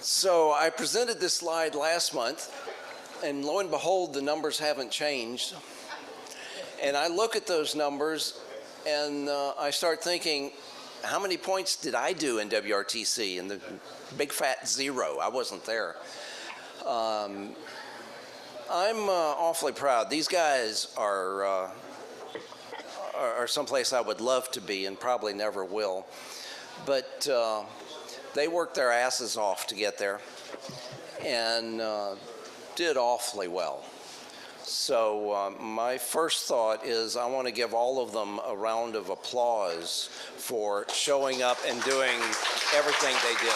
So I presented this slide last month, and lo and behold, the numbers haven't changed. And I look at those numbers, and I start thinking, how many points did I do in WRTC? And the big fat 0. I wasn't there. I'm awfully proud. These guys are someplace I would love to be and probably never will. But they worked their asses off to get there and did awfully well. So my first thought is I want to give all of them a round of applause for showing up and doing everything they did.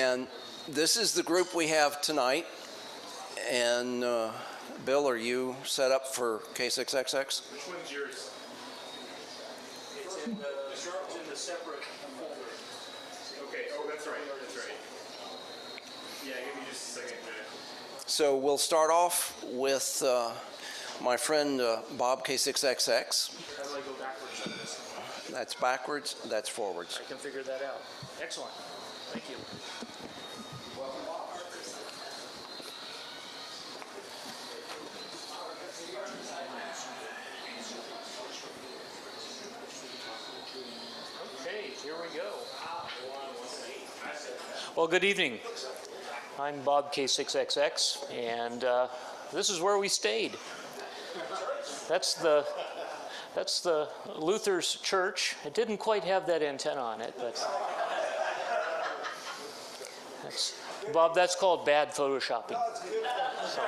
And this is the group we have tonight. And Bill, are you set up for K6XX? Which one's yours? It's in the separate folder. Okay, oh, that's right, that's right. Yeah, give me just a second. So we'll start off with my friend Bob K6XX. How do I go backwards on this? That's backwards, that's forwards. I can figure that out. Excellent. Thank you. Okay, here we go. Well, good evening. I'm Bob K6XX, and this is where we stayed. That's the Luther's church. It didn't quite have that antenna on it, but Bob, that's called bad photoshopping. So.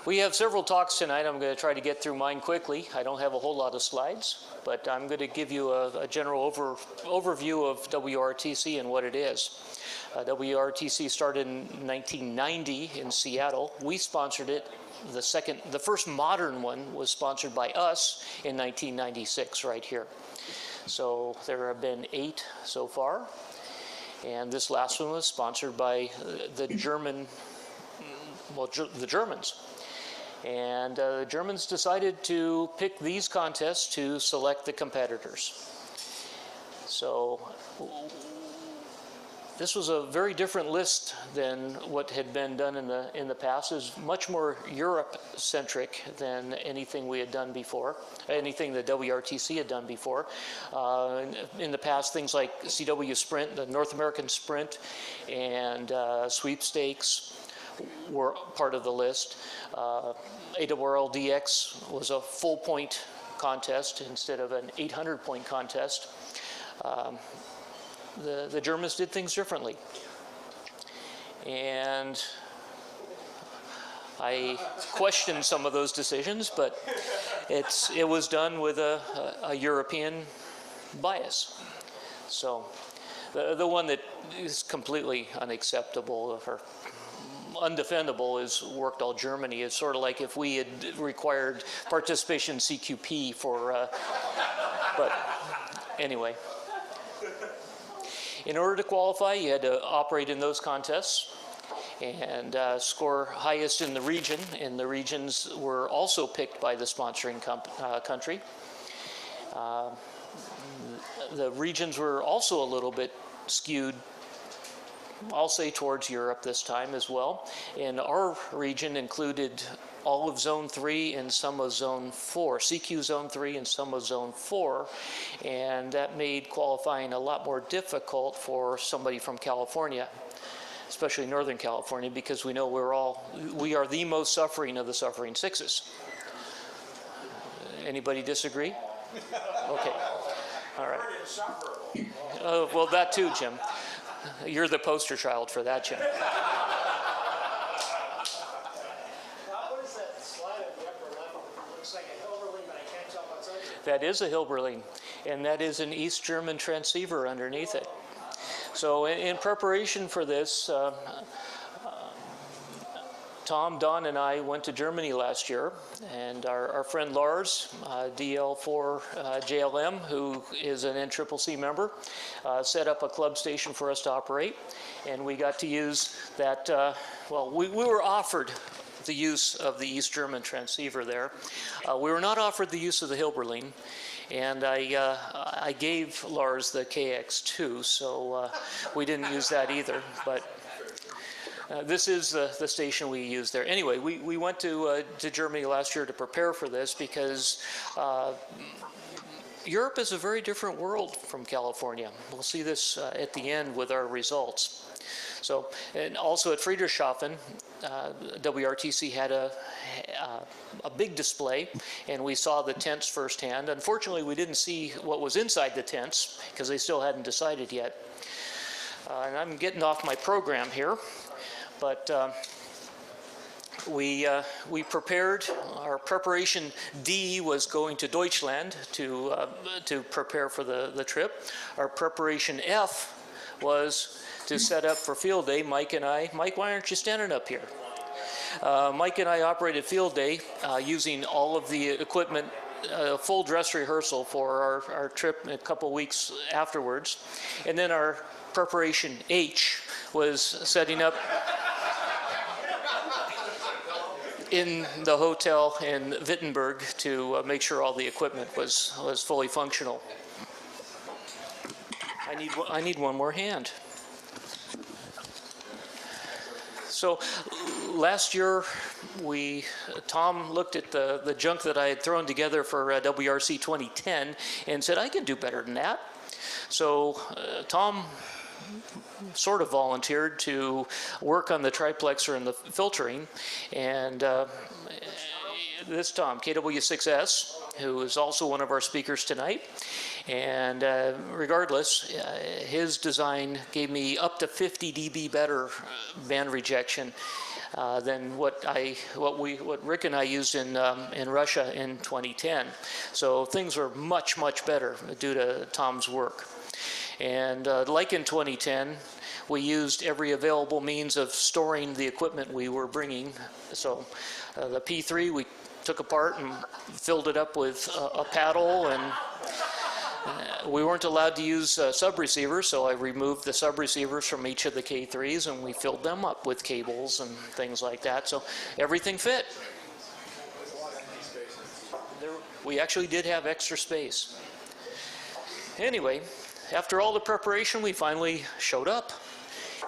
We have several talks tonight. I'm going to try to get through mine quickly. I don't have a whole lot of slides, but I'm going to give you a general overview of WRTC and what it is. WRTC started in 1990 in Seattle. We sponsored it. The first modern one was sponsored by us in 1996 right here. So there have been 8 so far. And this last one was sponsored by the Germans. And the Germans decided to pick these contests to select the competitors. So this was a very different list than what had been done in the past. It was much more Europe-centric than anything we had done before, anything the WRTC had done before. In the past, things like CW Sprint, the North American Sprint, and sweepstakes were part of the list. AWRLDX was a full point contest instead of an 800-point contest. The Germans did things differently. And I questioned some of those decisions, but it was done with a European bias. So the one that is completely unacceptable or undefendable is Workdal Germany. It's sort of like if we had required participation in CQP for, but anyway. In order to qualify, you had to operate in those contests and score highest in the region, and the regions were also picked by the sponsoring country. The regions were also a little bit skewed, I'll say, towards Europe this time as well. And our region included all of Zone 3 and some of Zone 4, CQ Zone 3 and some of Zone 4, and that made qualifying a lot more difficult for somebody from California, especially Northern California, because we know we are the most suffering of the suffering sixes. Anybody disagree? Okay, all right. Well, that too, Jim. You're the poster child for that, Jim. What is that slide at the upper left? It looks like a Hilberling, but I can't tell what's under it. That is a Hilberling, and that is an East German transceiver underneath it. So in preparation for this, Tom, Don, and I went to Germany last year, and our friend Lars, DL4 JLM, who is an NCCC member, set up a club station for us to operate, and we got to use that, well, we were offered the use of the East German transceiver there. We were not offered the use of the Hilberline, and I gave Lars the KX2, so we didn't use that either. But this is the station we use there. Anyway, we went to Germany last year to prepare for this because Europe is a very different world from California. We'll see this at the end with our results. So, and also at Friedrichshafen, WRTC had a big display, and we saw the tents firsthand. Unfortunately, we didn't see what was inside the tents because they still hadn't decided yet. And I'm getting off my program here, but we prepared. Our preparation D was going to Deutschland to prepare for the trip. Our preparation F was to set up for field day. Mike and I. Mike, why aren't you standing up here? Mike and I operated field day using all of the equipment, full dress rehearsal for our trip a couple weeks afterwards. And then our preparation H was setting up in the hotel in Wittenberg to make sure all the equipment was fully functional. I need one more hand. So last year, Tom looked at the junk that I had thrown together for WRC 2010 and said, I can do better than that. So Tom sort of volunteered to work on the triplexer and the filtering. And this Tom, KW6S, who is also one of our speakers tonight. And regardless, his design gave me up to 50 dB better band rejection than what Rick and I used in Russia in 2010. So things are much, much better due to Tom's work. And like in 2010, we used every available means of storing the equipment we were bringing. So the P3 we took apart and filled it up with a paddle, and we weren't allowed to use sub-receivers, so I removed the sub-receivers from each of the K3s and we filled them up with cables and things like that. So everything fit. We actually did have extra space. Anyway, after all the preparation, we finally showed up,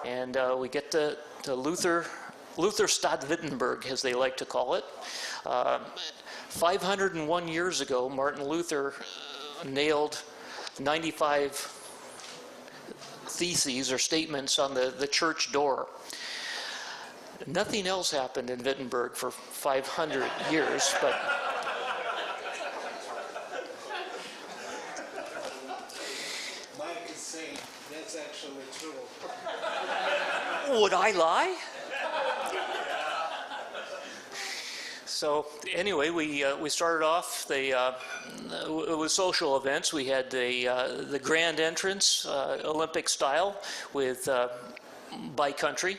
and we get to Lutherstadt Wittenberg, as they like to call it. 501 years ago, Martin Luther nailed 95 theses or statements on the church door. Nothing else happened in Wittenberg for 500 years, but Mike is saying that's actually true. would I lie? So anyway, we started off it was social events. We had the grand entrance, Olympic style, with by country.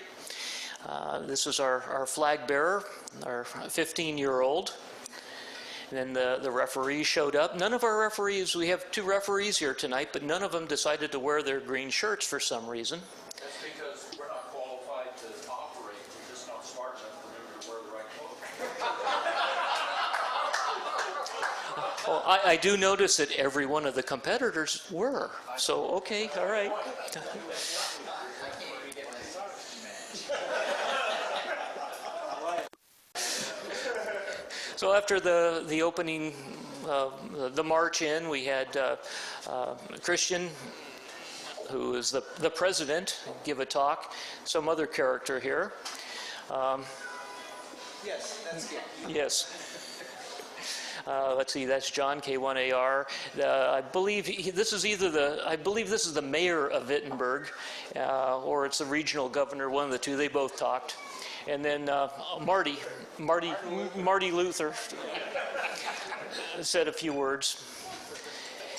This was our flag bearer, our 15-year-old. And then the referees showed up. None of our referees, we have 2 referees here tonight, but none of them decided to wear their green shirts for some reason. That's because we're not qualified to operate. We're just not smart enough to remember to wear the right clothes. Well, I do notice that every one of the competitors were. So, okay, all right. So after the opening, the march in, we had Christian, who is the president, give a talk. Some other character here. Yes, that's good. Yes. Let's see, that's John K1AR. I believe this is the mayor of Wittenberg, or it's the regional governor, one of the two. They both talked. And then Marty Luther said a few words.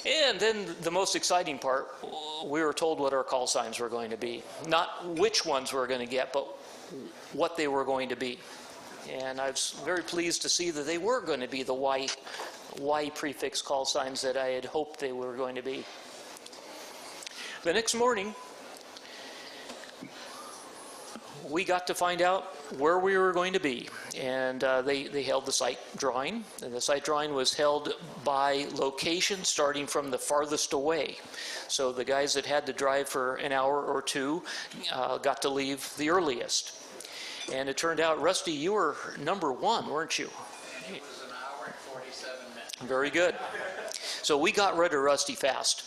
And then the most exciting part, we were told what our call signs were going to be. Not which ones we were going to get, but what they were going to be. And I was very pleased to see that they were going to be the Y prefix call signs that I had hoped they were going to be. The next morning, we got to find out where we were going to be, and they held the site drawing, and the site drawing was held by location starting from the farthest away. So the guys that had to drive for an hour or two got to leave the earliest. And it turned out, Rusty, you were number one, weren't you? It was an hour and 47 minutes. Very good. So we got rid of Rusty fast.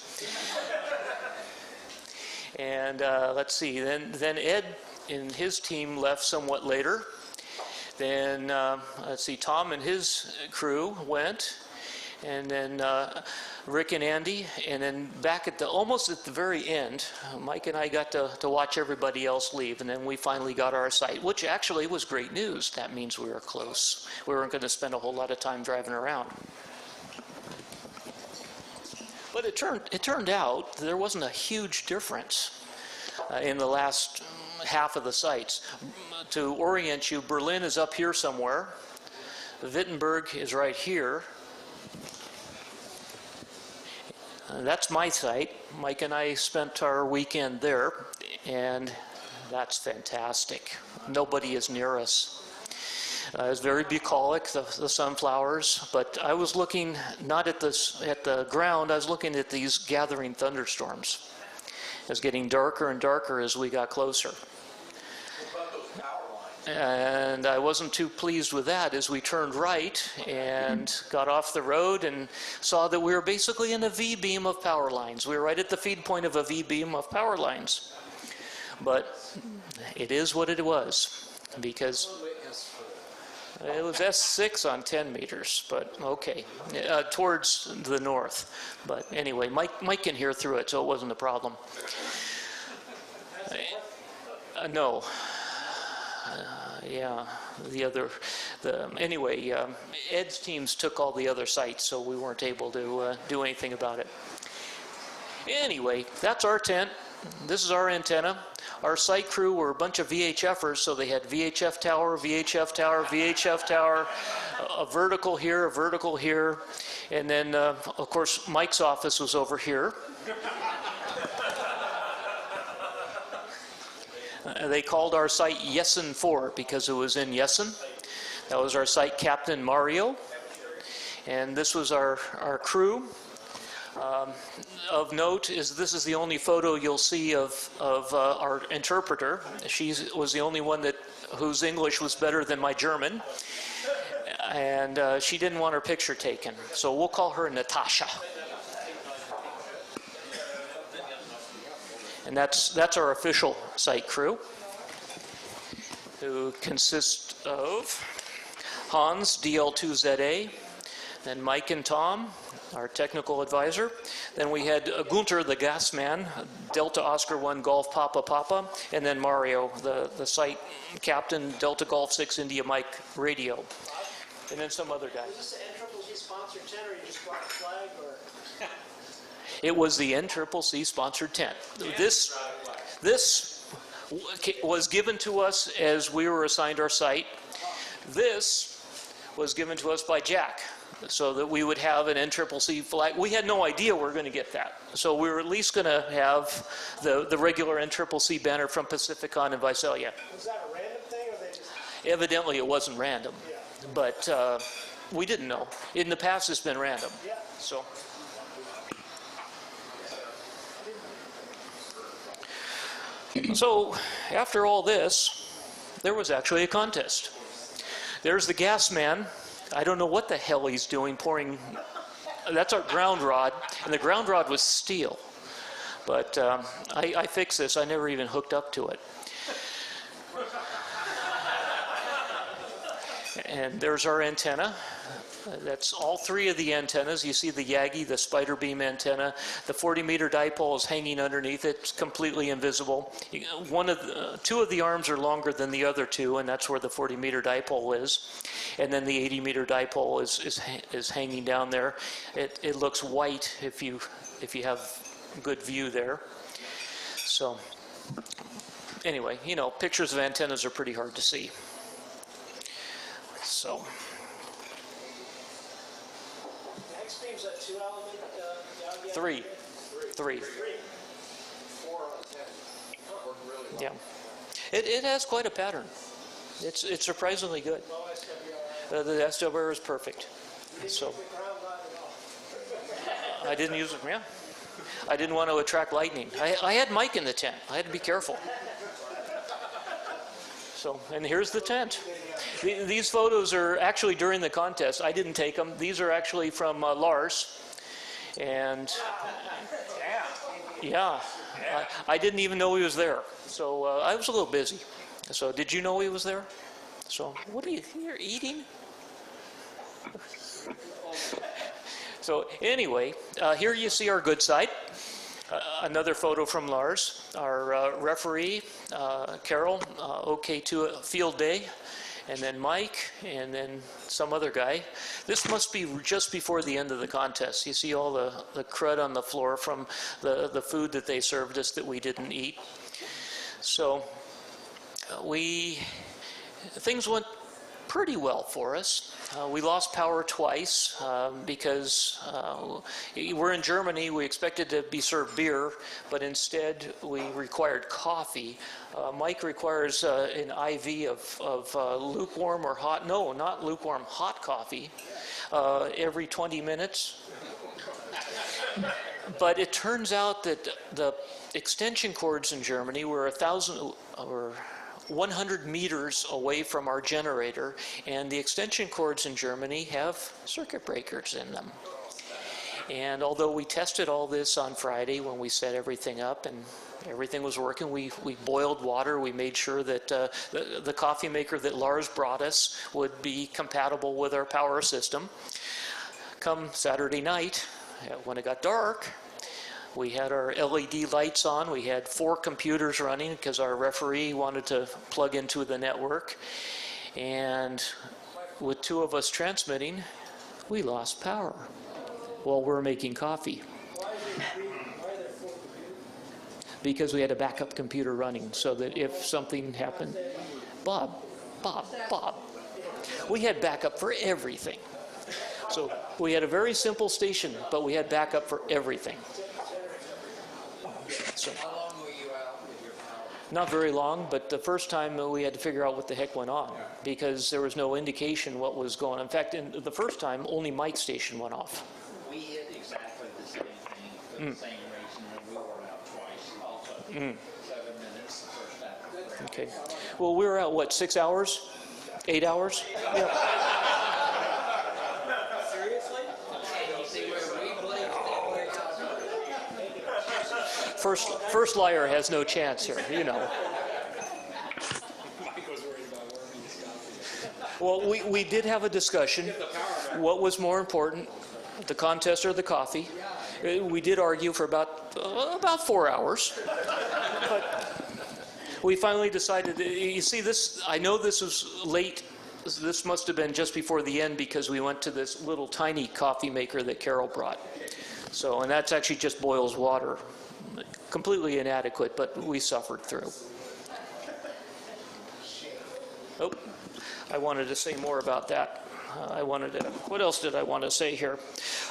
And let's see, then Ed and his team left somewhat later. Then, let's see, Tom and his crew went. And then Rick and Andy. And then back at almost at the very end, Mike and I got to watch everybody else leave. And then we finally got our site, which actually was great news. That means we were close. We weren't going to spend a whole lot of time driving around. But it turned out there wasn't a huge difference in the last half of the sites. To orient you, Berlin is up here somewhere. Wittenberg is right here. That's my site. Mike and I spent our weekend there, and that's fantastic. Nobody is near us. It's very bucolic, the sunflowers, but I was looking not at the ground, I was looking at these gathering thunderstorms. It was getting darker and darker as we got closer. What about those power lines? And I wasn't too pleased with that as we turned right and got off the road and saw that we were basically in a V-beam of power lines. We were right at the feed point of a V-beam of power lines. But it is what it was, because it was S6 on 10 meters, but okay, towards the north. But anyway, Mike can hear through it, so it wasn't a problem. No. Yeah, anyway, Ed's teams took all the other sites, so we weren't able to do anything about it. Anyway, that's our tent. This is our antenna. Our site crew were a bunch of VHFers, so they had VHF tower, VHF tower, VHF tower, a vertical here, and then, of course, Mike's office was over here. They called our site Yessen 4 because it was in Yessen. That was our site captain, Mario. And this was our crew. Of note is this is the only photo you'll see of our interpreter. She was the only one whose English was better than my German. And she didn't want her picture taken. So we'll call her Natasha. And that's our official site crew, who consists of Hans, DL2ZA, then Mike and Tom, our technical advisor. Then we had Gunter, the gas man, Delta Oscar 1 Golf Papa Papa, and then Mario, the site captain, Delta Golf 6 India Mike radio, and then some other guy. Is this an NCCC sponsored tent, or you just brought a flag, or? It was the NCCC sponsored tent. This was given to us as we were assigned our site. This was given to us by Jack, so that we would have an NCCC flag. We had no idea we were going to get that. So we were at least going to have the regular NCCC banner from Pacificon and Visalia. Was that a random thing, or they just? Evidently it wasn't random, Yeah. but we didn't know. In the past it's been random. Yeah. So. So after all this, there was actually a contest. There's the gas man. I don't know what the hell he's doing pouring. That's our ground rod, and the ground rod was steel. But I fixed this. I never even hooked up to it. And there's our antenna. That's all three of the antennas. You see the Yagi, the spider beam antenna. The 40-meter dipole is hanging underneath it. It's completely invisible. Two of the arms are longer than the other two, and that's where the 40-meter dipole is. And then the 80-meter dipole is hanging down there. It looks white if you have good view there. So anyway, you know, pictures of antennas are pretty hard to see. So. X-beam's a two-element Yagi? Three. Four on 10. Yeah. It has quite a pattern. It's surprisingly good. The SWR is perfect. So I didn't use it. Yeah, I didn't want to attract lightning. I had Mike in the tent. I had to be careful. So, and here's the tent. These photos are actually during the contest. I didn't take them. These are actually from Lars. And yeah, I didn't even know he was there. So I was a little busy. So did you know he was there? So what are you here eating? So anyway, here you see our good side. Another photo from Lars, our referee, Carol, OK to a field day, and then Mike, and then some other guy. This must be just before the end of the contest. You see all the crud on the floor from the food that they served us that we didn't eat. So things went pretty well for us. We lost power twice because we're in Germany. We expected to be served beer, but instead we required coffee. Mike requires an IV of lukewarm or hot, no, not lukewarm, hot coffee every 20 minutes. But it turns out that the extension cords in Germany were 100 meters away from our generator, and the extension cords in Germany have circuit breakers in them. And although we tested all this on Friday when we set everything up and everything was working, we boiled water, we made sure that the coffee maker that Lars brought us would be compatible with our power system. Come Saturday night, when it got dark, we had our LED lights on. We had 4 computers running because our referee wanted to plug into the network. And with 2 of us transmitting, we lost power while we're making coffee. Because we had a backup computer running so that if something happened, Bob, we had backup for everything. So we had a very simple station, but we had backup for everything. So, How long were you out with your power? not very long, but the first time we had to figure out what the heck went on because there was no indication what was going on. In fact, the first time, only Mike's station went off. We hit exactly the same thing for the same reason, and we were out twice also. 7 minutes the first time. Okay. Well, we were out, what, 6 hours? 8 hours? Yeah. Seriously? And you see where we blinked and where y'all First liar has no chance here, you know. Well, we did have a discussion. What was more important, the contest or the coffee? We did argue for about 4 hours. But we finally decided, you see this, I know this was late. This must have been just before the end because we went to this little tiny coffee maker that Carol brought. So, and that's actually just boils water. Completely inadequate, but we suffered through. Oh, I wanted to say more about that. What else did I want to say here?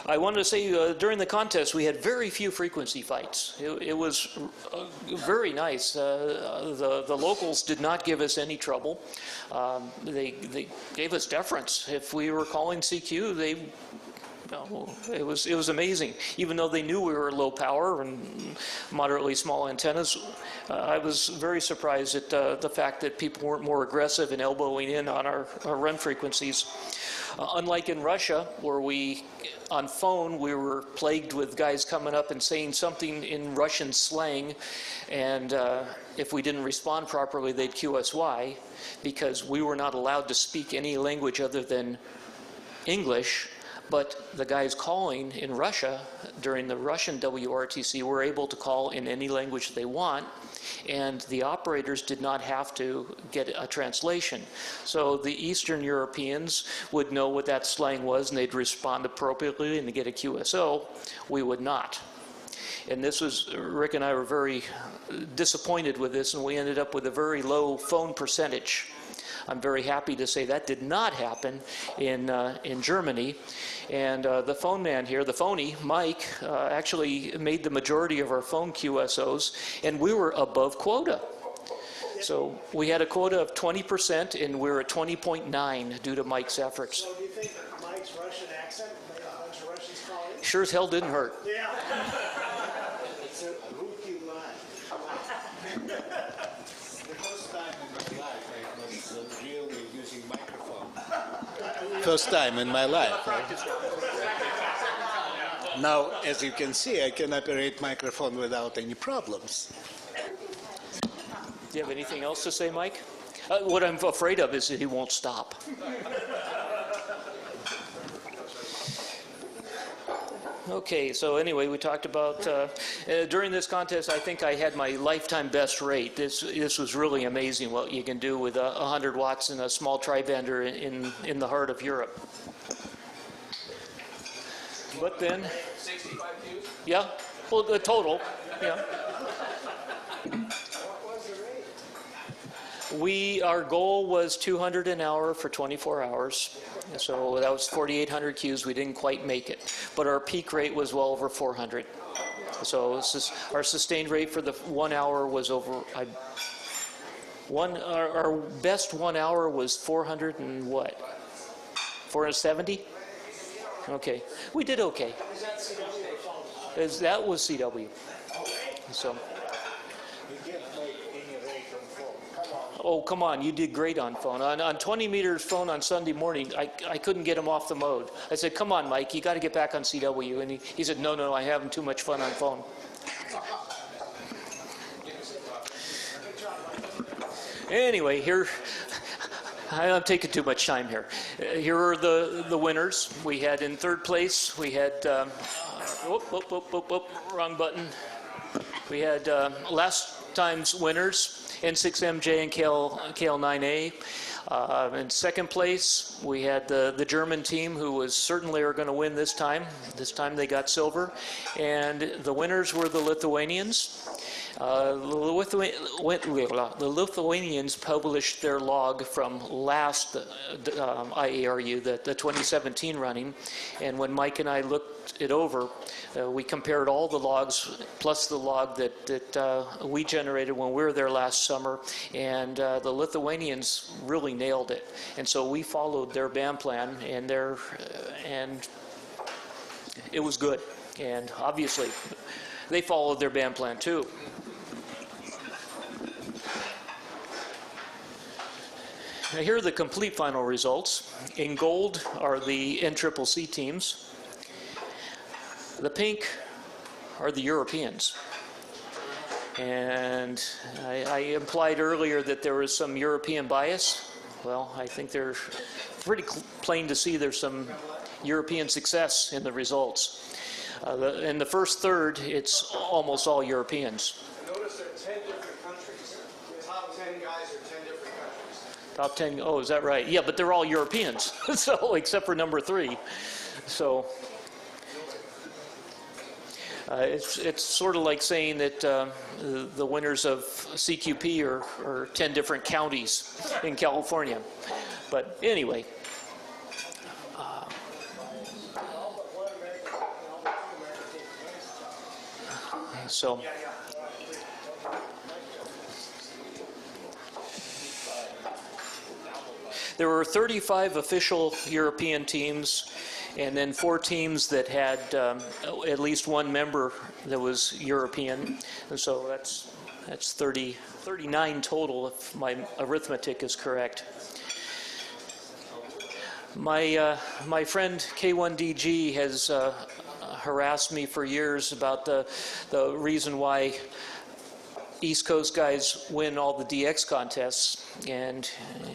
I wanted to say during the contest we had very few frequency fights. It was very nice. The locals did not give us any trouble. They gave us deference. If we were calling CQ, it was amazing. Even though they knew we were low power and moderately small antennas, I was very surprised at the fact that people weren't more aggressive in elbowing in on our run frequencies. Unlike in Russia, where on phone, we were plagued with guys coming up and saying something in Russian slang, and if we didn't respond properly, they'd QSY, because we were not allowed to speak any language other than English. But the guys calling in Russia during the Russian WRTC were able to call in any language they want, and the operators did not have to get a translation. So the Eastern Europeans would know what that slang was, and they'd respond appropriately and get a QSO. We would not. And this was, Rick and I were very disappointed with this, and we ended up with a very low phone percentage. I'm very happy to say that did not happen in Germany. And the phone man here, the phony, Mike, actually made the majority of our phone QSOs, and we were above quota. So we had a quota of 20%, and we're at 20.9 due to Mike's efforts. So do you think Mike's Russian accent made a bunch of Russians call in? Sure as hell didn't hurt. Yeah. It's a rookie line. The first time in my life I was really using microphone. First time in my life. Now, as you can see, I can operate microphone without any problems. Do you have anything else to say, Mike? What I'm afraid of is that he won't stop. Okay, so anyway, we talked about, during this contest, I think I had my lifetime best rate. This was really amazing what you can do with 100 watts in a small tri-bender in the heart of Europe. But then, 65 Qs? yeah, well, the total, yeah. Our goal was 200 an hour for 24 hours. So that was 4,800 Qs. We didn't quite make it. But our peak rate was well over 400. So our sustained rate for the 1 hour was over, our best 1 hour was 400 and what? 470? Okay. We did okay. That was CW. So. Oh, come on, you did great on phone. On 20 meters phone on Sunday morning, I couldn't get him off the mode. I said, come on, Mike, you got to get back on CW. And he said, no, I'm having too much fun on phone. Anyway, here, I'm taking too much time here. Here are the winners. We had in third place, we had, wrong button. We had last time's winners. N6MJ and KL9A. In second place, we had the German team, who was certainly are going to win this time. This time they got silver. And the winners were the Lithuanians. The Lithuanians published their log from last IARU, the 2017 running. And when Mike and I looked it over, we compared all the logs plus the log that we generated when we were there last summer, and the Lithuanians really nailed it. And so we followed their band plan, and it was good. And obviously, they followed their band plan too. Now here are the complete final results. In gold are the NCCC teams. The pink are the Europeans. And I implied earlier that there was some European bias. Well, I think they're pretty plain to see there's some European success in the results. In the first third, it's almost all Europeans. Notice there are 10 different countries. The top 10 guys are 10 different countries. Top 10, oh, is that right? Yeah, but they're all Europeans, so except for number 3. So it's sort of like saying that the winners of CQP are 10 different counties in California. But anyway. So. There were 35 official European teams, and then 4 teams that had at least one member that was European, and so that's 39 total if my arithmetic is correct. My friend K1DG has harassed me for years about the reason why East Coast guys win all the DX contests, and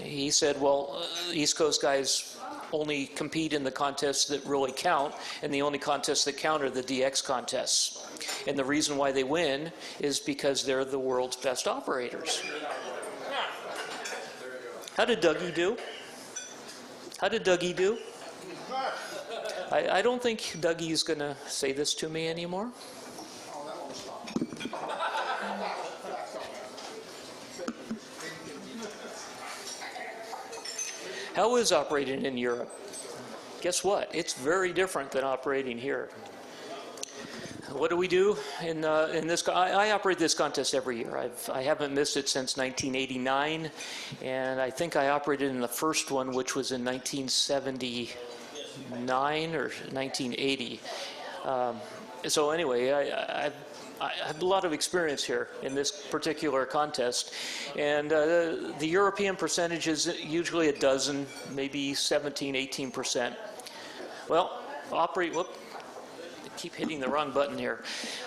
he said, well, East Coast guys only compete in the contests that really count, and the only contests that count are the DX contests. And the reason why they win is because they're the world's best operators. How did Dougie do? How did Dougie do? I don't think Dougie's going to say this to me anymore. How is operating in Europe? Guess what? It's very different than operating here. What do we do in this? I operate this contest every year. I haven't missed it since 1989, and I think I operated in the first one, which was in 1979 or 1980. So anyway, I have a lot of experience here in this particular contest, and the European percentage is usually a dozen, maybe 17, 18%. Well, whoop. Keep hitting the wrong button here.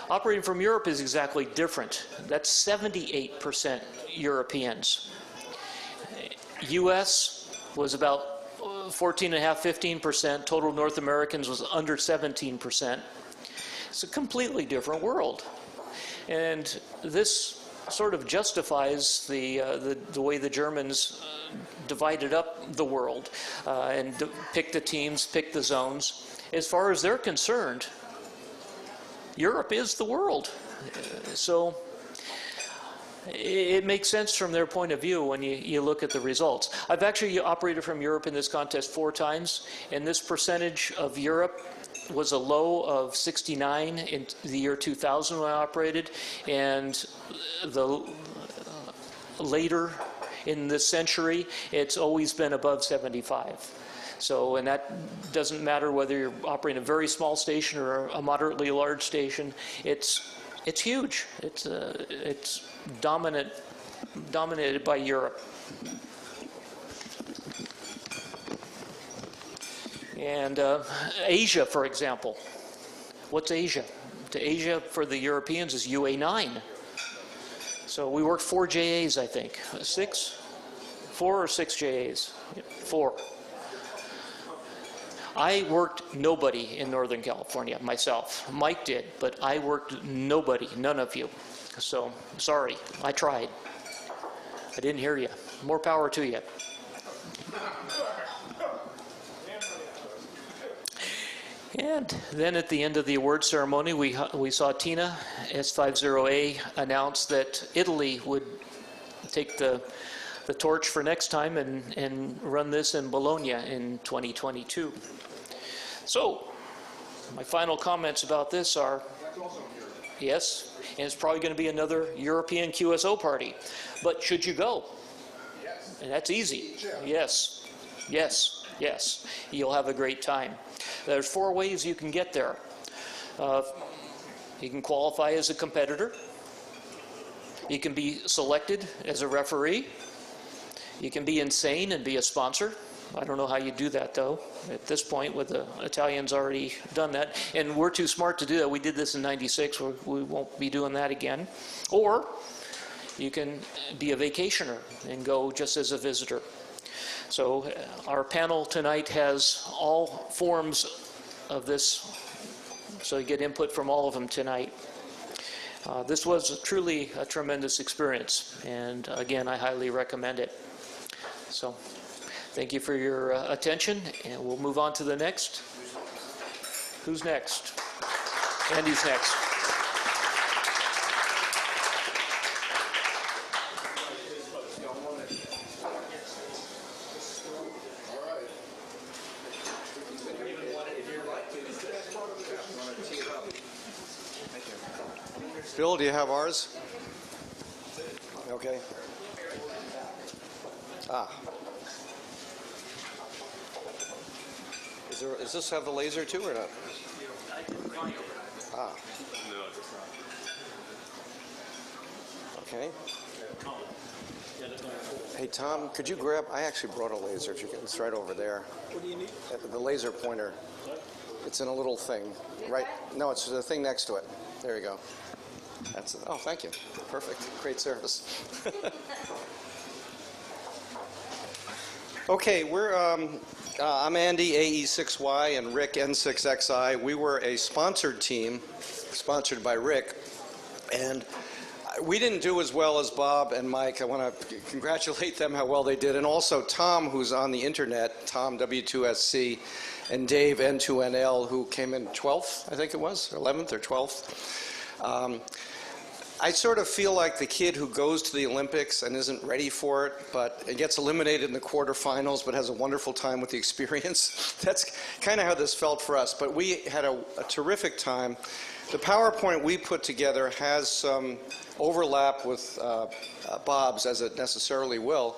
Operating from Europe is exactly different. That's 78% Europeans. US was about 14.5%, 15%. Total North Americans was under 17%. It's a completely different world. And this sort of justifies the way the Germans divided up the world and picked the teams, picked the zones. As far as they're concerned, Europe is the world. So it makes sense from their point of view when you look at the results. I've actually operated from Europe in this contest 4 times, and this percentage of Europe was a low of 69 in the year 2000 when I operated, and later in this century, it's always been above 75. So, and that doesn't matter whether you're operating a very small station or a moderately large station. It's huge. It's dominated by Europe. And Asia, for example. What's Asia? Asia for the Europeans is UA9. So we worked 4 JAs, I think. 4 or 6 JAs? 4. I worked nobody in Northern California myself. Mike did, but I worked nobody, none of you. So, sorry, I tried. I didn't hear you. More power to you. And then at the end of the award ceremony, we saw Tina, S50A, announce that Italy would take the torch for next time and run this in Bologna in 2022. So, my final comments about this are, yes, and it's probably going to be another European QSO party. But should you go? Yes. And that's easy. Yes, yes, yes. You'll have a great time. There's 4 ways you can get there. You can qualify as a competitor. You can be selected as a referee. You can be insane and be a sponsor. I don't know how you do that, though, at this point, with the Italians already done that. And we're too smart to do that. We did this in '96. We won't be doing that again. Or you can be a vacationer and go just as a visitor. So our panel tonight has all forms of this, so you get input from all of them tonight. This was truly a tremendous experience, and again, I highly recommend it. So thank you for your attention, and we'll move on to the next. Who's next? Andy's next. Bill, do you have ours? Okay. Does this have the laser too or not? Okay. Hey Tom, could you grab? I actually brought a laser. If you can, it's right over there. What do you need? The laser pointer. It's in a little thing. Right? No, it's the thing next to it. There you go. That's it. Oh, thank you. Perfect. Great service. Okay, I'm Andy, AE6Y, and Rick, N6XI. We were a sponsored team, sponsored by Rick, and we didn't do as well as Bob and Mike. I want to congratulate them how well they did, and also Tom, who's on the internet, Tom W2SC, and Dave N2NL, who came in 12th, I think it was, or 11th or 12th. I sort of feel like the kid who goes to the Olympics and isn't ready for it, but it gets eliminated in the quarterfinals, but has a wonderful time with the experience. That's kind of how this felt for us. But we had a terrific time. The PowerPoint we put together has some overlap with Bob's, as it necessarily will,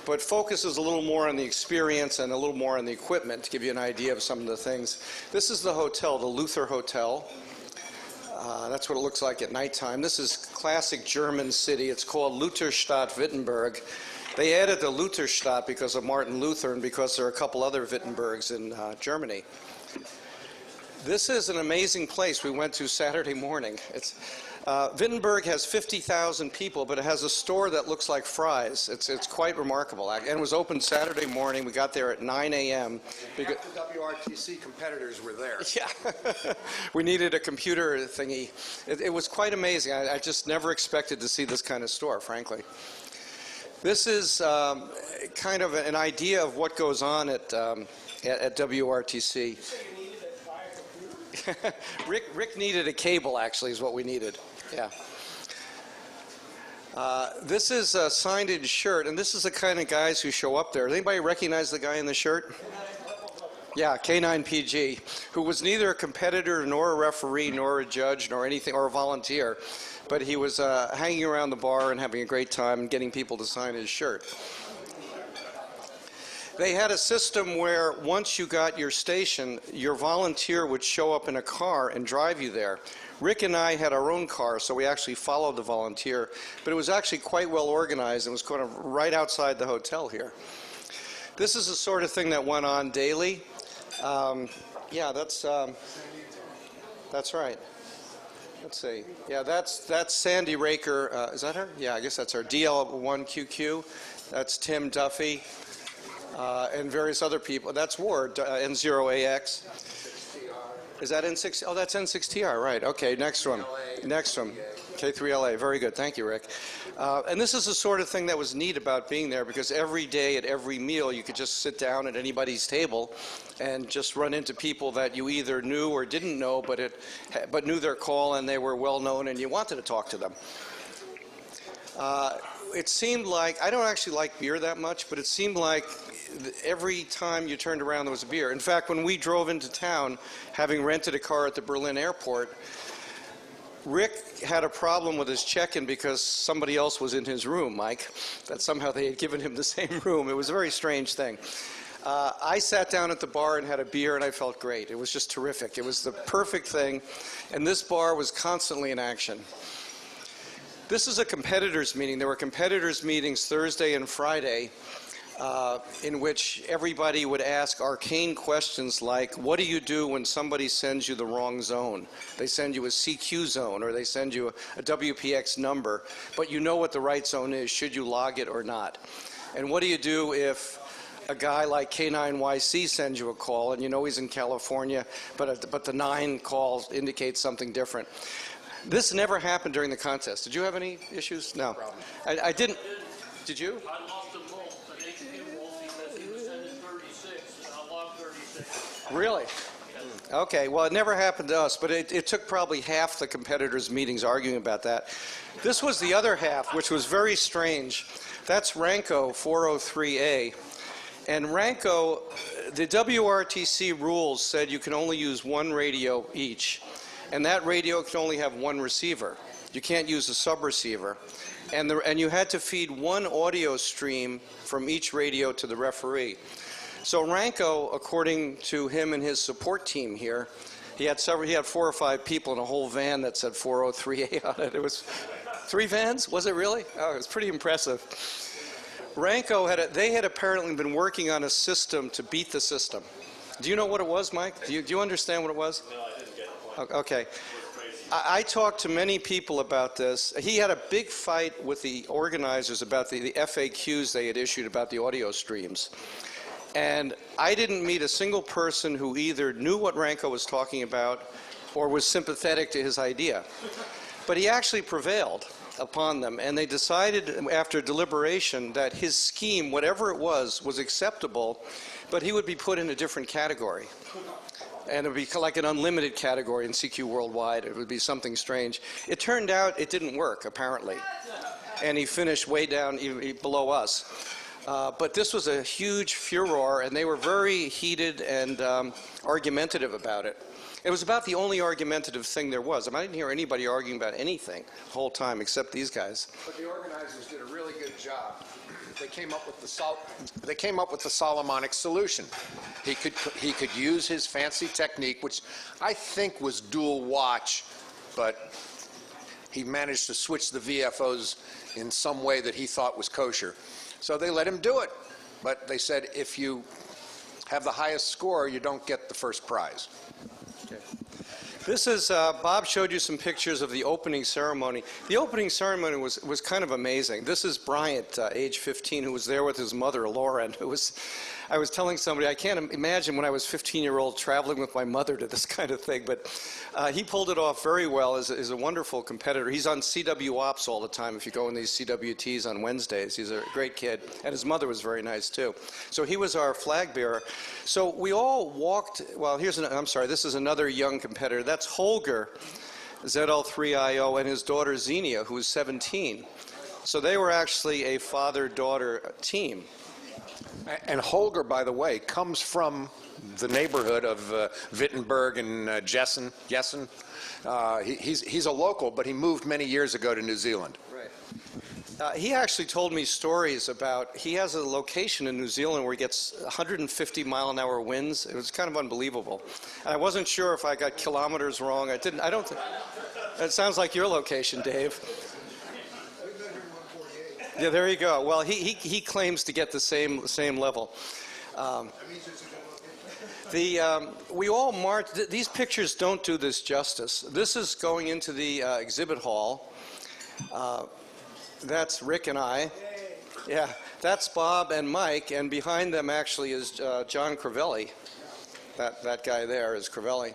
but focuses a little more on the experience and a little more on the equipment to give you an idea of some of the things. This is the hotel, the Luther Hotel. That's what it looks like at nighttime. This is classic German city. It's called Lutherstadt Wittenberg. They added the Lutherstadt because of Martin Luther and because there are a couple other Wittenbergs in Germany. This is an amazing place we went to Saturday morning. Wittenberg has 50,000 people, but it has a store that looks like Fry's. It's quite remarkable. And it was open Saturday morning. We got there at 9 a.m. Half the WRTC competitors were there. Yeah. We needed a computer thingy. It was quite amazing. I just never expected to see this kind of store, frankly. This is kind of an idea of what goes on at WRTC. Rick needed a cable, actually, is what we needed. Yeah. This is a signed-in shirt, and this is the kind of guys who show up there. Anybody recognize the guy in the shirt? Yeah, K9PG, who was neither a competitor nor a referee nor a judge nor anything, or a volunteer, but he was hanging around the bar and having a great time and getting people to sign his shirt. They had a system where once you got your station, your volunteer would show up in a car and drive you there. Rick and I had our own car, so we actually followed the volunteer, but it was actually quite well organized and was kind of right outside the hotel here. This is the sort of thing that went on daily. Yeah, that's right. Let's see. Yeah, that's Sandy Raker. Is that her? Yeah, I guess that's her. DL1QQ. That's Tim Duffy. And various other people. That's Ward, N0AX. Is that N6? Oh, that's N6TR, right. Okay, next one. Next one. K3LA. Very good. Thank you, Rick. And this is the sort of thing that was neat about being there, because every day at every meal you could just sit down at anybody's table and just run into people that you either knew or didn't know, but knew their call and they were well known and you wanted to talk to them. It seemed like, I don't actually like beer that much, but it seemed like every time you turned around there was a beer. In fact, when we drove into town, having rented a car at the Berlin airport, Rick had a problem with his check-in because somebody else was in his room, Mike, that somehow they had given him the same room. It was a very strange thing. I sat down at the bar and had a beer and I felt great. It was just terrific. It was the perfect thing, and this bar was constantly in action. This is a competitors meeting. There were competitors meetings Thursday and Friday in which everybody would ask arcane questions like, what do you do when somebody sends you the wrong zone? They send you a CQ zone or they send you a WPX number, but you know what the right zone is. Should you log it or not? And what do you do if a guy like K9YC sends you a call and you know he's in California, but the 9 call indicates something different? This never happened during the contest. Did you have any issues? No. I didn't. Did you? I lost them both, but they came both because he was sending 36, and I logged 36. Really? Okay, well, it never happened to us, but it took probably half the competitors' meetings arguing about that. This was the other half, which was very strange. That's Ranco 403A. And Ranco, the WRTC rules said you can only use one radio each. And that radio can only have one receiver. You can't use a sub-receiver. And you had to feed one audio stream from each radio to the referee. So Ranco, according to him and his support team here, he had 4 or 5 people in a whole van that said 403A on it. It was 3 vans? Was it really? Oh, it was pretty impressive. Ranco they had apparently been working on a system to beat the system. Do you know what it was, Mike? Do you understand what it was? No, I didn't get the point. Okay. I talked to many people about this. He had a big fight with the organizers about the FAQs they had issued about the audio streams. And I didn't meet a single person who either knew what Ranco was talking about or was sympathetic to his idea. But he actually prevailed upon them, and they decided after deliberation that his scheme, whatever it was acceptable, but he would be put in a different category. And it would be like an unlimited category in CQ Worldwide. It would be something strange. It turned out it didn't work, apparently. And he finished way down below us. But this was a huge furor, and they were very heated and argumentative about it. It was about the only argumentative thing there was. I mean, I didn't hear anybody arguing about anything the whole time except these guys. But the organizers did a really good job. They came up with the Solomonic solution. He could use his fancy technique, which I think was dual watch, but he managed to switch the VFOs in some way that he thought was kosher. So they let him do it. But they said, if you have the highest score, you don't get the first prize. This is, Bob showed you some pictures of the opening ceremony. The opening ceremony was kind of amazing. This is Bryant, age 15, who was there with his mother, Lauren, I was telling somebody, I can't imagine when I was 15-year-old traveling with my mother to this kind of thing, but he pulled it off very well as a wonderful competitor. He's on CW Ops all the time if you go in these CWTs on Wednesdays. He's a great kid, and his mother was very nice too. So he was our flag bearer. So we all walked, well, I'm sorry, this is another young competitor. That's Holger, ZL3IO, and his daughter Xenia, who was 17. So they were actually a father-daughter team. And Holger, by the way, comes from the neighborhood of Wittenberg and Jessen. He's a local, but he moved many years ago to New Zealand. Right. He actually told me stories about, he has a location in New Zealand where he gets 150-mile-an-hour winds. It was kind of unbelievable. And I wasn't sure if I got kilometers wrong. I don't think, it sounds like your location, Dave. Yeah, there you go. Well, he claims to get the same level. We all marched. These pictures don't do this justice. This is going into the exhibit hall. That's Rick and I. Yeah, that's Bob and Mike, and behind them actually is John Crivelli. That guy there is Crivelli.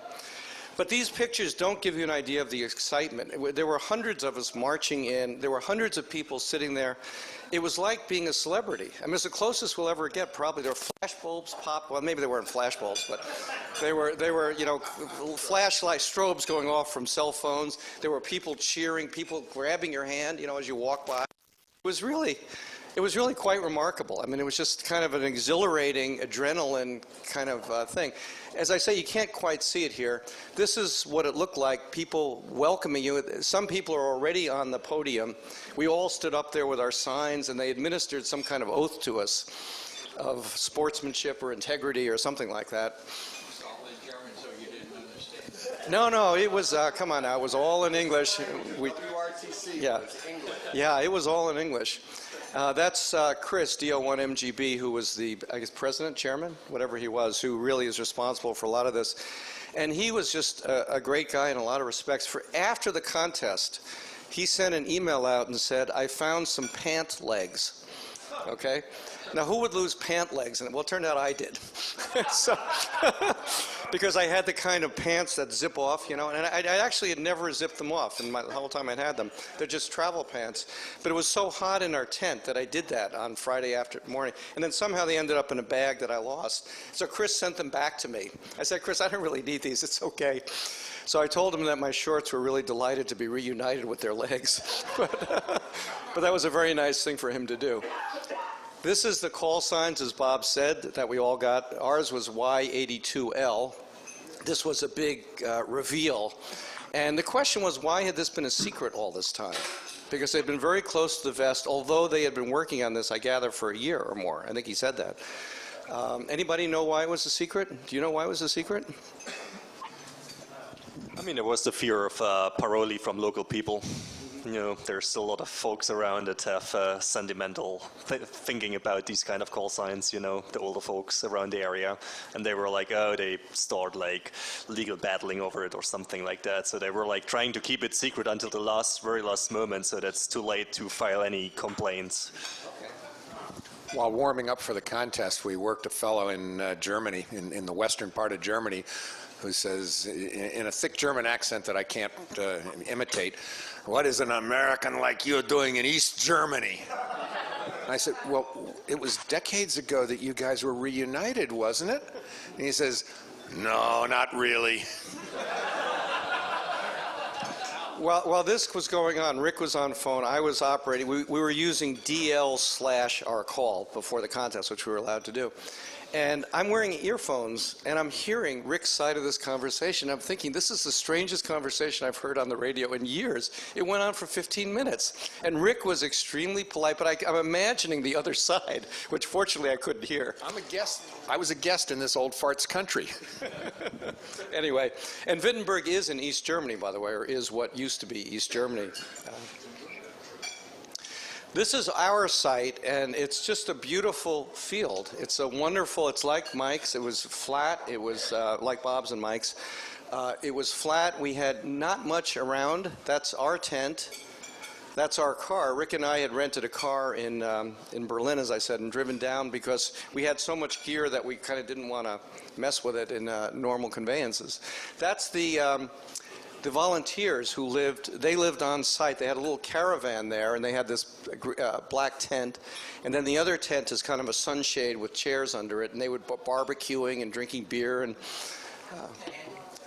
But these pictures don't give you an idea of the excitement. There were hundreds of us marching in. There were hundreds of people sitting there. It was like being a celebrity. I mean, it's the closest we'll ever get, probably. There were flash bulbs pop. Well, maybe they weren't flash bulbs, but they were, you know, flashlight strobes going off from cell phones. There were people cheering, people grabbing your hand, you know, as you walk by. It was really quite remarkable. I mean, it was just kind of an exhilarating adrenaline kind of thing. As I say, you can't quite see it here. This is what it looked like, people welcoming you. Some people are already on the podium. We all stood up there with our signs, and they administered some kind of oath to us of sportsmanship or integrity or something like that. It's all in German, so you didn't understand. No, it was, come on now, it was all in English. WRTC Yeah. was English. Yeah, it was all in English. That's Chris, DO1MGB, who was the, I guess, president, chairman, whatever he was, who really is responsible for a lot of this. And he was just a great guy in a lot of respects. After the contest, he sent an email out and said, I found some pant legs. Okay? Now, who would lose pant legs? Well, it turned out I did. So, because I had the kind of pants that zip off, you know, and I actually had never zipped them off in the whole time I'd had them. They're just travel pants. But it was so hot in our tent that I did that on Friday morning. And then somehow they ended up in a bag that I lost. So Chris sent them back to me. I said, Chris, I don't really need these. It's okay. So I told him that my shorts were really delighted to be reunited with their legs. But that was a very nice thing for him to do. This is the call signs, as Bob said, that we all got. Ours was Y82L. This was a big reveal. And the question was, why had this been a secret all this time? Because they'd been very close to the vest, although they had been working on this, I gather, for a year or more. I think he said that. Anybody know why it was a secret? Do you know why it was a secret? I mean, there was the fear of paroli from local people. You know, there's still a lot of folks around that have sentimental thinking about these kind of call signs, you know, the older folks around the area. And they were like, oh, they start like legal battling over it or something like that. So they were like trying to keep it secret until the very last moment, so that's too late to file any complaints. While warming up for the contest, we worked a fellow in Germany, in the western part of Germany, who says, in a thick German accent that I can't imitate, "What is an American like you doing in East Germany?" And I said, well, it was decades ago that you guys were reunited, wasn't it? And he says, No, not really. While this was going on, Rick was on phone, I was operating. We were using DL/our call before the contest, which we were allowed to do. And I'm wearing earphones, and I'm hearing Rick's side of this conversation. I'm thinking, this is the strangest conversation I've heard on the radio in years. It went on for 15 minutes. And Rick was extremely polite, but I'm imagining the other side, which fortunately I couldn't hear. I'm a guest. I was a guest in this old farts country. Anyway, and Wittenberg is in East Germany, by the way, or is what used to be East Germany. This is our site, and it's just a beautiful field. It's a wonderful, it's like Mike's. It was flat. It was like Bob's and Mike's. It was flat. We had not much around. That's our tent. That's our car. Rick and I had rented a car in Berlin, as I said, and driven down because we had so much gear that we kind of didn't want to mess with it in normal conveyances. That's the volunteers who lived on site. They had a little caravan there, and they had this black tent, and then the other tent is kind of a sunshade with chairs under it, and they would barbecuing and drinking beer, and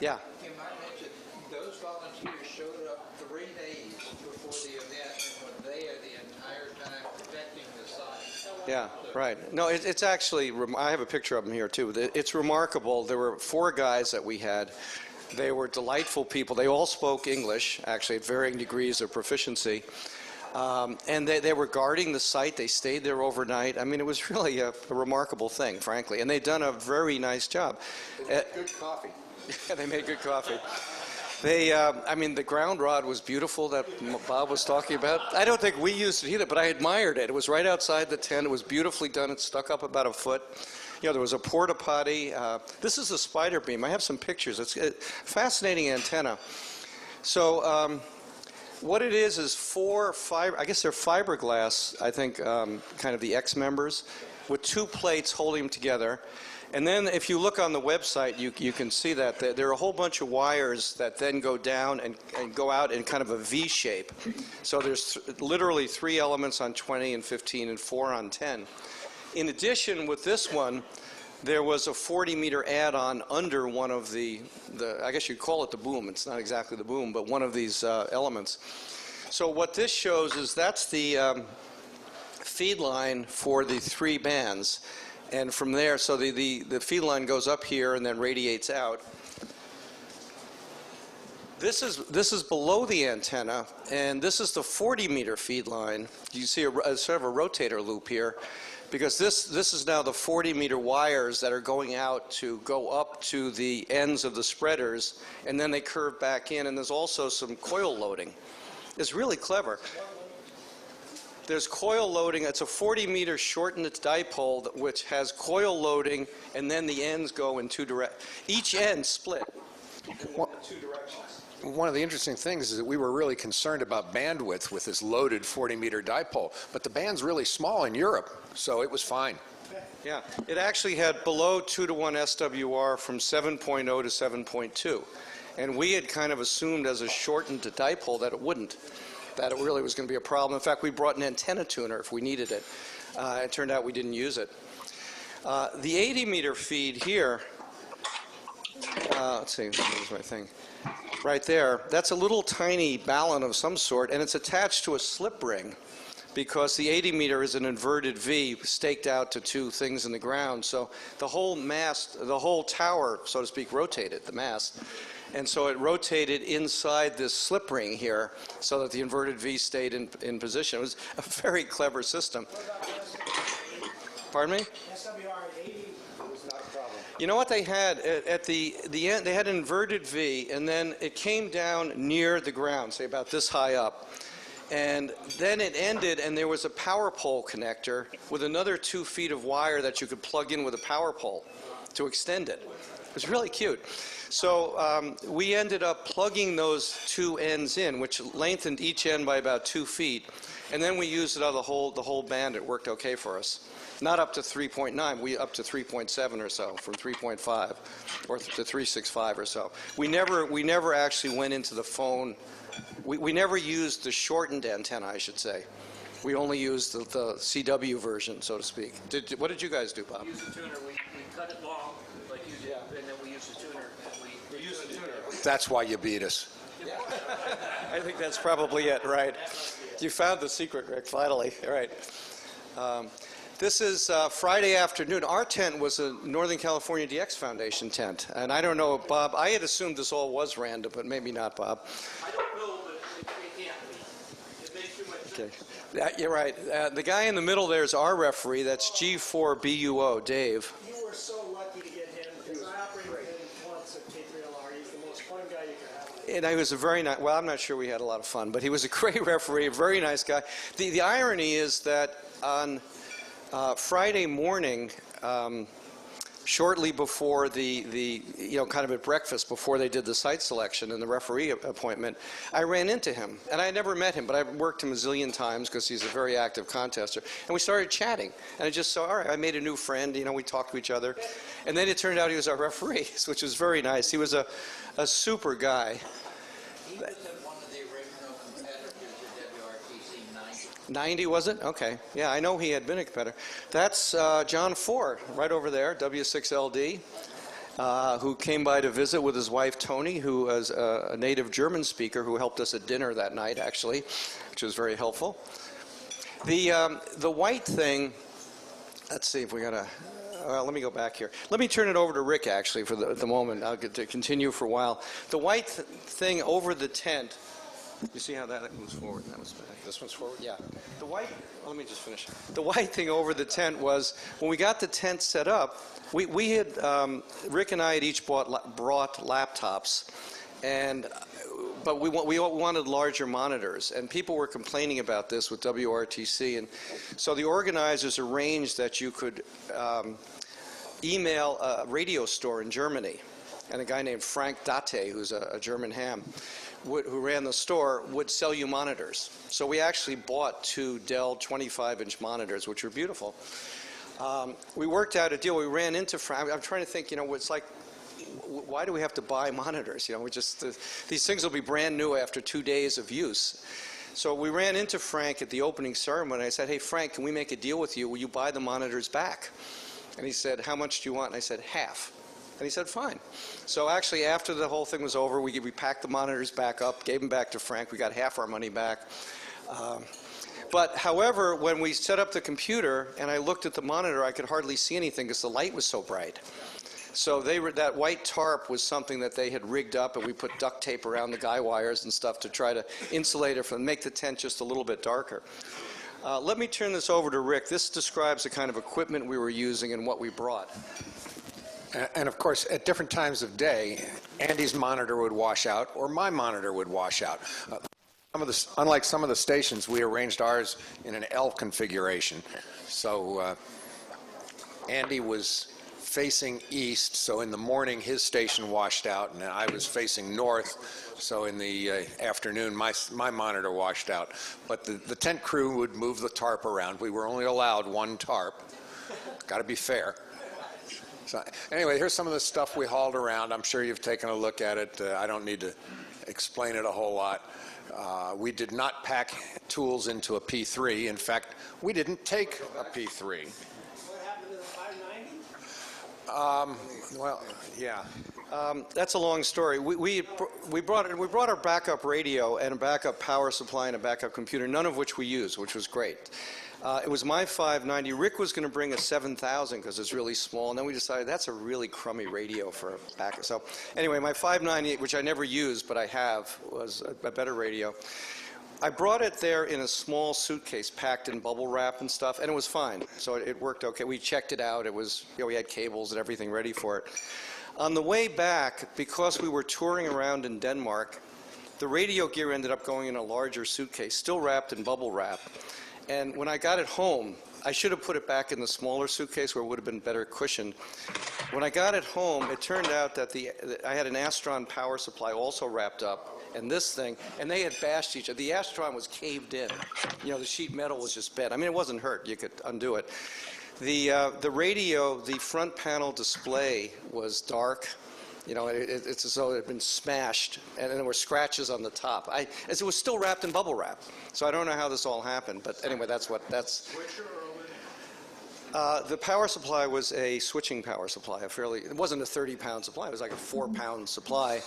yeah. You might mention, those volunteers showed up 3 days before the event and were there the entire time protecting the site. Yeah, right. No, it's actually, I have a picture of them here too. It's remarkable. There were 4 guys that we had. They were delightful people. They all spoke English, actually, at varying degrees of proficiency. And they were guarding the site. They stayed there overnight. I mean, it was really a remarkable thing, frankly. And they'd done a very nice job. They made good coffee. Yeah, they made good coffee. I mean, the ground rod was beautiful that Bob was talking about. I don't think we used it either, but I admired it. It was right outside the tent. It was beautifully done. It stuck up about a foot. You know, there was a porta potty. This is a spider beam. I have some pictures. It's a fascinating antenna. So what it is 4 fiber, I guess they're fiberglass, I think, kind of the X members, with 2 plates holding them together. And then if you look on the website, you can see that there are a whole bunch of wires that then go down and go out in kind of a V shape. So there's literally 3 elements on 20 and 15 and 4 on 10. In addition, with this one, there was a 40-meter add-on under one of the, I guess you'd call it the boom. It's not exactly the boom, but one of these elements. So what this shows is that's the feed line for the 3 bands. And from there, so the feed line goes up here and then radiates out. This is below the antenna, and this is the 40-meter feed line. You see a sort of a rotator loop here, because this is now the 40-meter wires that are going out to go up to the ends of the spreaders, and then they curve back in, and there's also some coil loading. It's really clever. There's coil loading. It's a 40-meter shortened dipole which has coil loading, and then the ends go in 2 directions. Each end split in 2 directions. One of the interesting things is that we were really concerned about bandwidth with this loaded 40-meter dipole, but the band's really small in Europe, so it was fine. Yeah, it actually had below 2-to-1 SWR from 7.0 to 7.2, and we had kind of assumed as a shortened dipole that it wouldn't, that it really was going to be a problem. In fact, we brought an antenna tuner if we needed it. It turned out we didn't use it. The 80-meter feed here, let's see, here's my thing. Right there, that's a little tiny ballon of some sort, and it's attached to a slip ring because the 80-meter is an inverted V staked out to 2 things in the ground. So the whole mast, the whole tower, so to speak, rotated, the mast. And so it rotated inside this slip ring here so that the inverted V stayed in position. It was a very clever system. Pardon me? SWR 80 was not a problem. You know what they had at the end? They had an inverted V, and then it came down near the ground, say about this high up. And then it ended, and there was a power pole connector with another 2 feet of wire that you could plug in with a power pole to extend it. It was really cute. So we ended up plugging those 2 ends in, which lengthened each end by about 2 feet. And then we used it on the whole band. It worked okay for us. Not up to 3.9, we up to 3.7 or so, from 3.5 or to 3.65 or so. We never actually went into the phone. We never used the shortened antenna, I should say. We only used the CW version, so to speak. What did you guys do, Bob? We use a tuner. We cut it long, like you did, and then we use a That's why you beat us. I think that's probably it, right? You found the secret, Rick, finally. All right. This is Friday afternoon. Our tent was a Northern California DX Foundation tent. And I don't know, Bob, I had assumed this all was random, but maybe not, Bob. I don't know, but it can't be. It makes too much sense. Okay. You're right. The guy in the middle there is our referee. That's G4BUO, Dave. You were so lucky to get him, because I operated with him once at K3LR. He's the most fun guy you could have. And he was a very nice, well, I'm not sure we had a lot of fun, but he was a great referee, a very nice guy. The irony is that on Friday morning, shortly before the kind of at breakfast, before they did the site selection and the referee appointment, I ran into him. And I had never met him, but I've worked him a zillion times because he's a very active contester. And we started chatting. And I just saw, all right, I made a new friend. We talked to each other. And then it turned out he was our referee, which was very nice. He was a super guy. He was one of the original competitors at WRTC 90. 90, was it? Okay. Yeah, I know he had been a competitor. That's John Ford, right over there, W6LD, who came by to visit with his wife, Tony, who was a native German speaker who helped us at dinner that night, actually, which was very helpful. The white thing, let's see if we got a... let me go back here. Let me turn it over to Rick, actually, for the moment. I'll get to continue for a while. The white thing over the tent, you see how that moves forward? That was back. This one's forward? Yeah. The white, let me just finish. The white thing over the tent was, when we got the tent set up, we had, Rick and I had each brought laptops, but we wanted larger monitors, and people were complaining about this with WRTC, and so the organizers arranged that you could email a radio store in Germany, and a guy named Frank Date, who's a German ham, who ran the store, would sell you monitors. So we actually bought 2 Dell 25-inch monitors, which were beautiful. We worked out a deal. We ran into Frank. I'm trying to think, it's like, why do we have to buy monitors? These things will be brand new after 2 days of use. So we ran into Frank at the opening ceremony. I said, hey, Frank, can we make a deal with you? Will you buy the monitors back? And he said, how much do you want? And I said, half. And he said, fine. So actually, after the whole thing was over, we packed the monitors back up, gave them back to Frank. We got half our money back. But however, when we set up the computer and I looked at the monitor, I could hardly see anything because the light was so bright. So that white tarp was something that they had rigged up, and we put duct tape around the guy wires and stuff to try to insulate it from, make the tent just a little bit darker. Let me turn this over to Rick. This describes the kind of equipment we were using and what we brought. And of course, at different times of day, Andy's monitor would wash out, or my monitor would wash out. Unlike some of the stations, we arranged ours in an L configuration. So Andy was facing east, so in the morning his station washed out, and I was facing north, so in the afternoon my monitor washed out. But the tent crew would move the tarp around. We were only allowed 1 tarp. Got to be fair. So anyway, here's some of the stuff we hauled around. I'm sure you've taken a look at it. I don't need to explain it a whole lot. We did not pack tools into a P3. In fact, we didn't take a P3. What happened to the 590? Well, yeah. That's a long story. We brought our backup radio and a backup power supply and a backup computer, none of which we used, which was great. It was my 590. Rick was going to bring a 7000 because it's really small, and then we decided that's a really crummy radio for a backup. So anyway, my 590, which I never used but I have, was a better radio. I brought it there in a small suitcase packed in bubble wrap and stuff, and it was fine. So it worked okay. We checked it out. It was, we had cables and everything ready for it. On the way back, because we were touring around in Denmark, the radio gear ended up going in a larger suitcase, still wrapped in bubble wrap. And when I got it home, I should have put it back in the smaller suitcase where it would have been better cushioned. When I got it home, it turned out that I had an Astron power supply also wrapped up, and this thing, and they had bashed each other. The Astron was caved in. The sheet metal was just bent. I mean, it wasn't hurt. You could undo it. The radio, the front panel display was dark. It's as though it had been smashed, and there were scratches on the top. As it was still wrapped in bubble wrap. So I don't know how this all happened, but anyway, that's. The power supply was a switching power supply, it wasn't a 30-pound supply, it was like a 4-pound supply.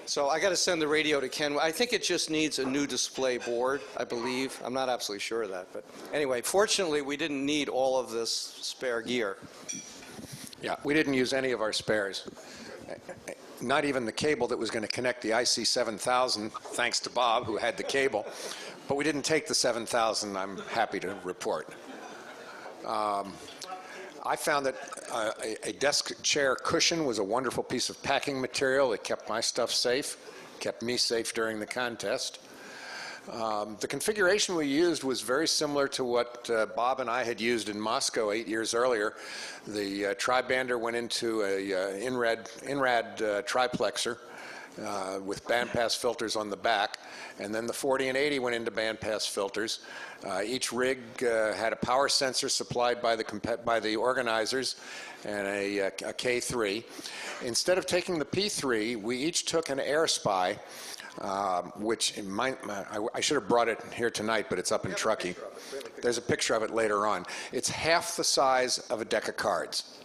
So I got to send the radio to Ken. I think it just needs a new display board, I believe. I'm not absolutely sure of that. But anyway, fortunately, we didn't need all of this spare gear. Yeah, we didn't use any of our spares. Not even the cable that was going to connect the IC7000, thanks to Bob, who had the cable. But we didn't take the 7000, I'm happy to report. I found that a desk chair cushion was a wonderful piece of packing material. It kept my stuff safe, kept me safe during the contest. The configuration we used was very similar to what Bob and I had used in Moscow 8 years earlier. The tri-bander went into a INRAD triplexer with bandpass filters on the back, and then the 40 and 80 went into bandpass filters. Each rig had a power sensor supplied by the organizers and a K3. Instead of taking the P3, we each took an air spy, which I should have brought it here tonight, but it's up in Truckee. There's a picture of it later on. It's half the size of a deck of cards.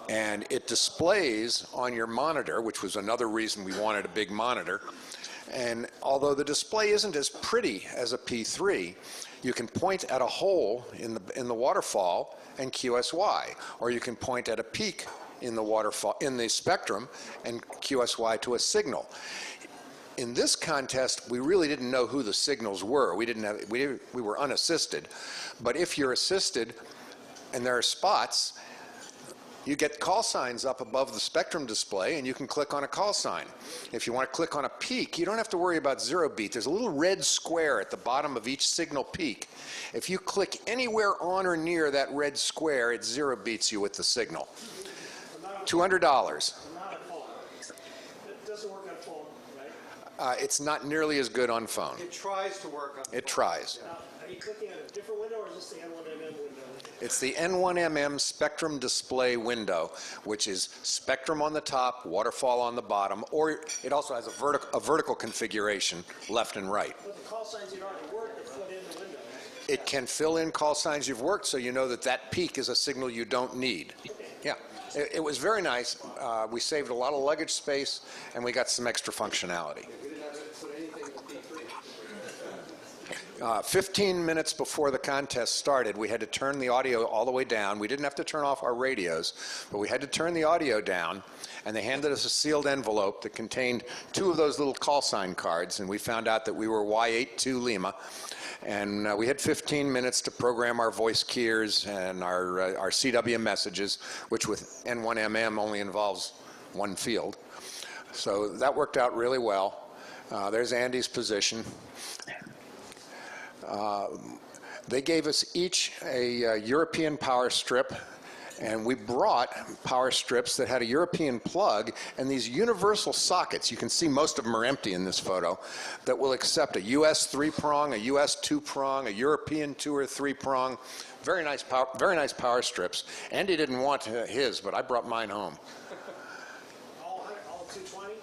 And it displays on your monitor, which was another reason we wanted a big monitor. And although the display isn't as pretty as a P3, you can point at a hole in the waterfall and QSY, or you can point at a peak in the waterfall in the spectrum and QSY to a signal. In this contest, we really didn't know who the signals were. We were unassisted. But if you're assisted and there are spots, you get call signs up above the spectrum display, and you can click on a call sign. If you want to click on a peak, you don't have to worry about zero beat. There's a little red square at the bottom of each signal peak. If you click anywhere on or near that red square, it zero beats you with the signal. $200. Not a phone. It doesn't work on phone, right? It's not nearly as good on phone. It tries to work on. It tries. Now, are you clicking on a different window, or is this the N1MM window? It's the N1MM spectrum display window, which is spectrum on the top, waterfall on the bottom, or it also has a vertical configuration, left and right. But the call signs you'd already worked, they put in the window. It can fill in call signs you've worked, so you know that that peak is a signal you don't need. Yeah, it was very nice. We saved a lot of luggage space, and we got some extra functionality. 15 minutes before the contest started, we had to turn the audio all the way down. We didn't have to turn off our radios, but we had to turn the audio down, and they handed us a sealed envelope that contained 2 of those little call sign cards, and we found out that we were Y82 Lima, and we had 15 minutes to program our voice keys and our CW messages, which with N1MM only involves one field. So that worked out really well. There's Andy's position. They gave us each a European power strip, and we brought power strips that had a European plug and these universal sockets. You can see most of them are empty in this photo, that will accept a US 3-prong, a US 2-prong, a European 2 or 3-prong. Very nice power strips. Andy didn't want his, but I brought mine home. All 220?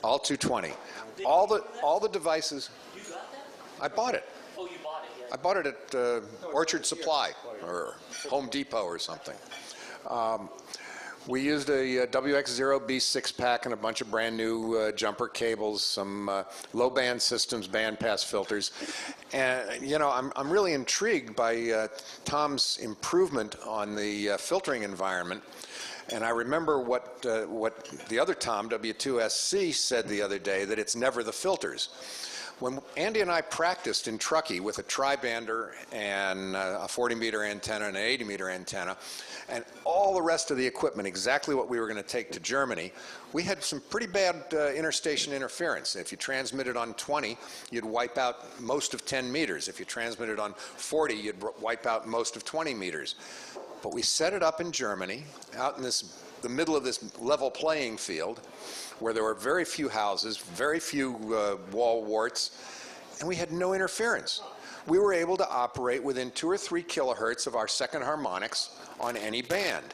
All 220. All the devices. You got that? I bought it. Oh, you bought it, yeah. I bought it at Orchard Supply or Home Depot or something. We used a WX0B 6-pack and a bunch of brand new jumper cables, some low-band systems, bandpass filters. And, you know, I'm really intrigued by Tom's improvement on the filtering environment. And I remember what the other Tom, W2SC, said the other day, that it's never the filters. When Andy and I practiced in Truckee with a tri-bander and a 40-meter antenna and an 80-meter antenna, and all the rest of the equipment, exactly what we were going to take to Germany, we had some pretty bad interstation interference. If you transmitted on 20, you'd wipe out most of 10 meters. If you transmitted on 40, you'd wipe out most of 20 meters. But we set it up in Germany, out in the middle of this level playing field, where there were very few houses, very few wall warts, and we had no interference. We were able to operate within 2 or 3 kilohertz of our second harmonics on any band.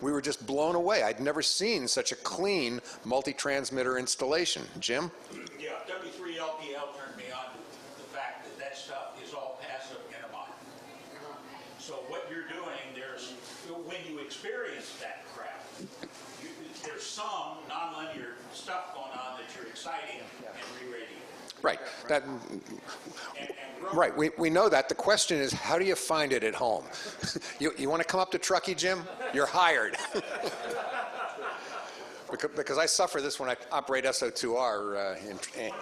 We were just blown away. I'd never seen such a clean multi-transmitter installation. Jim? Yeah, W3LPL turned me on to the fact that that stuff is all passive antimony. So what you're doing, when you experience that crap, there's some nonlinear stuff going on that you're exciting and re-rating. Right. That, right. We know that. The question is, how do you find it at home? You want to come up to Truckee, Jim? You're hired. Because I suffer this when I operate SO2R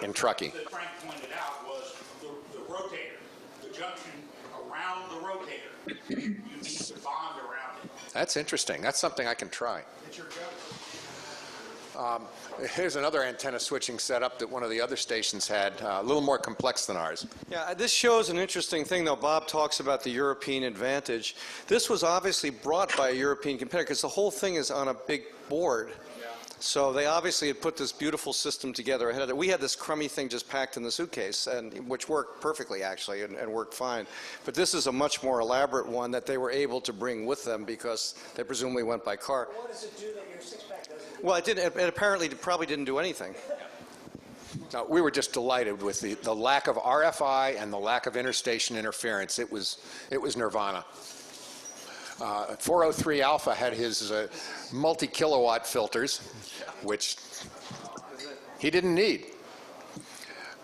in Truckee. That Frank pointed out was the rotator, the junction around the rotator. You need to bond around it. That's interesting. That's something I can try. It's your junction. Here's another antenna switching setup that one of the other stations had, a little more complex than ours. Yeah, this shows an interesting thing, though. Bob talks about the European advantage. This was obviously brought by a European competitor because the whole thing is on a big board. So they obviously had put this beautiful system together ahead of it. We had this crummy thing just packed in the suitcase, which worked perfectly, actually, and worked fine. But this is a much more elaborate one that they were able to bring with them because they presumably went by car. What does it do that your six-pack doesn't? Well, it didn't. It apparently probably didn't do anything. No, we were just delighted with the lack of RFI and the lack of interstation interference. It was nirvana. 403 Alpha had his multi-kilowatt filters, which he didn't need.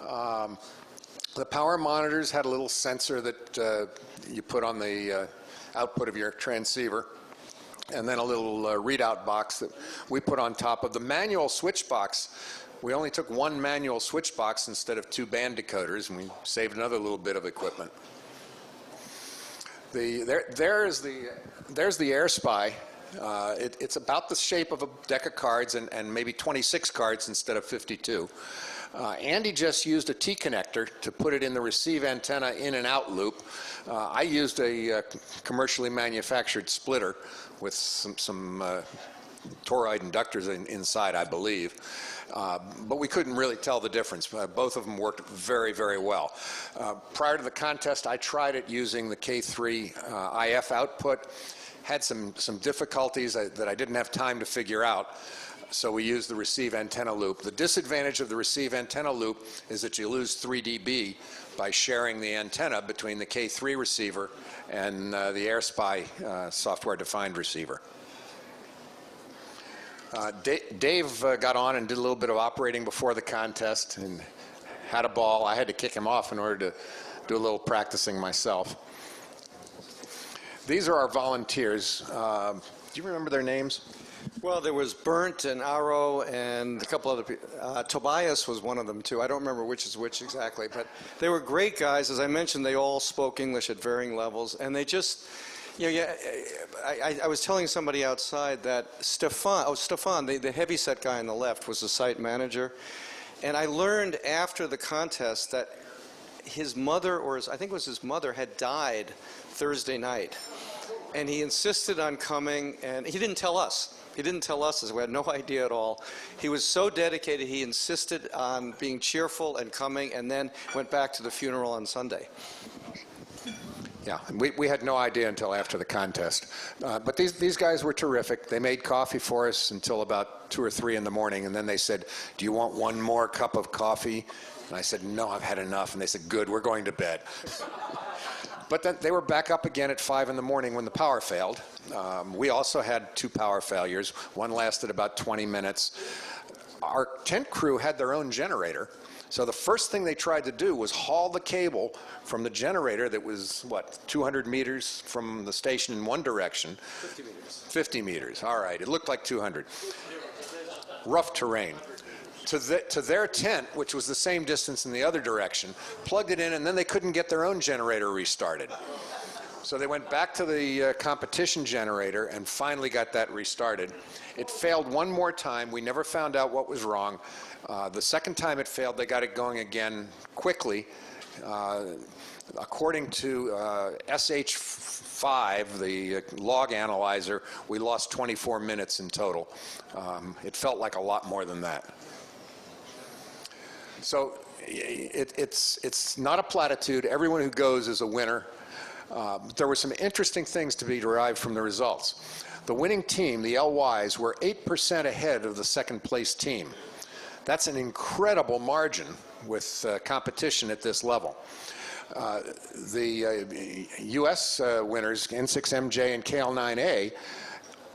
The power monitors had a little sensor that you put on the output of your transceiver, and then a little readout box that we put on top of the manual switch box. We only took one manual switch box instead of two band decoders, and we saved another little bit of equipment. There's the AirSpy. It's about the shape of a deck of cards and maybe 26 cards instead of 52. Andy just used a T-connector to put it in the receive antenna in and out loop. I used a commercially manufactured splitter with some toroid inductors inside, I believe. But we couldn't really tell the difference. Both of them worked very, very well. Prior to the contest, I tried it using the K3 IF output. Had some difficulties that I didn't have time to figure out. So we used the receive antenna loop. The disadvantage of the receive antenna loop is that you lose 3 dB by sharing the antenna between the K3 receiver and the AirSpy software-defined receiver. Dave got on and did a little bit of operating before the contest and had a ball. I had to kick him off in order to do a little practicing myself. These are our volunteers. Do you remember their names? Well, there was Bernd and Aro and a couple other people. Tobias was one of them, too. I don't remember which is which exactly, but they were great guys. As I mentioned, they all spoke English at varying levels, and they just, I was telling somebody outside that Stefan, the heavyset guy on the left, was the site manager, and I learned after the contest that his mother, I think it was his mother, had died Thursday night, and he insisted on coming, and he didn't tell us. He didn't tell us, as we had no idea at all. He was so dedicated, he insisted on being cheerful and coming, and then went back to the funeral on Sunday. Yeah, we had no idea until after the contest. But these guys were terrific. They made coffee for us until about 2 or 3 in the morning, and then they said, "Do you want one more cup of coffee?" And I said, "No, I've had enough." And they said, "Good, we're going to bed." But then they were back up again at 5 in the morning when the power failed. We also had 2 power failures. One lasted about 20 minutes. Our tent crew had their own generator. So the first thing they tried to do was haul the cable from the generator that was, 200 meters from the station in one direction. 50 meters. 50 meters, all right. It looked like 200. Rough terrain. To their tent, which was the same distance in the other direction, plugged it in, and then they couldn't get their own generator restarted. So they went back to the competition generator and finally got that restarted. It failed one more time. We never found out what was wrong. The second time it failed, they got it going again quickly. According to SH5, the log analyzer, we lost 24 minutes in total. It felt like a lot more than that. So it's not a platitude. Everyone who goes is a winner. There were some interesting things to be derived from the results. The winning team, the LYs, were 8% ahead of the second place team. That's an incredible margin with competition at this level. The U.S. winners, N6MJ and KL9A,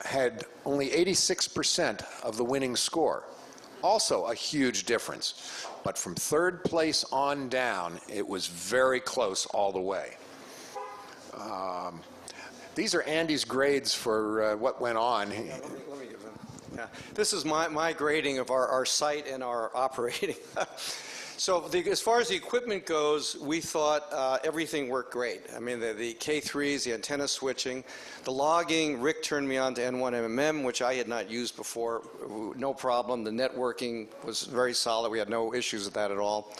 had only 86% of the winning score. Also a huge difference. But from third place on down, it was very close all the way. These are Andy's grades for what went on. Let me give them. Yeah. This is my grading of our site and our operating. So as far as the equipment goes, we thought everything worked great. I mean, the K3s, the antenna switching, the logging, Rick turned me on to N1MMM, which I had not used before, no problem. The networking was very solid. We had no issues with that at all.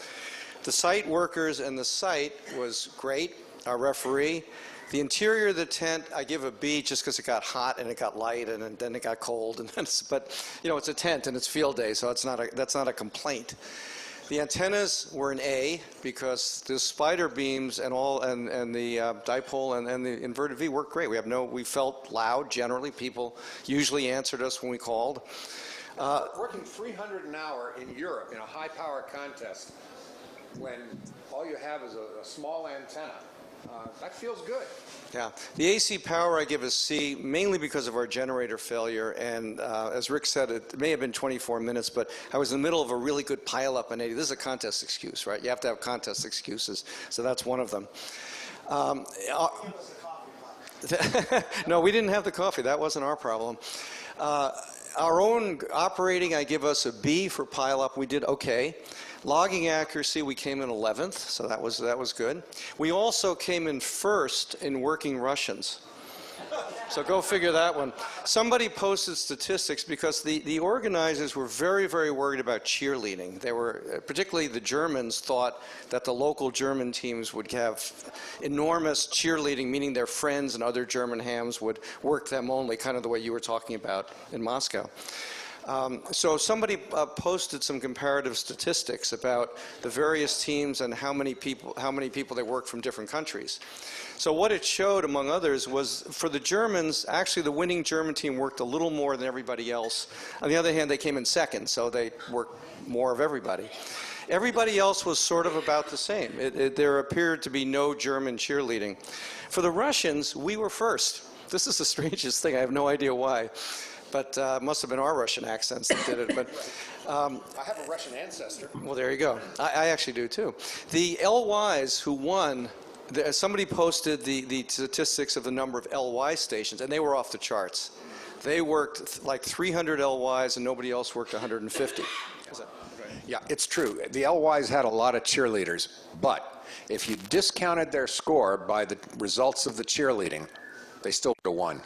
The site workers and the site was great. Our referee. The interior of the tent, I give a B just because it got hot and it got light and then it got cold. But, you know, it's a tent and it's field day, so that's not a complaint. The antennas were an A because the spider beams and the dipole and the inverted V worked great. We felt loud generally. People usually answered us when we called. Working 300 an hour in Europe in a high power contest when all you have is a small antenna, that feels good. Yeah, the AC power I give a C, mainly because of our generator failure, and as Rick said, it may have been 24 minutes, but I was in the middle of a really good pileup on 80. This is a contest excuse, right? You have to have contest excuses, so that's one of them. No, we didn't have the coffee. That wasn't our problem. Our own operating, I give us a B for pileup. We did okay. Logging accuracy, we came in 11th, so that was good. We also came in first in working Russians. So go figure that one. Somebody posted statistics because the organizers were very, very worried about cheerleading. They were, particularly the Germans, thought that the local German teams would have enormous cheerleading, meaning their friends and other German hams would work them only, kind of the way you were talking about in Moscow. So somebody posted some comparative statistics about the various teams and how many people they worked from different countries. So what it showed, among others, was for the Germans, actually the winning German team worked a little more than everybody else. On the other hand, they came in second, so they worked more of everybody. Everybody else was sort of about the same. There appeared to be no German cheerleading. For the Russians, we were first. This is the strangest thing. I have no idea why. But it must have been our Russian accents that did it. But I have a Russian ancestor. well, there you go. I actually do too. The LYs who won, somebody posted the statistics of the number of LY stations, and they were off the charts. They worked like 300 LYs, and nobody else worked 150. Yeah, it's true. The LYs had a lot of cheerleaders, but if you discounted their score by the results of the cheerleading, they still would have won.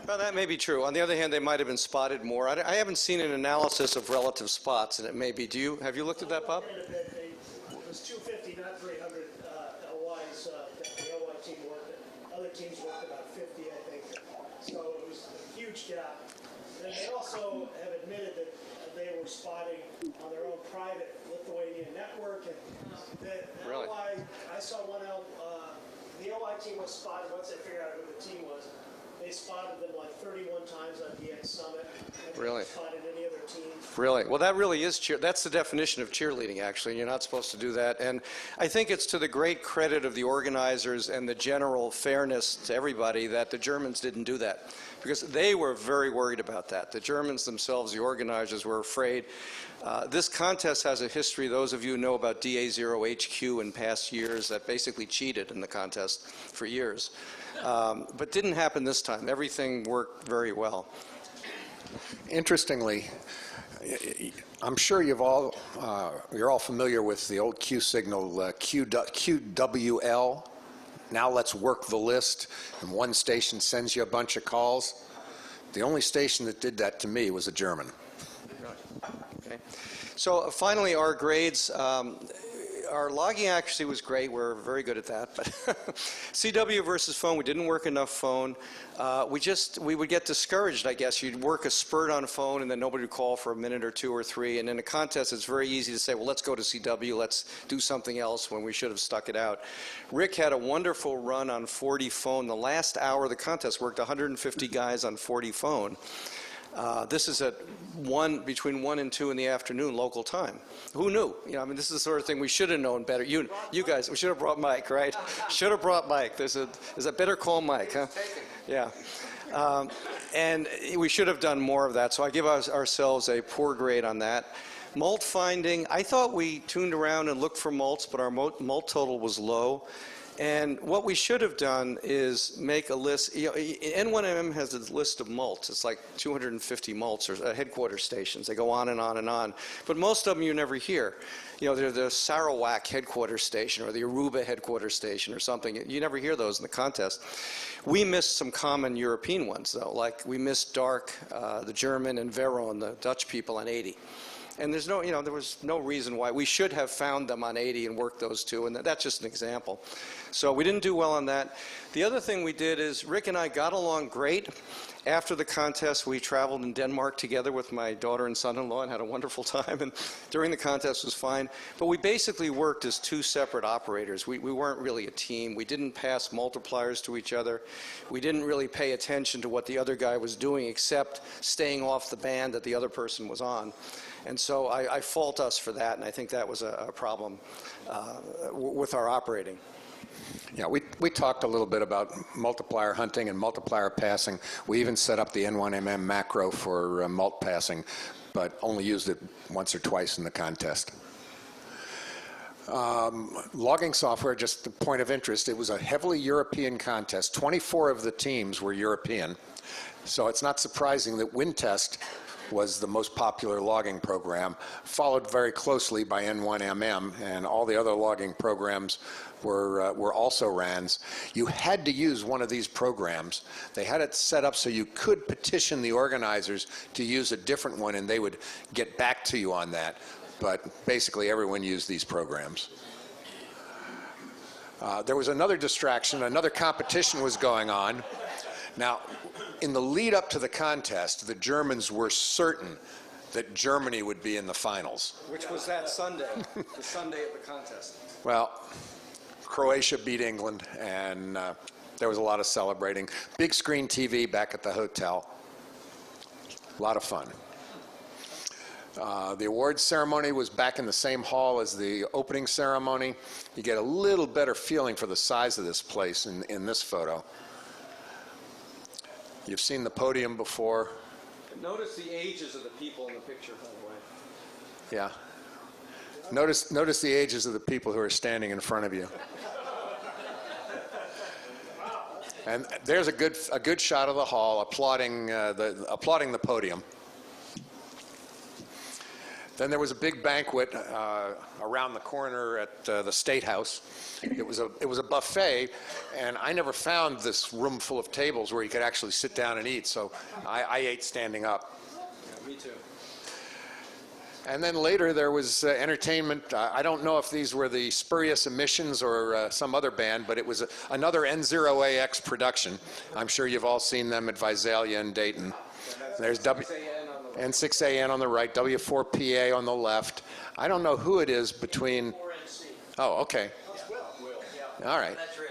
Well, that may be true. On the other hand, they might have been spotted more. I haven't seen an analysis of relative spots, and it may be. Have you looked at that, Bob? It was 250, not 300 LYs that the LY team worked. Other teams worked about 50, I think. So it was a huge gap. And they also have admitted that they were spotting on their own private Lithuanian network. And the Really? LY, I saw one the LY team was spotted once they figured out who the team was. They spotted them like 31 times on DX Summit. Really? They spotted any other team. Really? Well, that really is that's the definition of cheerleading, actually. You're not supposed to do that. And I think it's to the great credit of the organizers and the general fairness to everybody that the Germans didn't do that, because they were very worried about that. The Germans themselves, the organizers, were afraid. This contest has a history. Those of you who know about DA0HQ in past years that basically cheated in the contest for years. But didn't happen this time. Everything worked very well. Interestingly, I'm sure you're all familiar with the old Q signal, QWL. Now let's work the list, and one station sends you a bunch of calls. The only station that did that to me was a German. Okay. So finally, our grades. Our logging accuracy was great. We're very good at that. But CW versus phone, we didn't work enough phone. We would get discouraged, I guess. You'd work a spurt on phone, and then nobody would call for a minute or two or three. And in a contest, it's very easy to say, well, let's go to CW. Let's do something else when we should have stuck it out. Rick had a wonderful run on 40 phone. The last hour of the contest worked 150 guys on 40 phone. This is at between 1 and 2 in the afternoon local time. Who knew? You know, I mean, this is the sort of thing we should have known better. You guys, we should have brought Mike, right? Should have brought Mike. There's a better call Mike, huh? Yeah. And we should have done more of that. So I give ourselves a poor grade on that. Molt finding, I thought we tuned around and looked for molts, but our molt total was low. And what we should have done is make a list. You know, N1MM has a list of molts. It's like 250 molts or headquarters stations. They go on and on and on. But most of them you never hear. You know, they're the Sarawak headquarters station or the Aruba headquarters station or something. You never hear those in the contest. We missed some common European ones, though. Like we missed Dark, the German, and Veron, the Dutch people, on 80. And there's no, you know, there was no reason why. We should have found them on 80 and worked those two, and that's just an example. So we didn't do well on that. The other thing we did is Rick and I got along great. After the contest, we traveled in Denmark together with my daughter and son-in-law and had a wonderful time, and during the contest was fine. But we basically worked as two separate operators. We weren't really a team. We didn't pass multipliers to each other. We didn't really pay attention to what the other guy was doing except staying off the band that the other person was on. And so I fault us for that, and I think that was a problem with our operating. Yeah, we talked a little bit about multiplier hunting and multiplier passing. We even set up the N1MM macro for mult passing, but only used it once or twice in the contest. Logging software, just a point of interest, it was a heavily European contest. 24 of the teams were European, so it's not surprising that WinTest was the most popular logging program, followed very closely by N1MM, and all the other logging programs were also RANs. You had to use one of these programs. They had it set up so you could petition the organizers to use a different one, and they would get back to you on that. But basically, everyone used these programs. There was another distraction. Another competition was going on. Now, in the lead up to the contest, the Germans were certain that Germany would be in the finals. Which was that Sunday, the Sunday of the contest. Well, Croatia beat England, and there was a lot of celebrating. Big screen TV back at the hotel. A lot of fun. The awards ceremony was back in the same hall as the opening ceremony. You get a little better feeling for the size of this place in this photo. You've seen the podium before. Notice the ages of the people in the picture, by the way. Yeah. Notice the ages of the people who are standing in front of you. And there's a good shot of the hall applauding the podium. Then there was a big banquet around the corner at the State House. It was a buffet, and I never found this room full of tables where you could actually sit down and eat, so I ate standing up. Yeah, me too. And then later there was entertainment. I don't know if these were the Spurious Emissions or some other band, but it was another N0AX production. I'm sure you've all seen them at Visalia and Dayton. There's N6AN on the right, W4PA on the left. I don't know who it is between. Oh, okay. All right. That's right.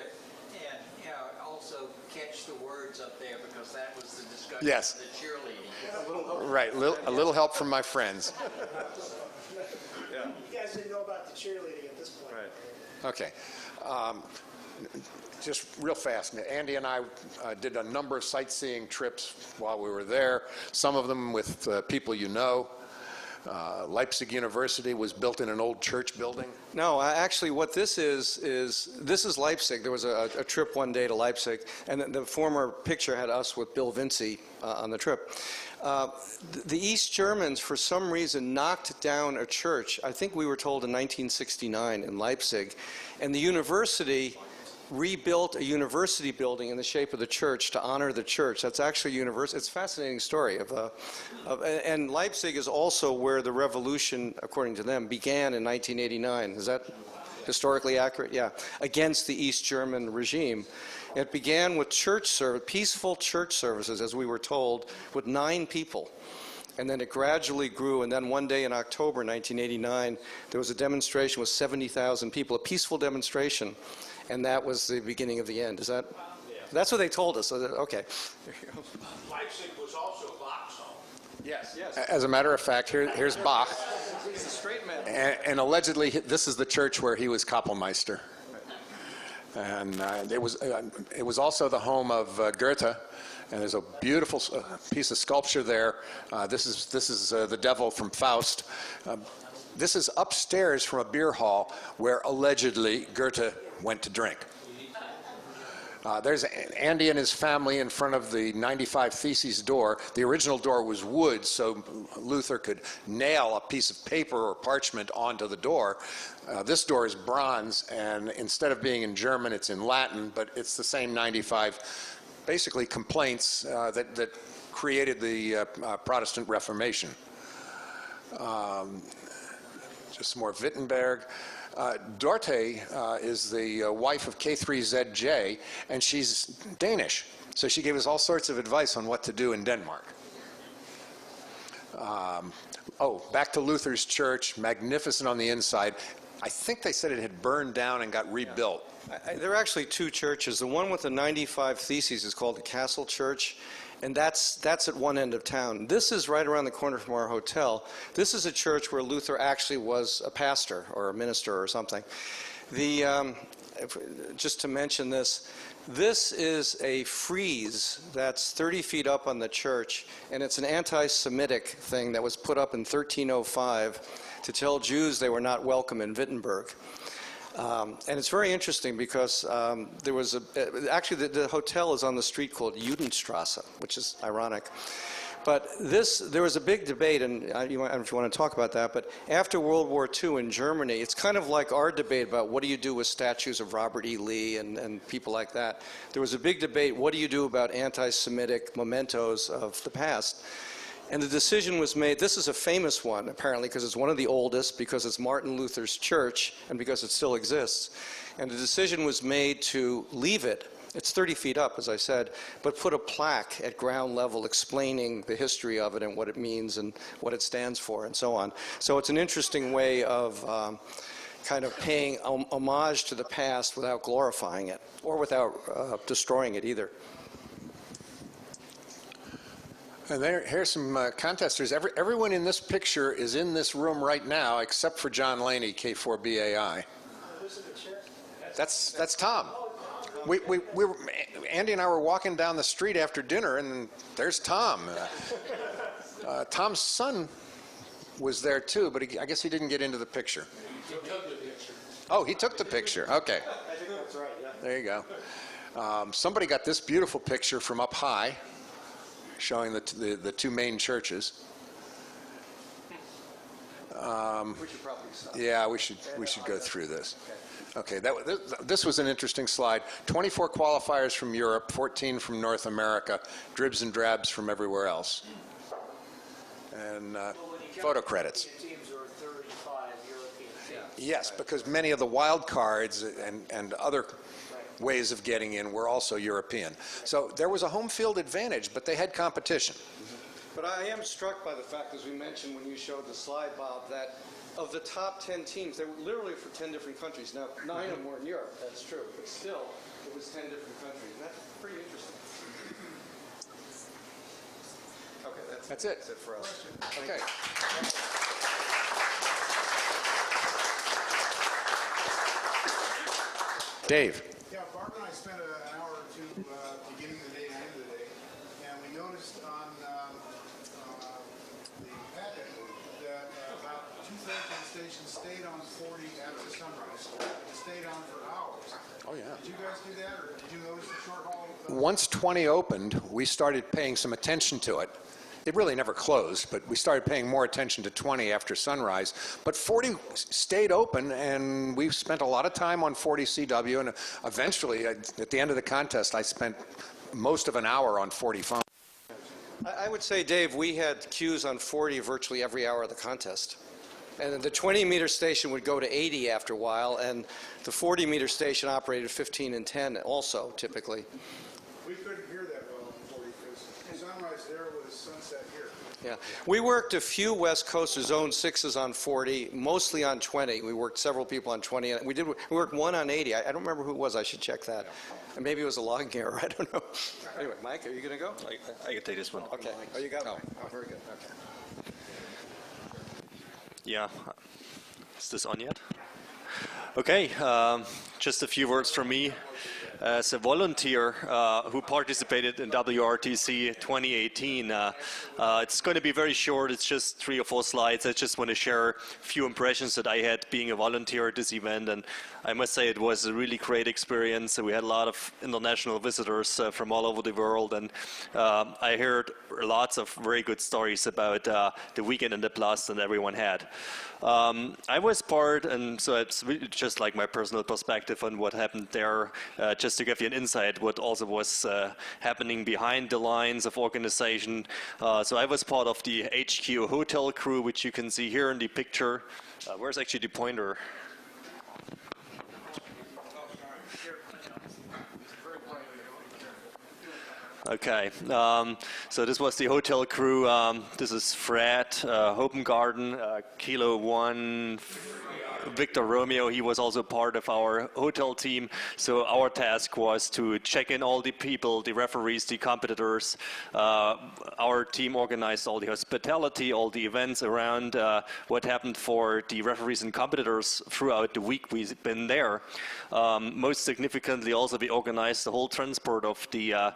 And, you know, also catch the words up there because that was the discussion Yes. of the cheerleading. Right, a little help from my friends. You guys didn't know about the cheerleading at this point. Right. Okay. Just real fast, Andy and I did a number of sightseeing trips while we were there, some of them with people you know. Leipzig University was built in an old church building. No, actually what this is this is Leipzig. There was a trip one day to Leipzig, and the former picture had us with Bill Vinci on the trip. The East Germans, for some reason, knocked down a church, I think we were told in 1969 in Leipzig, and the university rebuilt a university building in the shape of the church to honor the church. That's actually a university. It's a fascinating story. And Leipzig is also where the revolution, according to them, began in 1989. Is that historically accurate? Yeah. Against the East German regime. It began with peaceful church services, as we were told, with 9 people. And then it gradually grew, and then one day in October 1989, there was a demonstration with 70,000 people, a peaceful demonstration. And that was the beginning of the end. Is that? Yeah. That's what they told us. So okay. Leipzig was also a black zone. Yes. As a matter of fact, here's Bach. He's a straight man. And allegedly, this is the church where he was Kapellmeister. And it was also the home of Goethe. And there's a beautiful piece of sculpture there. This is the devil from Faust. This is upstairs from a beer hall where allegedly Goethe went to drink. There's Andy and his family in front of the 95 Theses door. The original door was wood, so Luther could nail a piece of paper or parchment onto the door. This door is bronze, and instead of being in German, it's in Latin, but it's the same 95, basically complaints that created the Protestant Reformation. Just some more Wittenberg. Dorte is the wife of K3ZJ, and she's Danish. So she gave us all sorts of advice on what to do in Denmark. Back to Luther's church, magnificent on the inside. I think they said it had burned down and got rebuilt. There are actually two churches. The one with the 95 Theses is called the Castle Church, and that's at one end of town. This is right around the corner from our hotel. This is a church where Luther actually was a pastor or a minister or something. Just to mention this, this is a frieze that's 30 feet up on the church, and it's an anti-Semitic thing that was put up in 1305 to tell Jews they were not welcome in Wittenberg. And it's very interesting because there was actually the hotel is on the street called Judenstrasse, which is ironic. But there was a big debate, and I don't know if you want to talk about that, but after World War II in Germany, it's kind of like our debate about what do you do with statues of Robert E. Lee and people like that. There was a big debate, what do you do about anti-Semitic mementos of the past? And the decision was made, this is a famous one apparently because it's one of the oldest, because it's Martin Luther's church, and because it still exists. And the decision was made to leave it. It's 30 feet up, as I said, but put a plaque at ground level explaining the history of it and what it means and what it stands for and so on. So it's an interesting way of kind of paying homage to the past without glorifying it or without destroying it either. And here's some contesters. Everyone in this picture is in this room right now except for John Laney, K4BAI. That's Tom. We were, Andy and I were walking down the street after dinner, and there's Tom. Tom's son was there too, but I guess he didn't get into the picture. He took the picture. Oh, he took the picture. Okay. I think that's right, yeah. There you go. Somebody got this beautiful picture from up high, showing the two main churches. We should probably stop. Yeah, we should go through this. Okay, this was an interesting slide. 24 qualifiers from Europe, 14 from North America, dribs and drabs from everywhere else. And photo credits. Teams are 35 European teams. Yes, because many of the wild cards and other ways of getting in were also European. So there was a home field advantage, but they had competition. But I am struck by the fact, as we mentioned when you showed the slide, Bob, that of the top 10 teams, they were literally for 10 different countries. Now, 9 of them were in Europe, that's true, but still, it was 10 different countries. That's pretty interesting. Okay, that's it. That's it for us. Okay. Dave. Yeah, Barb and I spent an hour or two beginning of the day and end of the day, and we noticed on the packet that about two-thirds of the station stayed on 40 after sunrise. It stayed on for hours. Oh, yeah. Did you guys do that, or did you notice the short haul? Once 20 opened, we started paying some attention to it. It really never closed, but we started paying more attention to 20 after sunrise. But 40 stayed open, and we spent a lot of time on 40 CW, and eventually, at the end of the contest, I spent most of an hour on 40 phone. I would say, Dave, we had queues on 40 virtually every hour of the contest. And the 20-meter station would go to 80 after a while, and the 40-meter station operated 15 and 10 also, typically. We couldn't hear that well on 40 because sunrise there was sunset here. Yeah, we worked a few West Coast Zone 6s on 40, mostly on 20. We worked several people on 20, and we worked one on 80. I don't remember who it was. I should check that. And maybe it was a logging error. I don't know. Anyway, Mike, are you going to go? I can take this one. Okay. Oh, you got Mike. Oh, very good. Okay. Yeah. Is this on yet? Okay, just a few words from me. As a volunteer who participated in WRTC 2018, it's going to be very short. It's just 3 or 4 slides. I just want to share a few impressions that I had being a volunteer at this event, and I must say it was a really great experience. We had a lot of international visitors from all over the world, and I heard lots of very good stories about the weekend and the blast that everyone had. I was part, and so it's really just like my personal perspective on what happened there, just to give you an insight what also was happening behind the lines of organization. So I was part of the HQ hotel crew, which you can see here in the picture. Where's actually the pointer? Okay, so this was the hotel crew. This is Fred, Hopengarden, Kilo 1, Victor Romeo. He was also part of our hotel team. So our task was to check in all the people, the referees, the competitors. Our team organized all the hospitality, all the events around what happened for the referees and competitors throughout the week we've been there. Most significantly, also we organized the whole transport of the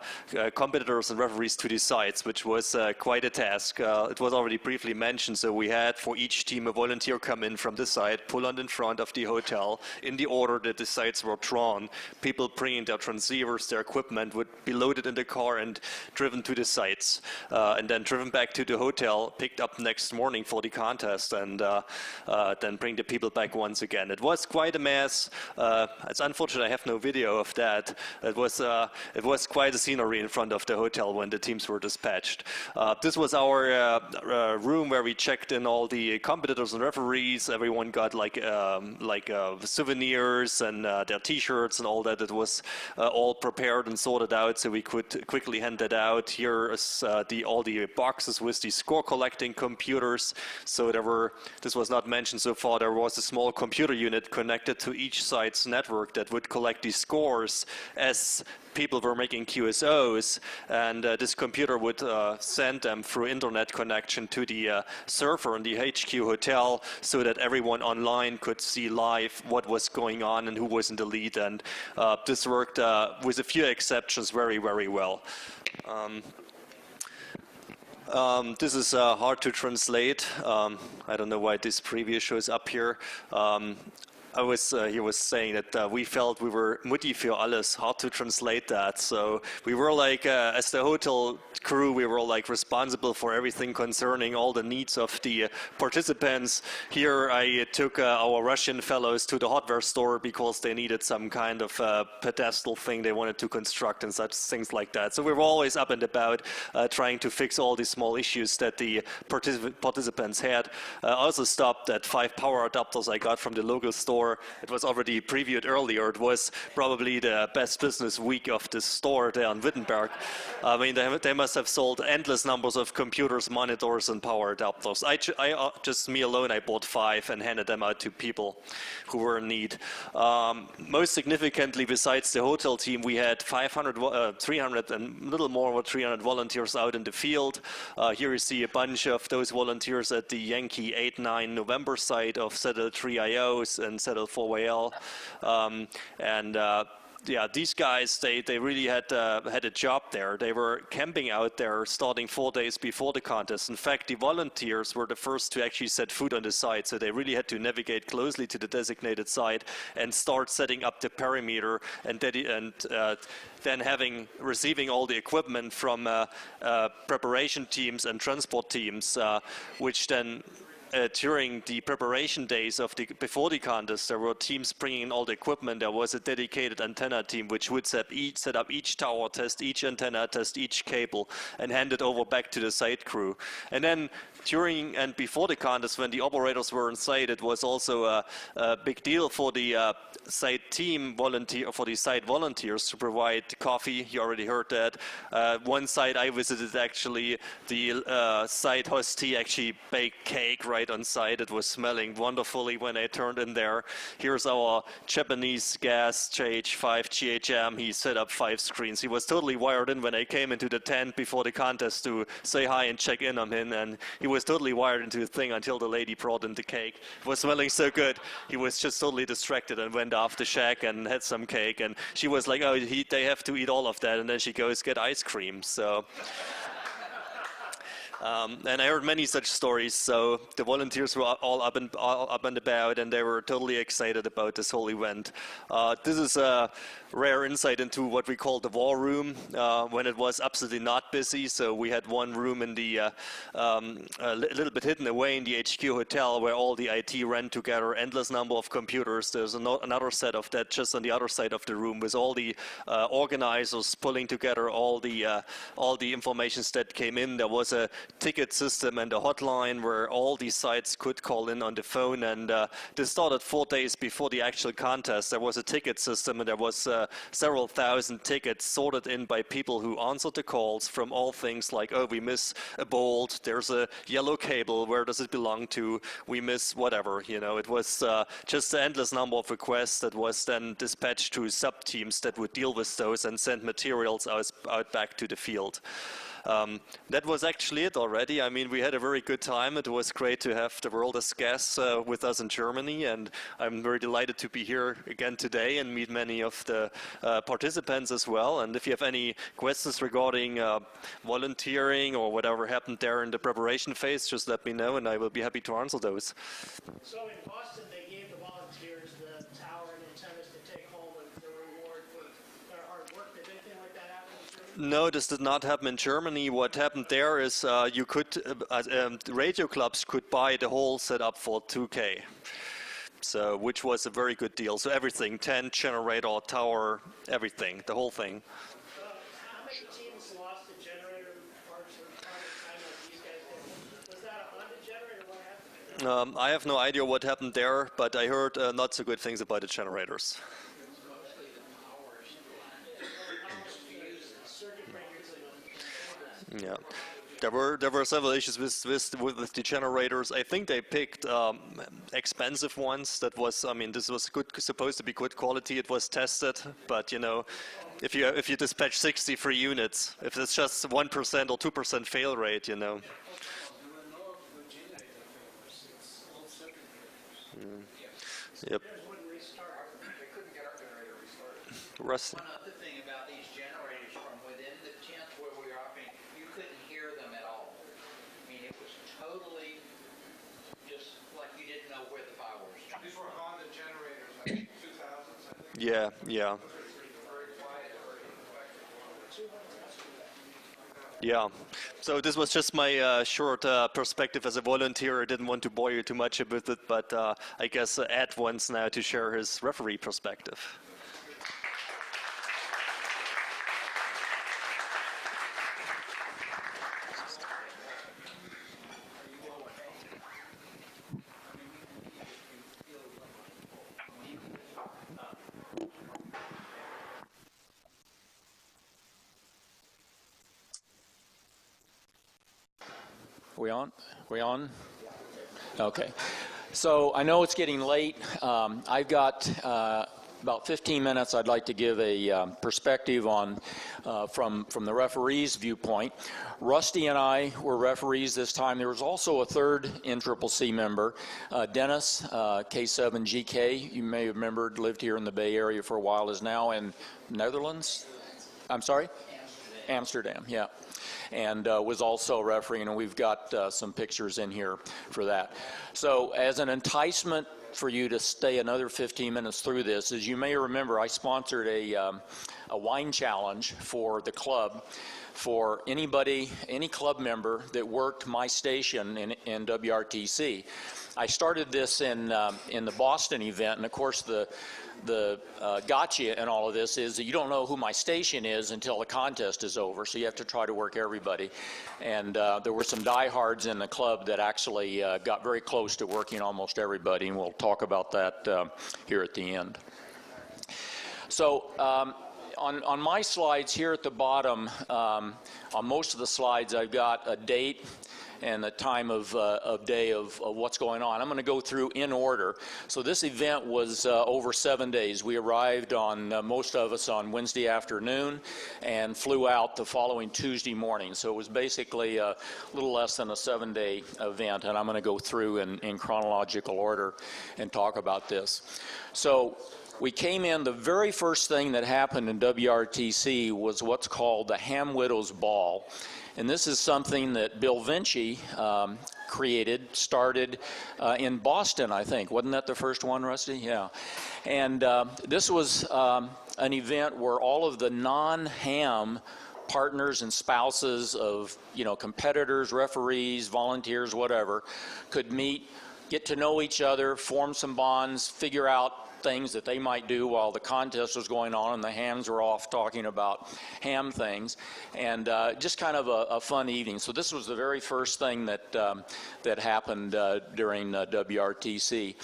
competitors and referees to the sites, which was quite a task. It was already briefly mentioned, so we had for each team a volunteer come in from the site, pull on in front of the hotel in the order that the sites were drawn. People bringing their transceivers, their equipment would be loaded in the car and driven to the sites, and then driven back to the hotel, picked up next morning for the contest, and then bring the people back once again. It was quite a mess. It's unfortunate I have no video of that. It was quite a scenery in front of the hotel when the teams were dispatched. This was our room where we checked in all the competitors and referees. Everyone got like souvenirs and their T-shirts and all that. It was all prepared and sorted out, so we could quickly hand that out. Here is all the boxes with the score collecting computers. So this was not mentioned so far, there was a small computer unit connected to each site's network that would collect the scores as people were making QSOs, and this computer would send them through internet connection to the server in the HQ hotel so that everyone online could see live what was going on and who was in the lead, and this worked with a few exceptions very, very well. This is hard to translate. I don't know why this preview shows up here. He was saying that we felt we were Mutti für alles, hard to translate that. So we were like, as the hotel crew, we were like responsible for everything concerning all the needs of the participants. Here I took our Russian fellows to the hardware store because they needed some kind of pedestal thing they wanted to construct and such things like that. So we were always up and about trying to fix all these small issues that the participants had. I also stopped at 5 power adapters I got from the local store. It was already previewed earlier. It was probably the best business week of the store there in Wittenberg. I mean, they must have sold endless numbers of computers, monitors, and power adapters. Just me alone, I bought 5 and handed them out to people who were in need. Most significantly, besides the hotel team, we had 300 and a little more than 300 volunteers out in the field. Here you see a bunch of those volunteers at the Yankee 8-9 November site of Settle 3IOs and Settle 4YL, yeah, these guys, they really had a job there. They were camping out there starting 4 days before the contest. In fact, the volunteers were the first to actually set foot on the site, so they really had to navigate closely to the designated site and start setting up the perimeter and then receiving all the equipment from preparation teams and transport teams, which then during the preparation days before the contest, there were teams bringing in all the equipment. There was a dedicated antenna team which would set up each tower, test each antenna, test each cable, and hand it over back to the site crew. And then during and before the contest, when the operators were on site, it was also a big deal for the site team for the site volunteers to provide coffee. You already heard that. One site I visited, actually, the site hostee actually baked cake right on site. It was smelling wonderfully when I turned in there. Here's our Japanese gas JH5 GHM. He set up 5 screens. He was totally wired in when I came into the tent before the contest to say hi and check in on him, and he was totally wired into the thing until the lady brought in the cake. It was smelling so good. He was just totally distracted and went off the shack and had some cake, and she was like, oh, they have to eat all of that, and then she goes get ice cream. So and I heard many such stories. So the volunteers were all up and about, and they were totally excited about this whole event. This is a rare insight into what we call the war room when it was absolutely not busy. So we had one room in the a little bit hidden away in the HQ hotel where all the IT ran together, endless number of computers. There's another set of that just on the other side of the room with all the organizers pulling together all the informations that came in. There was a ticket system and a hotline where all these sites could call in on the phone, and this started 4 days before the actual contest. There was a ticket system, and there was several thousand tickets sorted in by people who answered the calls from all things like, oh, we miss a bolt, there's a yellow cable, where does it belong to, we miss whatever, you know. It was just an endless number of requests that was then dispatched to sub-teams that would deal with those and send materials out back to the field. That was actually it already. I mean, we had a very good time. It was great to have the world as guests with us in Germany, and I'm very delighted to be here again today and meet many of the participants as well. And if you have any questions regarding volunteering or whatever happened there in the preparation phase, just let me know, and I will be happy to answer those. So in Boston, they gave the volunteers the tower and antennas to take home as the reward for their hard work. Did anything like that happen in Germany? No, this did not happen in Germany. What happened there is you could, radio clubs could buy the whole setup for 2K. So, which was a very good deal. So everything, tent, generator, tower, everything, the whole thing. How many teams lost the generator parts or part of time like these guys did? Was that a Honda generator? What happened? I have no idea what happened there, but I heard not so good things about the generators. Yeah, there were several issues with the generators. I think they picked expensive ones. That was, I mean, this was supposed to be good quality. It was tested, but you know, if you dispatch 63 units, if it's just 1% or 2% fail rate, you know. Yep. Rusty. One other thing about these generators from within the tent where we were operating, you couldn't hear them at all. I mean, it was totally just like you didn't know where the power was. These were Honda generators, like 2000s, I think. Yeah, yeah. Very quiet, very effective. Yeah, so this was just my short perspective as a volunteer. I didn't want to bore you too much with it, but I guess Ed wants now to share his referee perspective. We on? We on? Okay. So I know it's getting late. I've got about 15 minutes. I'd like to give a perspective on from the referee's viewpoint. Rusty and I were referees this time. There was also a third NCCC member, Dennis, K7GK. You may have remembered, lived here in the Bay Area for a while, is now in Netherlands. I'm sorry? Amsterdam, yeah. And was also refereeing, and we've got some pictures in here for that. So as an enticement for you to stay another 15 minutes through this, as you may remember, I sponsored a wine challenge for the club for anybody, any club member that worked my station in WRTC. I started this in the Boston event, and of course the gotcha in all of this is that you don't know who my station is until the contest is over, so you have to try to work everybody. And there were some diehards in the club that actually got very close to working almost everybody, and we'll talk about that here at the end. So on my slides here at the bottom, on most of the slides I've got a date and the time of day of what's going on. I'm going to go through in order. So this event was over 7 days. We arrived on, most of us, on Wednesday afternoon and flew out the following Tuesday morning. So it was basically a little less than a 7-day event, and I'm going to go through in chronological order and talk about this. So we came in, the very first thing that happened in WRTC was what's called the Ham Widows Ball. And this is something that Bill Vinci started in Boston, I think. Wasn't that the first one, Rusty? Yeah. And this was an event where all of the non-ham partners and spouses of, competitors, referees, volunteers, whatever, could meet, get to know each other, form some bonds, figure out things that they might do while the contest was going on and the hams were off talking about ham things, and just kind of a fun evening. So this was the very first thing that that happened during WRTC.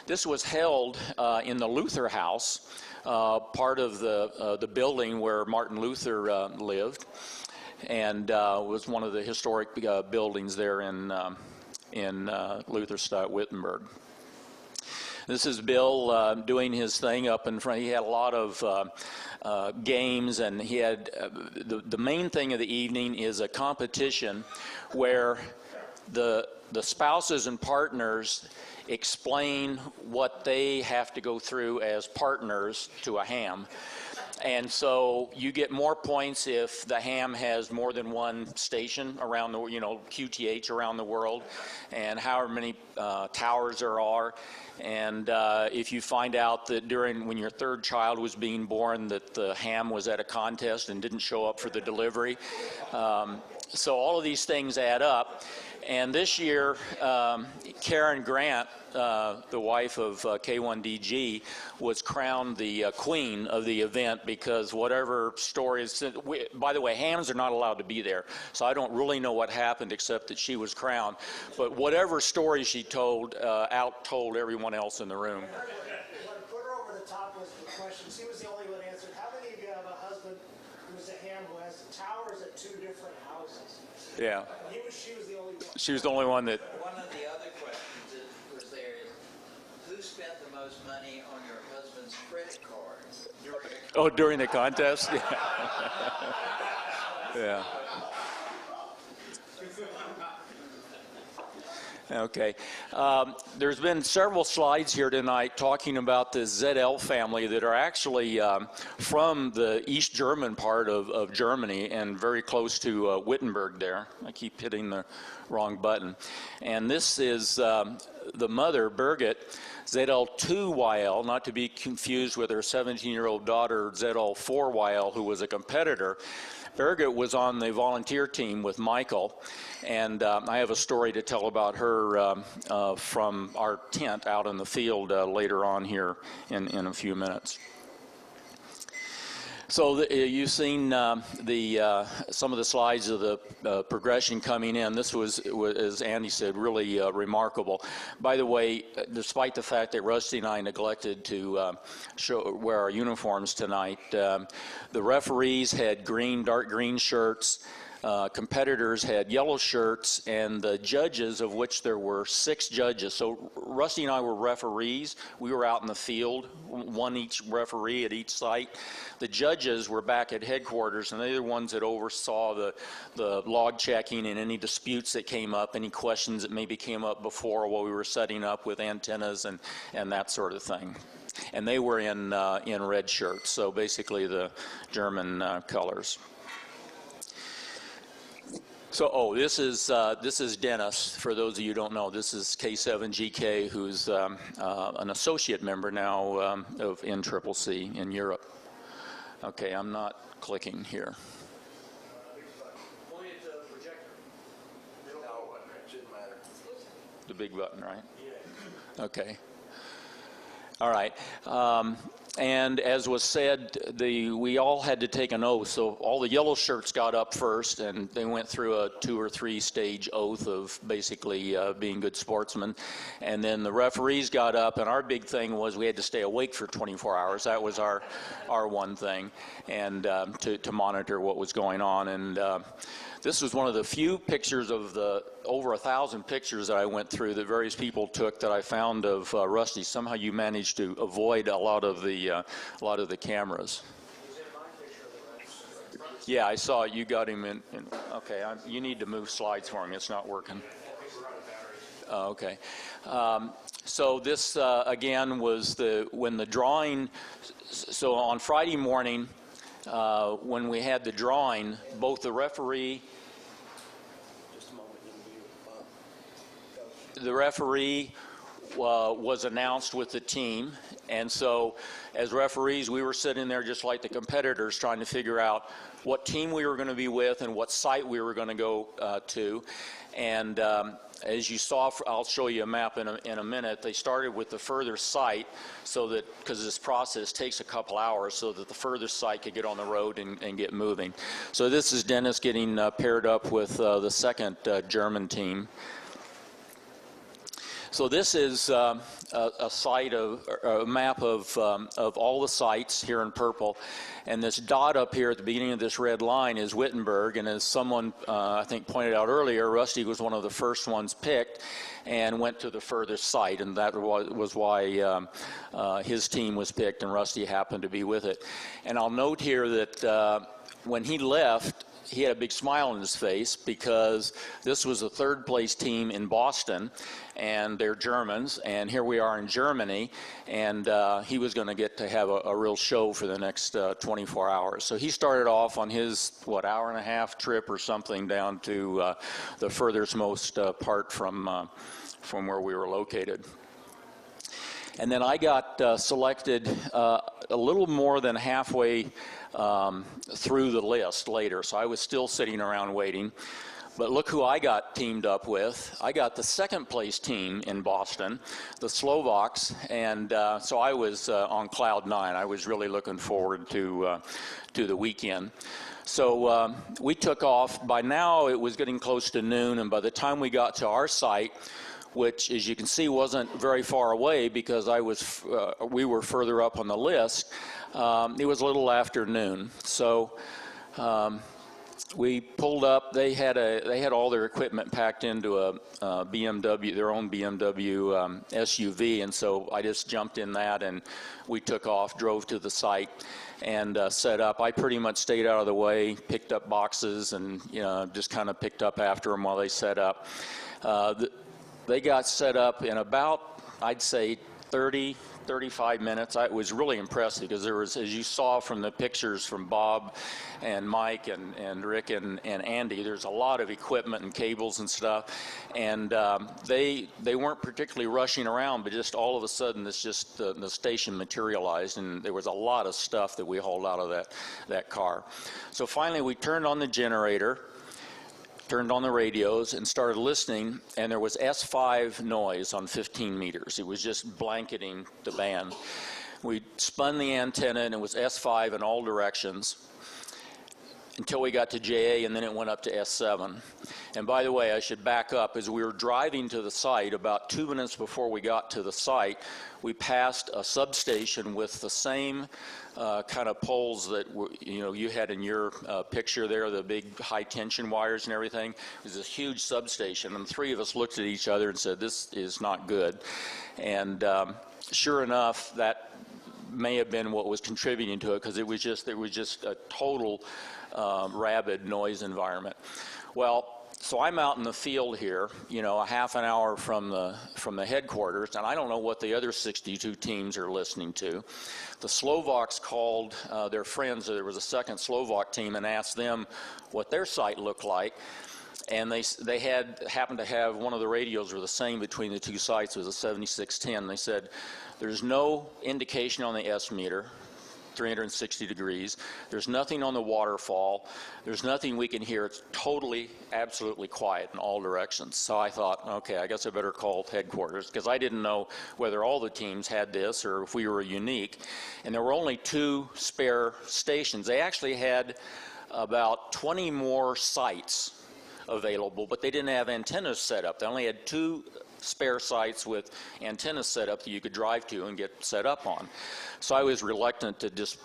This was held in the Luther House, part of the building where Martin Luther lived, and was one of the historic buildings there in Lutherstadt, Wittenberg. This is Bill doing his thing up in front. He had a lot of games, and he had the main thing of the evening is a competition where the spouses and partners explain what they have to go through as partners to a ham. And so you get more points if the ham has more than one station around the, QTH around the world, and however many towers there are. And if you find out that when your third child was being born, that the ham was at a contest and didn't show up for the delivery. So all of these things add up. And this year, Karen Grant, the wife of K1DG, was crowned the queen of the event because whatever stories, by the way, hams are not allowed to be there, so I don't really know what happened except that she was crowned. But whatever story she told, out-told everyone else in the room. What put her over the top was the question. She was the only one who answered. How many of you have a husband who's a ham who has towers at 2 different houses? Yeah. She was the only one. She was the only one that... One of the other questions that was there is, who spent the most money on your husband's credit card during the contest? Oh, during the contest? Yeah. Yeah. Okay. There's been several slides here tonight talking about the ZL family that are actually from the East German part of Germany and very close to Wittenberg there. I keep hitting the wrong button. And this is the mother, Birgit, ZL2YL, not to be confused with her 17-year-old daughter, ZL4YL, who was a competitor. Birgit was on the volunteer team with Michael, and I have a story to tell about her from our tent out in the field later on here in a few minutes. So you've seen some of the slides of the progression coming in. This was, as Andy said, really remarkable. By the way, despite the fact that Rusty and I neglected to wear our uniforms tonight, the referees had dark green shirts. Competitors had yellow shirts, and the judges, of which there were 6 judges. So Rusty and I were referees. We were out in the field, one each referee at each site. The judges were back at headquarters, and they're the ones that oversaw the log checking and any disputes that came up, any questions that maybe came up before while we were setting up with antennas and that sort of thing. And they were in red shirts, so basically the German colors. So, this is Dennis. For those of you who don't know, this is K7GK, who's an associate member now of NCCC in Europe. Okay, I'm not clicking here. the big button, right? Okay. All right. And as was said, we all had to take an oath. So all the yellow shirts got up first, and they went through a 2 or 3 stage oath of basically being good sportsmen. And then the referees got up, and our big thing was we had to stay awake for 24 hours. That was our one thing, and to monitor what was going on. And this was one of the few pictures of the over 1,000 pictures that I went through that various people took that I found of Rusty. Somehow you managed to avoid a lot of the cameras. Yeah, I saw it. You got him in okay, you need to move slides for me. It's not working. Oh, okay. So this again was when the drawing. So on Friday morning, when we had the drawing, both the referee. The referee was announced with the team, and so as referees we were sitting there just like the competitors trying to figure out what team we were going to be with and what site we were going to go to. And as you saw, I'll show you a map in a minute, they started with the furthest site so that, because this process takes a couple hours, so that the furthest site could get on the road and get moving. So this is Dennis getting paired up with the second German team. So this is a map of all the sites here in purple, and this dot up here at the beginning of this red line is Wittenberg, and as someone I think pointed out earlier, Rusty was one of the first ones picked and went to the furthest site, and that was why his team was picked, and Rusty happened to be with it. And I'll note here that when he left, he had a big smile on his face because this was a third place team in Boston, and they're Germans, and here we are in Germany, and he was going to get to have a real show for the next 24 hours. So he started off on his, hour and a half trip or something down to the furthest most part from where we were located. And then I got selected a little more than halfway through the list later, so I was still sitting around waiting. But look who I got teamed up with. I got the second place team in Boston, the Slovaks, and so I was on cloud 9. I was really looking forward to the weekend. So we took off. By now it was getting close to noon, and by the time we got to our site, which, as you can see, wasn't very far away because we were further up on the list, it was a little after noon. So we pulled up. They had all their equipment packed into a BMW, their own BMW SUV, and so I just jumped in that, and we took off, drove to the site, and set up. I pretty much stayed out of the way, picked up boxes, and just kind of picked up after them while they set up. They got set up in about, I'd say, 35 minutes. It was really impressive because there was, as you saw from the pictures from Bob and Mike and Rick and Andy, there's a lot of equipment and cables and stuff, and they weren't particularly rushing around, but just all of a sudden the station materialized, and there was a lot of stuff that we hauled out of that car. So finally we turned on the generator, turned on the radios, and started listening, and there was S5 noise on 15 meters. It was just blanketing the band. We spun the antenna, and it was S5 in all directions until we got to JA, and then it went up to S7. And by the way, I should back up. As we were driving to the site, about 2 minutes before we got to the site, we passed a substation with the same kind of poles that you had in your picture there, the big high tension wires and everything. It was this huge substation, and the three of us looked at each other and said, "This is not good." And sure enough, that may have been what was contributing to it, because it was just a total rabid noise environment. Well, so I'm out in the field here, a half an hour from the headquarters, and I don't know what the other 62 teams are listening to. The Slovaks called their friends. There was a second Slovak team, and asked them what their site looked like. And they happened to have one of the radios were the same between the two sites. It was a 7610. They said, "There's no indication on the S meter. 360 degrees. There's nothing on the waterfall. There's nothing we can hear. It's totally, absolutely quiet in all directions. So I thought, okay, I guess I better call headquarters, because I didn't know whether all the teams had this or if we were unique. And there were only 2 spare stations. They actually had about 20 more sites available, but they didn't have antennas set up. They only had 2 spare sites with antennas set up that you could drive to and get set up on. So I was reluctant to just,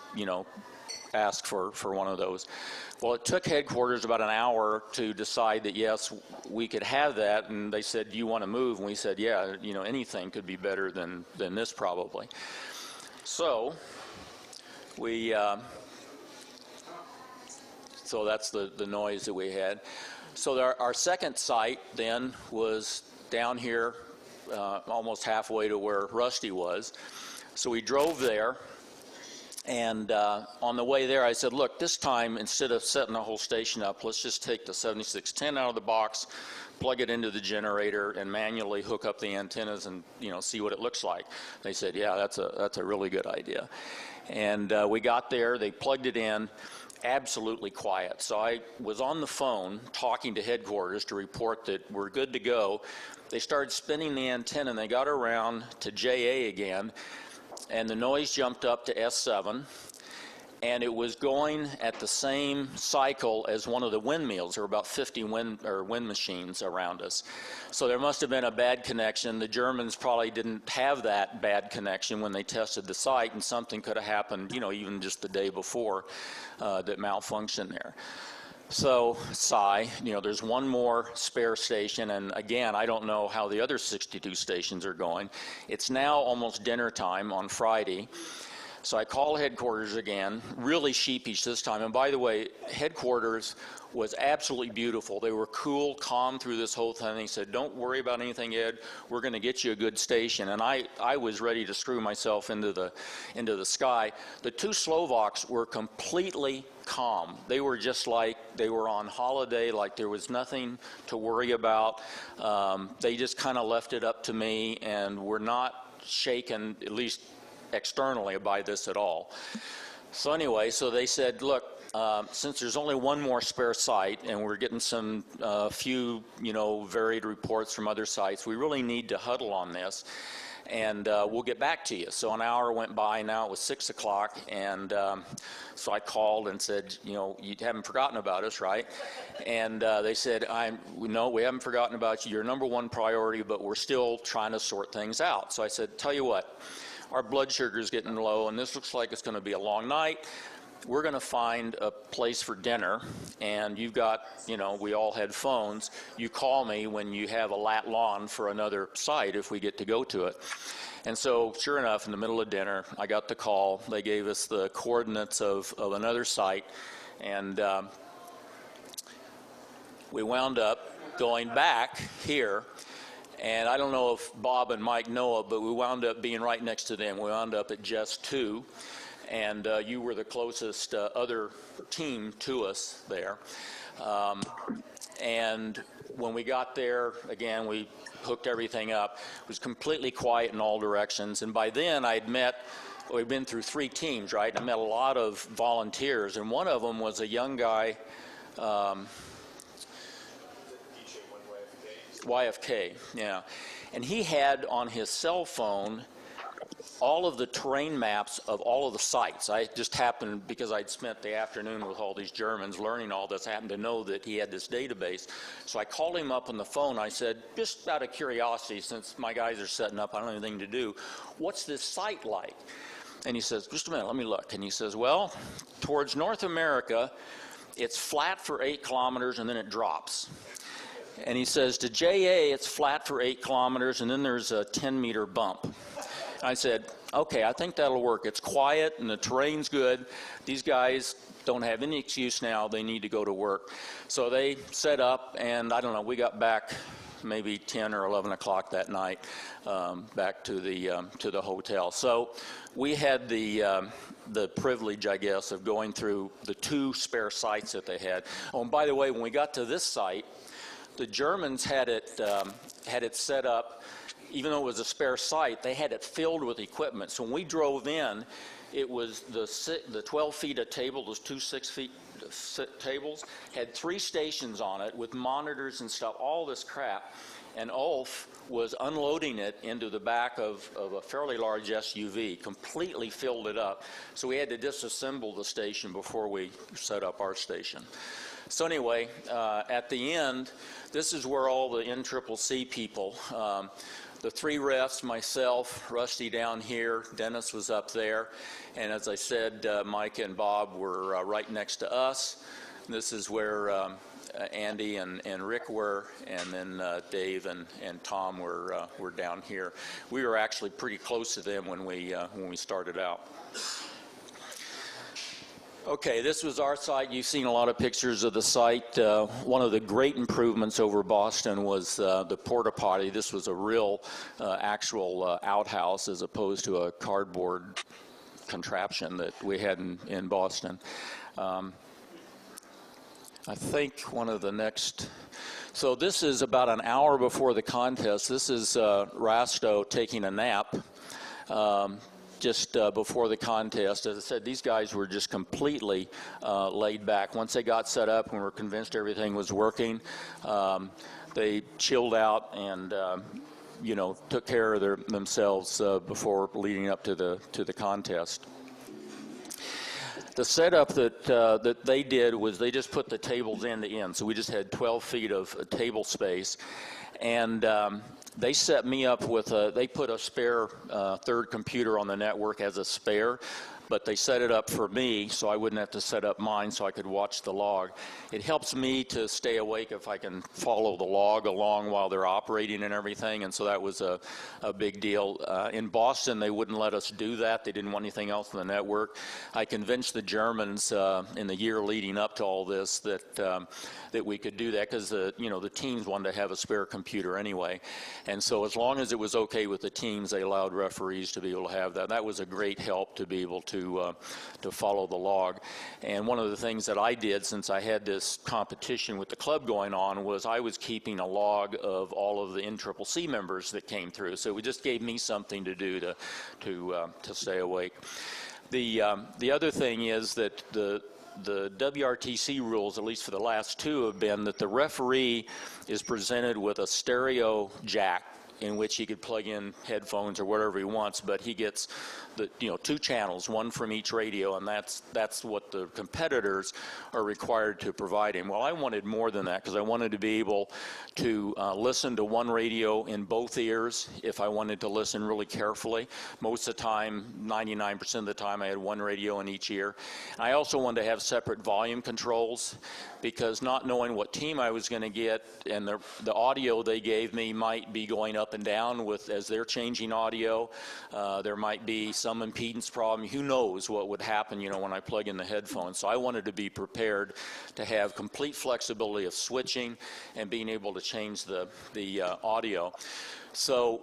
ask for one of those. Well, it took headquarters about an hour to decide that, yes, we could have that, and they said, do you want to move? And we said, yeah, anything could be better than this probably. So we, so that's the noise that we had. So our second site then was down here, almost halfway to where Rusty was. So we drove there, and on the way there I said, look, this time instead of setting the whole station up, let's just take the 7610 out of the box, plug it into the generator, and manually hook up the antennas and see what it looks like. They said, yeah, that's a really good idea. And we got there, they plugged it in, absolutely quiet. So I was on the phone talking to headquarters to report that we're good to go. They started spinning the antenna, and they got around to JA again, and the noise jumped up to S7, and it was going at the same cycle as one of the windmills. There were about 50 wind machines around us. So there must have been a bad connection. The Germans probably didn't have that bad connection when they tested the site, and something could have happened, even just the day before that malfunctioned there. So, there's one more spare station, and again, I don't know how the other 62 stations are going. It's now almost dinner time on Friday. So I call headquarters again, really sheepish this time. And by the way, headquarters was absolutely beautiful. They were cool, calm through this whole thing. They said, don't worry about anything, Ed. We're going to get you a good station. And I was ready to screw myself into the sky. The 2 Slovaks were completely calm. They were just like they were on holiday, like there was nothing to worry about. They just kind of left it up to me and were not shaken, at least externally, by this at all. So anyway, so they said, look, since there's only one more spare site and we're getting some few, varied reports from other sites, we really need to huddle on this, and we'll get back to you. So an hour went by. Now it was 6 o'clock, and so I called and said, you haven't forgotten about us, right? And they said, no, we haven't forgotten about you. You're number 1 priority, but we're still trying to sort things out. So I said, tell you what, our blood sugar is getting low, and this looks like it's going to be a long night. We're going to find a place for dinner, and you've got, we all had phones. You call me when you have a lat lawn for another site if we get to go to it. And so, sure enough, in the middle of dinner, I got the call. They gave us the coordinates of another site, and we wound up going back here. And I don't know if Bob and Mike know it, but we wound up being right next to them. We wound up at Jess 2, and you were the closest other team to us there. And when we got there, again, we hooked everything up. It was completely quiet in all directions. And by then, we'd been through 3 teams, right? I met a lot of volunteers, and one of them was a young guy, YFK, yeah. And he had on his cell phone all of the terrain maps of all of the sites. I just happened, because I'd spent the afternoon with all these Germans learning all this, I happened to know that he had this database. So I called him up on the phone. I said, just out of curiosity, since my guys are setting up, I don't have anything to do, what's this site like? And he says, just a minute, let me look. And he says, well, towards North America, it's flat for 8 kilometers and then it drops. And he says, to JA, it's flat for 8 kilometers, and then there's a 10-meter bump. I said, okay, I think that'll work. It's quiet, and the terrain's good. These guys don't have any excuse now. They need to go to work. So they set up, and I don't know, we got back maybe 10 or 11 o'clock that night, back to the hotel. So we had the privilege, I guess, of going through the 2 spare sites that they had. Oh, and by the way, when we got to this site, the Germans had it set up even though it was a spare site, they had it filled with equipment. So when we drove in, it was the 12 feet of table, those two 6 feet tables, had 3 stations on it with monitors and stuff, all this crap. And Ulf was unloading it into the back of a fairly large SUV, completely filled it up. So we had to disassemble the station before we set up our station. So anyway, at the end, this is where all the NCCC people, the 3 refs, myself, Rusty down here, Dennis was up there, and as I said, Mike and Bob were right next to us. This is where Andy and Rick were, and then Dave and Tom were down here. We were actually pretty close to them when we started out. Okay, this was our site. You've seen a lot of pictures of the site. One of the great improvements over Boston was the porta potty. This was a real actual outhouse as opposed to a cardboard contraption that we had in Boston. I think one of the next, so this is about an hour before the contest. This is Rasto taking a nap. Just before the contest. As I said, these guys were just completely laid back. Once they got set up and were convinced everything was working, they chilled out and you know, took care of themselves before leading up to the contest. The setup that they did was they just put the tables end to end. So we just had 12 feet of table space. And they set me up with they put a spare third computer on the network as a spare, but they set it up for me so I wouldn't have to set up mine so I could watch the log. It helps me to stay awake if I can follow the log along while they're operating and everything, and so that was a big deal. In Boston, they wouldn't let us do that. They didn't want anything else on the network. I convinced the Germans in the year leading up to all this that we could do that because you know, the teams wanted to have a spare computer anyway. And so as long as it was okay with the teams, they allowed referees to be able to have that. That was a great help to be able to follow the log. And one of the things that I did, since I had this competition with the club going on, was I was keeping a log of all of the NCCC members that came through. So it just gave me something to do to stay awake. The other thing is that the WRTC rules, at least for the last 2, have been that the referee is presented with a stereo jack in which he could plug in headphones or whatever he wants, but he gets the 2 channels, 1 from each radio, and that's what the competitors are required to provide him. Well, I wanted more than that because I wanted to be able to listen to 1 radio in both ears if I wanted to listen really carefully. Most of the time, 99% of the time, I had 1 radio in each ear. I also wanted to have separate volume controls because not knowing what team I was going to get and the audio they gave me might be going up and down as they're changing audio. There might be some impedance problem. Who knows what would happen, when I plug in the headphones. So I wanted to be prepared to have complete flexibility of switching and being able to change the audio. So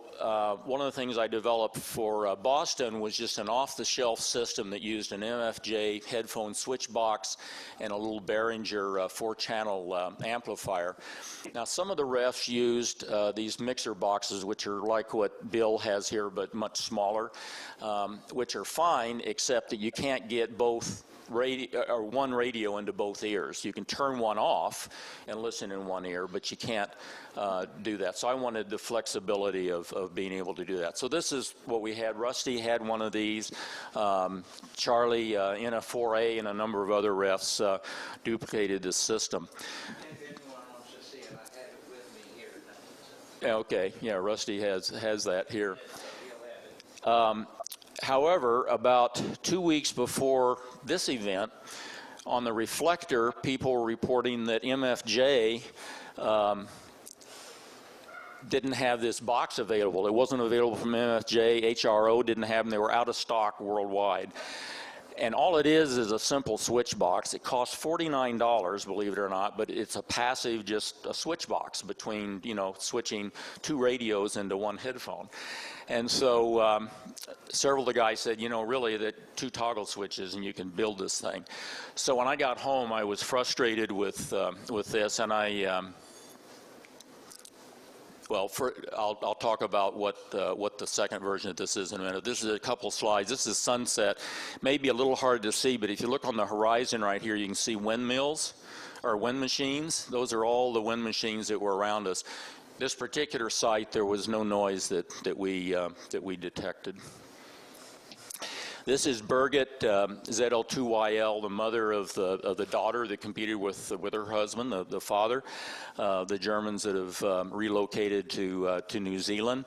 one of the things I developed for Boston was just an off-the-shelf system that used an MFJ headphone switch box and a little Behringer 4-channel amplifier. Now, some of the refs used these mixer boxes, which are like what Bill has here, but much smaller, which are fine, except that you can't get both one radio into both ears. You can turn one off and listen in one ear, but you can't do that. So I wanted the flexibility of being able to do that. So this is what we had. Rusty had one of these. Charlie, NF4A, and a number of other refs duplicated this system. If anyone wants to see it, I have it with me here. Okay, yeah, Rusty has that here. However, about 2 weeks before this event, on the reflector, people were reporting that MFJ didn't have this box available. It wasn't available from MFJ. HRO didn't have them. They were out of stock worldwide. And all it is a simple switch box. It costs $49, believe it or not, but it's a passive, just a switch box between, switching 2 radios into 1 headphone. And so several of the guys said, really, that 2 toggle switches and you can build this thing. So when I got home, I was frustrated with this, and I Well, I'll talk about what the second version of this is in a minute. This is a couple slides. This is sunset. Maybe a little hard to see, but if you look on the horizon right here, you can see windmills or wind machines. Those are all the wind machines that were around us. This particular site, there was no noise that we detected. This is Birgit ZL2YL, the mother of the daughter that competed with her husband, the father, the Germans that have relocated to New Zealand.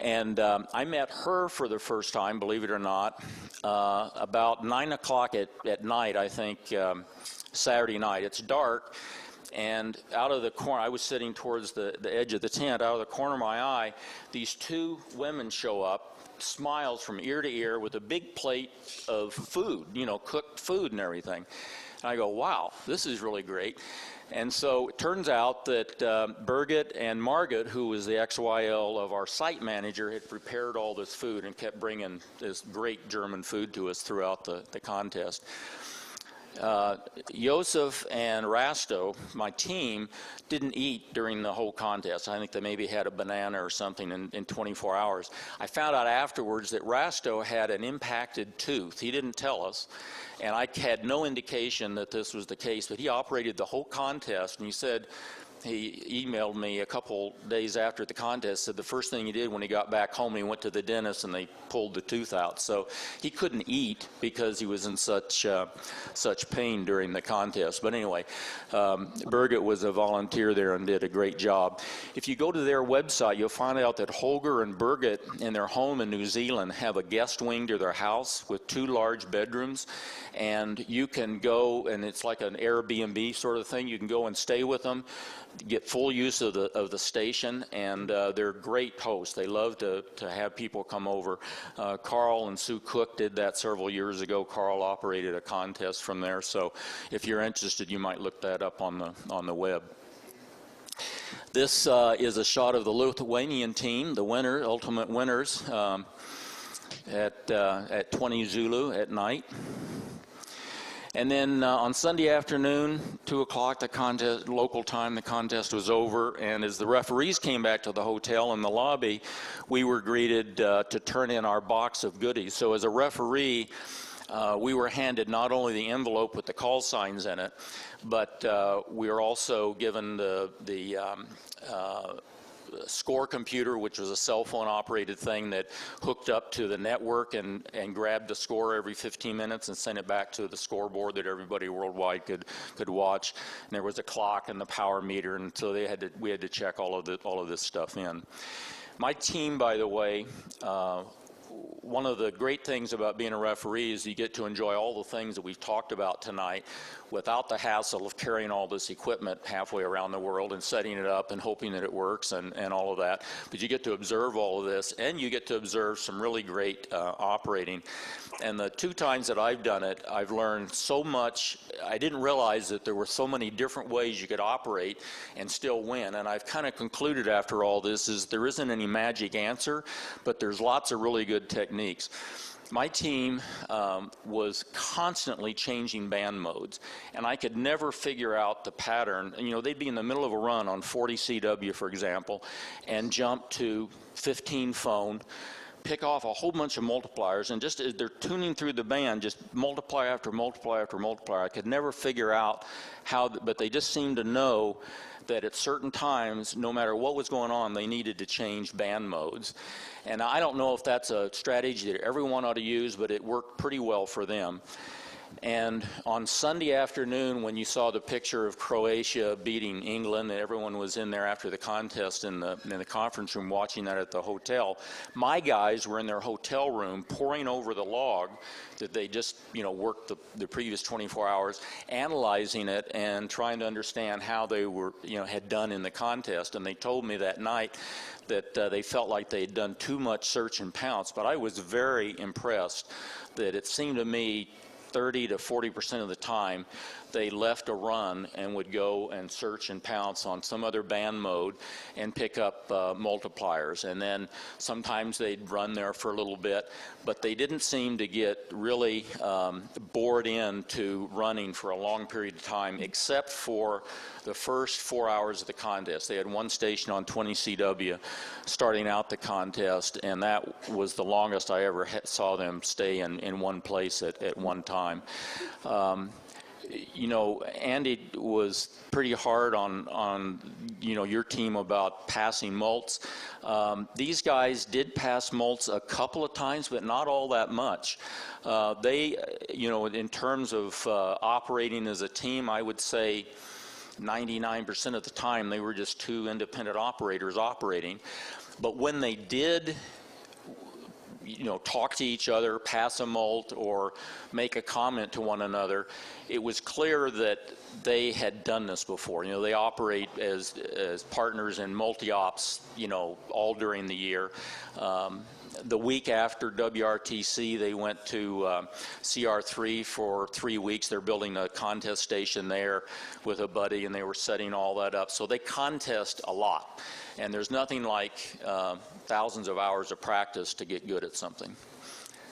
And I met her for the first time, believe it or not, about 9 o'clock at night, I think, Saturday night. It's dark, and out of the corner, I was sitting towards the edge of the tent, out of the corner of my eye, these two women show up, smiles from ear to ear with a big plate of food, cooked food and everything. And I go, wow, this is really great. And so it turns out that Birgit and Margit, who was the XYL of our site manager, had prepared all this food and kept bringing this great German food to us throughout the contest. Josef and Rasto, my team, didn't eat during the whole contest. I think they maybe had a banana or something in 24 hours. I found out afterwards that Rasto had an impacted tooth. He didn't tell us, and I had no indication that this was the case, but he operated the whole contest, and he said, he emailed me a couple days after the contest, said the first thing he did when he got back home, he went to the dentist and they pulled the tooth out. So he couldn't eat because he was in such pain during the contest. But anyway, Birgit was a volunteer there and did a great job. If you go to their website, you'll find out that Holger and Birgit in their home in New Zealand have a guest wing to their house with 2 large bedrooms, and you can go, and it's like an Airbnb sort of thing. You can go and stay with them, get full use of the station, and they're great hosts. They love to have people come over. Carl and Sue Cook did that several years ago. Carl operated a contest from there, so if you're interested, you might look that up on the web. This is a shot of the Lithuanian team, the ultimate winners, at 20 Zulu at night. And then on Sunday afternoon, 2 o'clock, the contest, local time, the contest was over. And as the referees came back to the hotel in the lobby, we were greeted to turn in our box of goodies. So as a referee, we were handed not only the envelope with the call signs in it, but we were also given the score computer, which was a cell phone operated thing that hooked up to the network and grabbed the score every 15 minutes and sent it back to the scoreboard that everybody worldwide could watch. And there was a clock and the power meter, and so we had to check all of this stuff in. My team, by the way, one of the great things about being a referee is you get to enjoy all the things that we've talked about tonight without the hassle of carrying all this equipment halfway around the world and setting it up and hoping that it works and all of that. But you get to observe all of this, and you get to observe some really great operating. And the 2 times that I've done it, I've learned so much. I didn't realize that there were so many different ways you could operate and still win. And I've kind of concluded after all this is there isn't any magic answer, but there's lots of really good techniques. My team was constantly changing band modes, and I could never figure out the pattern. And, they'd be in the middle of a run on 40 CW, for example, and jump to 15 phone, pick off a whole bunch of multipliers, and just as they're tuning through the band, just multiply after multiply after multiplier. I could never figure out how, but they just seemed to know that at certain times, no matter what was going on, they needed to change band modes. And I don't know if that's a strategy that everyone ought to use, but it worked pretty well for them. And on Sunday afternoon, when you saw the picture of Croatia beating England, and everyone was in there after the contest in the conference room watching that at the hotel, my guys were in their hotel room poring over the log that they just worked the previous 24 hours, analyzing it and trying to understand how they were had done in the contest. And they told me that night that they felt like they had done too much search and pounce. But I was very impressed that it seemed to me 30 to 40% of the time, they left a run and would go and search and pounce on some other band mode and pick up multipliers. And then sometimes they'd run there for a little bit, but they didn't seem to get really bored into running for a long period of time, except for the first 4 hours of the contest. They had one station on 20 CW starting out the contest, and that was the longest I ever saw them stay in one place at one time. You know, Andy was pretty hard on you know, your team about passing mults. These guys did pass mults a couple of times, but not all that much. They, you know, in terms of operating as a team, I would say 99% of the time they were just two independent operators operating. But when they did, you know, talk to each other, pass a mult, or make a comment to one another, it was clear that they had done this before. You know, they operate as partners in multi-ops, you know, all during the year. The week after WRTC, they went to CR3 for 3 weeks. They're building a contest station there with a buddy, and they were setting all that up. So they contest a lot. And there's nothing like thousands of hours of practice to get good at something.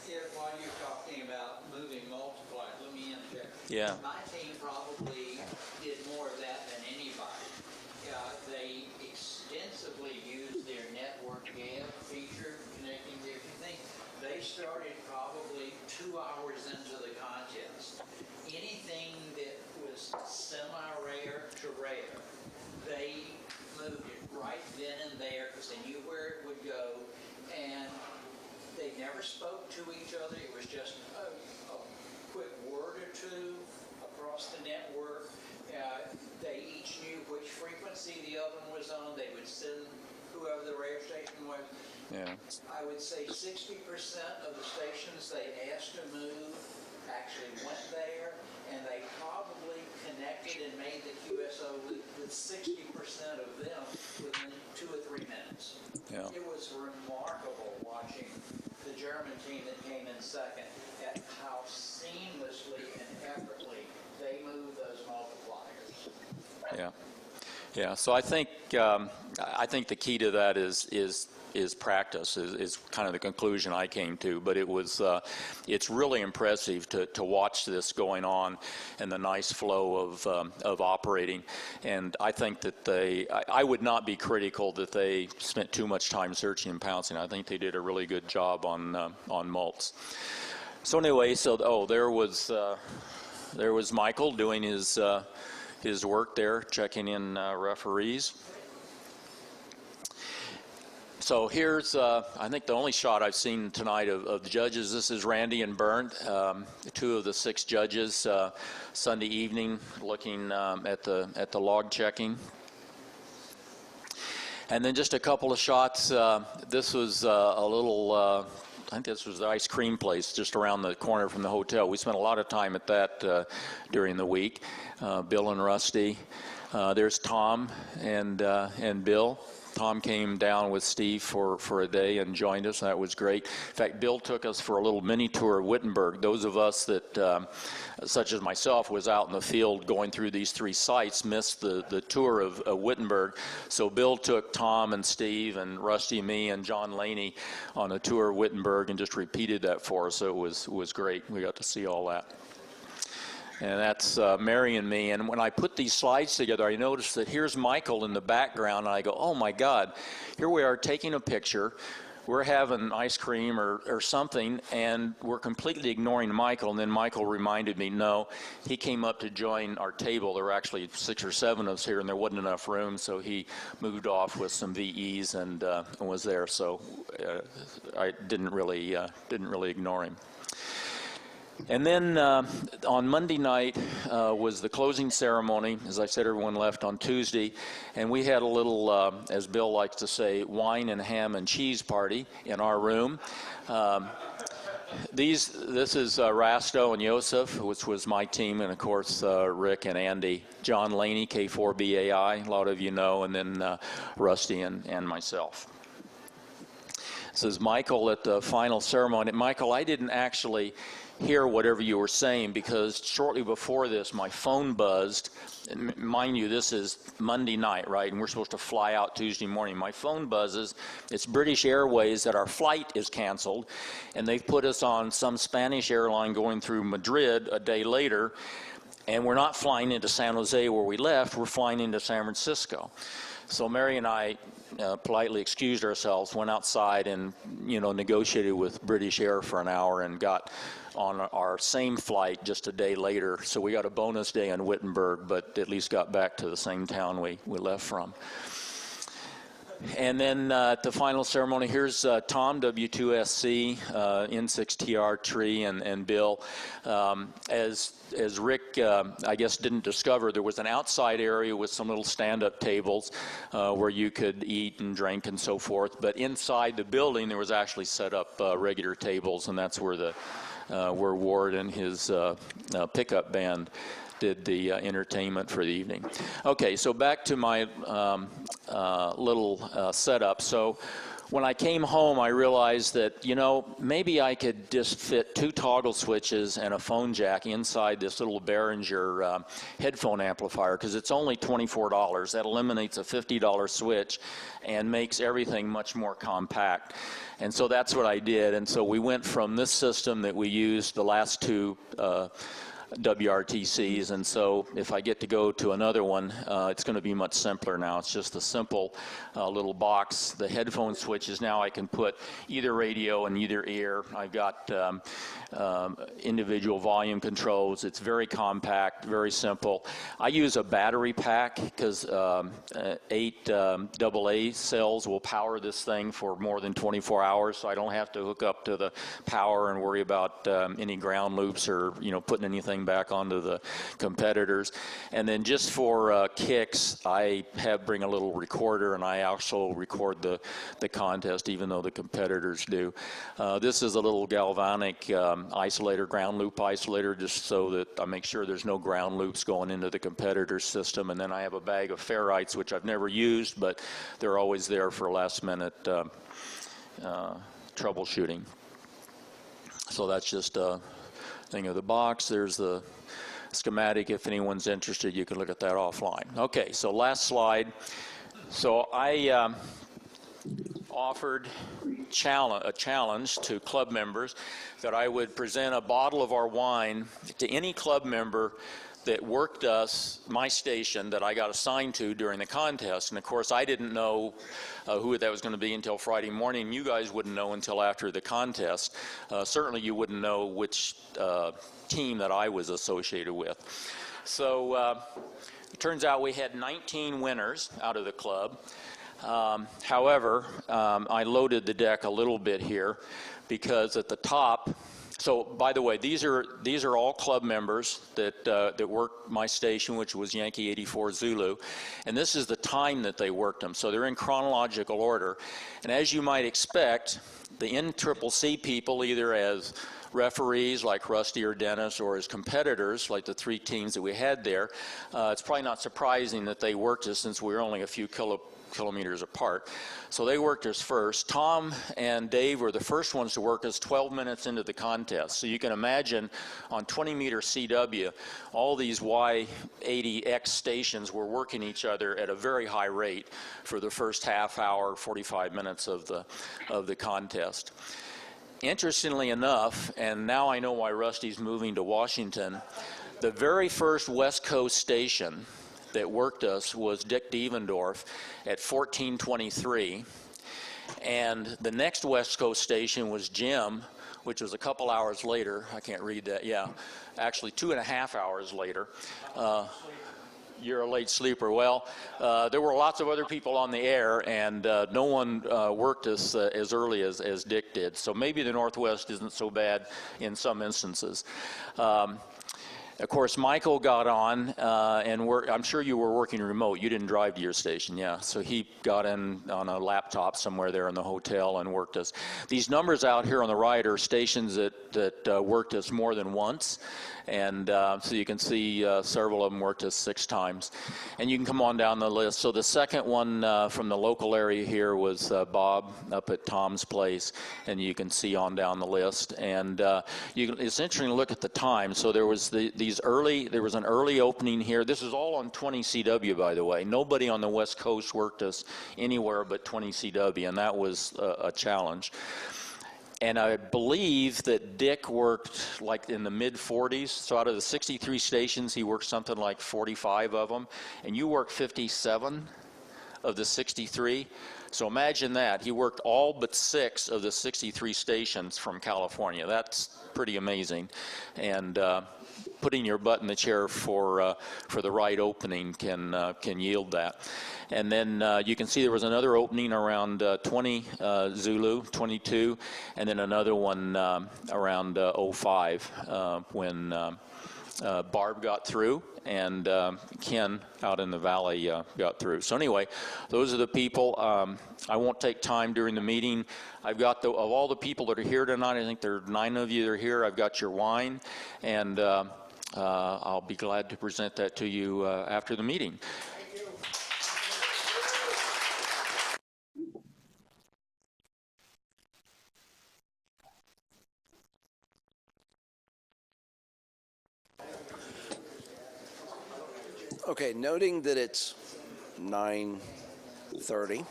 Yeah, while you're talking about moving multipliers, let me interject. Yeah. My team probably did more of that than anybody. They extensively used their network gab feature, connecting to everything. They started probably 2 hours into the contest. Anything that was semi-rare to rare, they moved it right then and there because they knew where it would go, and they never spoke to each other. It was just a quick word or two across the network. They each knew which frequency the other one was on. They would send whoever the rare station was. Yeah. I would say 60% of the stations they asked to move actually went there, and they probably connected and made the QSO with 60% of them within 2 or 3 minutes. Yeah. It was remarkable watching the German team that came in second at how seamlessly and effortlessly they moved those multipliers. Yeah. Yeah. So I think the key to that is practice, is kind of the conclusion I came to. But it was it's really impressive to watch this going on and the nice flow of operating. And I think that I would not be critical that they spent too much time searching and pouncing. I think they did a really good job on mults. So anyway, there was Michael doing his work there, checking in referees. So here's, I think, the only shot I've seen tonight of the judges. This is Randy and Bernd, 2 of the 6 judges, Sunday evening, looking at the log checking. And then just a couple of shots. This was a little, I think this was the ice cream place just around the corner from the hotel. We spent a lot of time at that during the week. Bill and Rusty. There's Tom and Bill. Tom came down with Steve for a day and joined us. That was great. In fact, Bill took us for a little mini tour of Wittenberg. Those of us that, such as myself, was out in the field going through these 3 sites missed the tour of Wittenberg. So Bill took Tom and Steve and Rusty, me, and John Laney on a tour of Wittenberg and just repeated that for us. So it was great. We got to see all that. And that's Mary and me. And when I put these slides together, I noticed that here's Michael in the background. And I go, oh, my God, here we are taking a picture. We're having ice cream or something, and we're completely ignoring Michael. And then Michael reminded me, no, he came up to join our table. There were actually 6 or 7 of us here, and there wasn't enough room. So he moved off with some VEs and was there. So I didn't really ignore him. And then on Monday night was the closing ceremony. As I said, everyone left on Tuesday. And we had a little, as Bill likes to say, wine and ham and cheese party in our room. This is Rasto and Yosef, which was my team, and of course Rick and Andy. John Laney, K4BAI, a lot of you know, and then Rusty and myself. This is Michael at the final ceremony. Michael, I didn't actually hear whatever you were saying, because shortly before this, my phone buzzed. And mind you, this is Monday night, right? And we're supposed to fly out Tuesday morning. My phone buzzes. It's British Airways that our flight is canceled, and they've put us on some Spanish airline going through Madrid a day later, and we're not flying into San Jose where we left. We're flying into San Francisco. So Mary and I politely excused ourselves, went outside, and negotiated with British Air for an hour and got on our same flight just a day later. So we got a bonus day in Wittenberg, but at least got back to the same town we left from. And then at the final ceremony, here's Tom, W2SC, N6TR, Tree, and Bill. As Rick, I guess, didn't discover, there was an outside area with some little stand-up tables where you could eat and drink and so forth. But inside the building, there was actually set up regular tables, and that's where where Ward and his pickup band did the entertainment for the evening. Okay, so back to my little setup. So when I came home, I realized that, maybe I could just fit 2 toggle switches and a phone jack inside this little Behringer headphone amplifier, because it's only $24. That eliminates a $50 switch and makes everything much more compact. And so that's what I did. And so we went from this system that we used the last 2 WRTCs, and so if I get to go to another one, it's going to be much simpler now. It's just a simple little box. The headphone switches, now I can put either radio in either ear. I've got individual volume controls. It's very compact, very simple. I use a battery pack because 8 AA cells will power this thing for more than 24 hours, so I don't have to hook up to the power and worry about any ground loops or putting anything back onto the competitors. And then just for kicks, I bring a little recorder, and I also record the contest, even though the competitors do. This is a little galvanic isolator, ground loop isolator, just so that I make sure there's no ground loops going into the competitor system. And then I have a bag of ferrites, which I've never used, but they're always there for last minute troubleshooting. So that's just a thing of the box. There's the schematic. If anyone's interested, you can look at that offline. Okay, so last slide. So I offered a challenge to club members that I would present a bottle of our wine to any club member that worked my station that I got assigned to during the contest. And of course, I didn't know who that was going to be until Friday morning. You guys wouldn't know until after the contest. Certainly you wouldn't know which team that I was associated with. So it turns out we had 19 winners out of the club. However, I loaded the deck a little bit here because at the top, so by the way, these are all club members that worked my station, which was Yankee 84 Zulu, and this is the time that they worked them. So they're in chronological order, and as you might expect, the NCCC people, either as referees like Rusty or Dennis, or as competitors like the 3 teams that we had there, it's probably not surprising that they worked us since we were only a few kilometers apart. So they worked us first. Tom and Dave were the first ones to work us 12 minutes into the contest. So you can imagine on 20-meter CW, all these Y80X stations were working each other at a very high rate for the first half hour, 45 minutes of the contest. Interestingly enough, and now I know why Rusty's moving to Washington, the very first West Coast station that worked us was Dick Devendorf at 1423, and the next West Coast station was Jim, which was a couple hours later. I can't read that. Yeah, actually 2.5 hours later. You're a late sleeper. Well, there were lots of other people on the air, and no one worked us as early as Dick did. So maybe the Northwest isn't so bad in some instances. Of course, Michael got on, and I'm sure you were working remote. You didn't drive to your station, yeah. So he got in on a laptop somewhere there in the hotel and worked us. These numbers out here on the right are stations that that worked us more than once. And so you can see several of them worked us 6 times. And you can come on down the list. So the second one from the local area here was Bob up at Tom's place. And you can see on down the list. And it's interesting to look at the time. So there was there was an early opening here. This is all on 20 CW, by the way. Nobody on the West Coast worked us anywhere but 20 CW, and that was a challenge. And I believe that Dick worked like in the mid-40s. So out of the 63 stations, he worked something like 45 of them. And you worked 57 of the 63. So imagine that. He worked all but 6 of the 63 stations from California. That's pretty amazing. And putting your butt in the chair for the right opening can yield that. And then you can see there was another opening around 20 Zulu, 22, and then another one around 05 when Barb got through and Ken out in the valley got through. So anyway, those are the people. I won't take time during the meeting. I've got of all the people that are here tonight, I think there are 9 of you that are here. I've got your wine, and I'll be glad to present that to you after the meeting. Okay, noting that it's 9:30.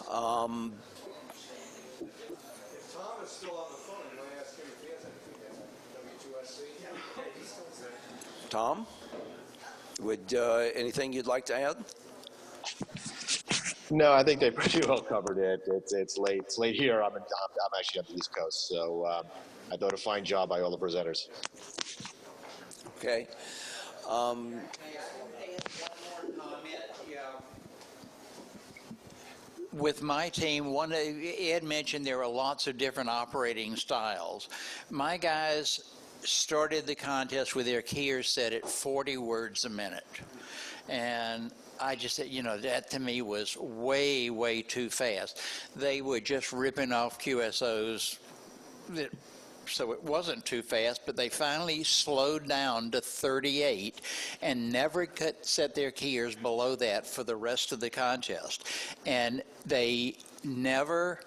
Tom is still on the phone. You want to ask him if he has anything at W2SC? Tom, would anything you'd like to add? No, I think they pretty well covered it. It's late. It's late here. I'm actually on the East Coast, so I thought a fine job by all the presenters. Okay. With my team, Ed mentioned there are lots of different operating styles. My guys started the contest with their keyers set at 40 words a minute. And I just said, that to me was way, way too fast. They were just ripping off QSOs so it wasn't too fast, but they finally slowed down to 38 and never set their keyers below that for the rest of the contest. And they never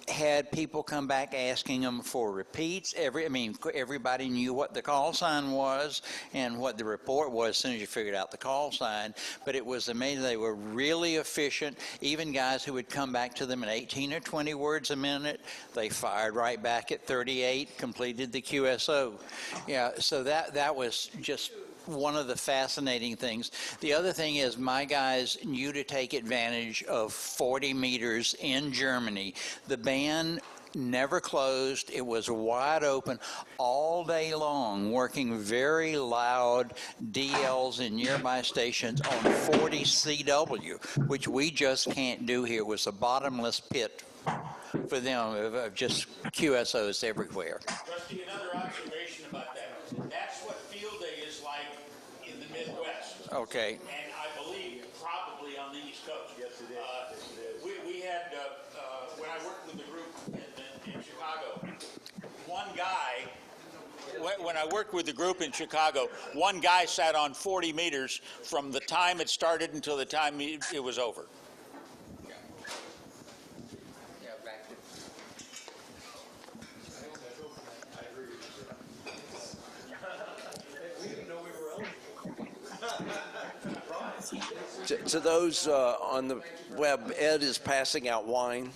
had people come back asking them for repeats. Everybody knew what the call sign was and what the report was as soon as you figured out the call sign. But it was amazing. They were really efficient. Even guys who would come back to them in 18 or 20 words a minute, they fired right back at 38, completed the QSO. Yeah, so that was just one of the fascinating things. The other thing is my guys knew to take advantage of 40 meters in Germany. The band never closed. It was wide open all day long, working very loud DLs in nearby stations on 40 CW, which we just can't do here. It was a bottomless pit for them of just QSOs everywhere. Trustee, another observation about that. That's what field day is like in the Midwest. Okay. And I believe probably on the East Coast. Yes, it is. We had, when I worked with the group in Chicago, when I worked with the group in Chicago, one guy sat on 40 meters from the time it started until the time it was over. To those on the web, Ed is passing out wine.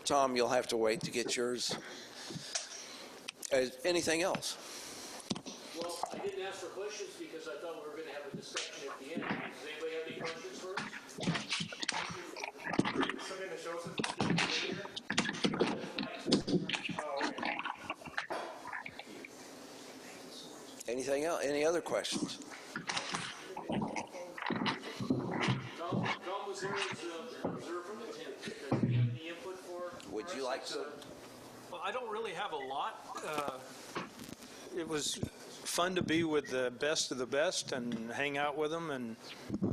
Tom, you'll have to wait to get yours. Anything else? Well, I didn't ask for questions because I thought we were going to have a discussion at the end. Does anybody have any questions for us? Something that shows us. Anything else? Any other questions? Tom was there as observer from the tent. Does he have any input for? Would you like to? Well, I don't really have a lot. It was fun to be with the best of the best and hang out with them and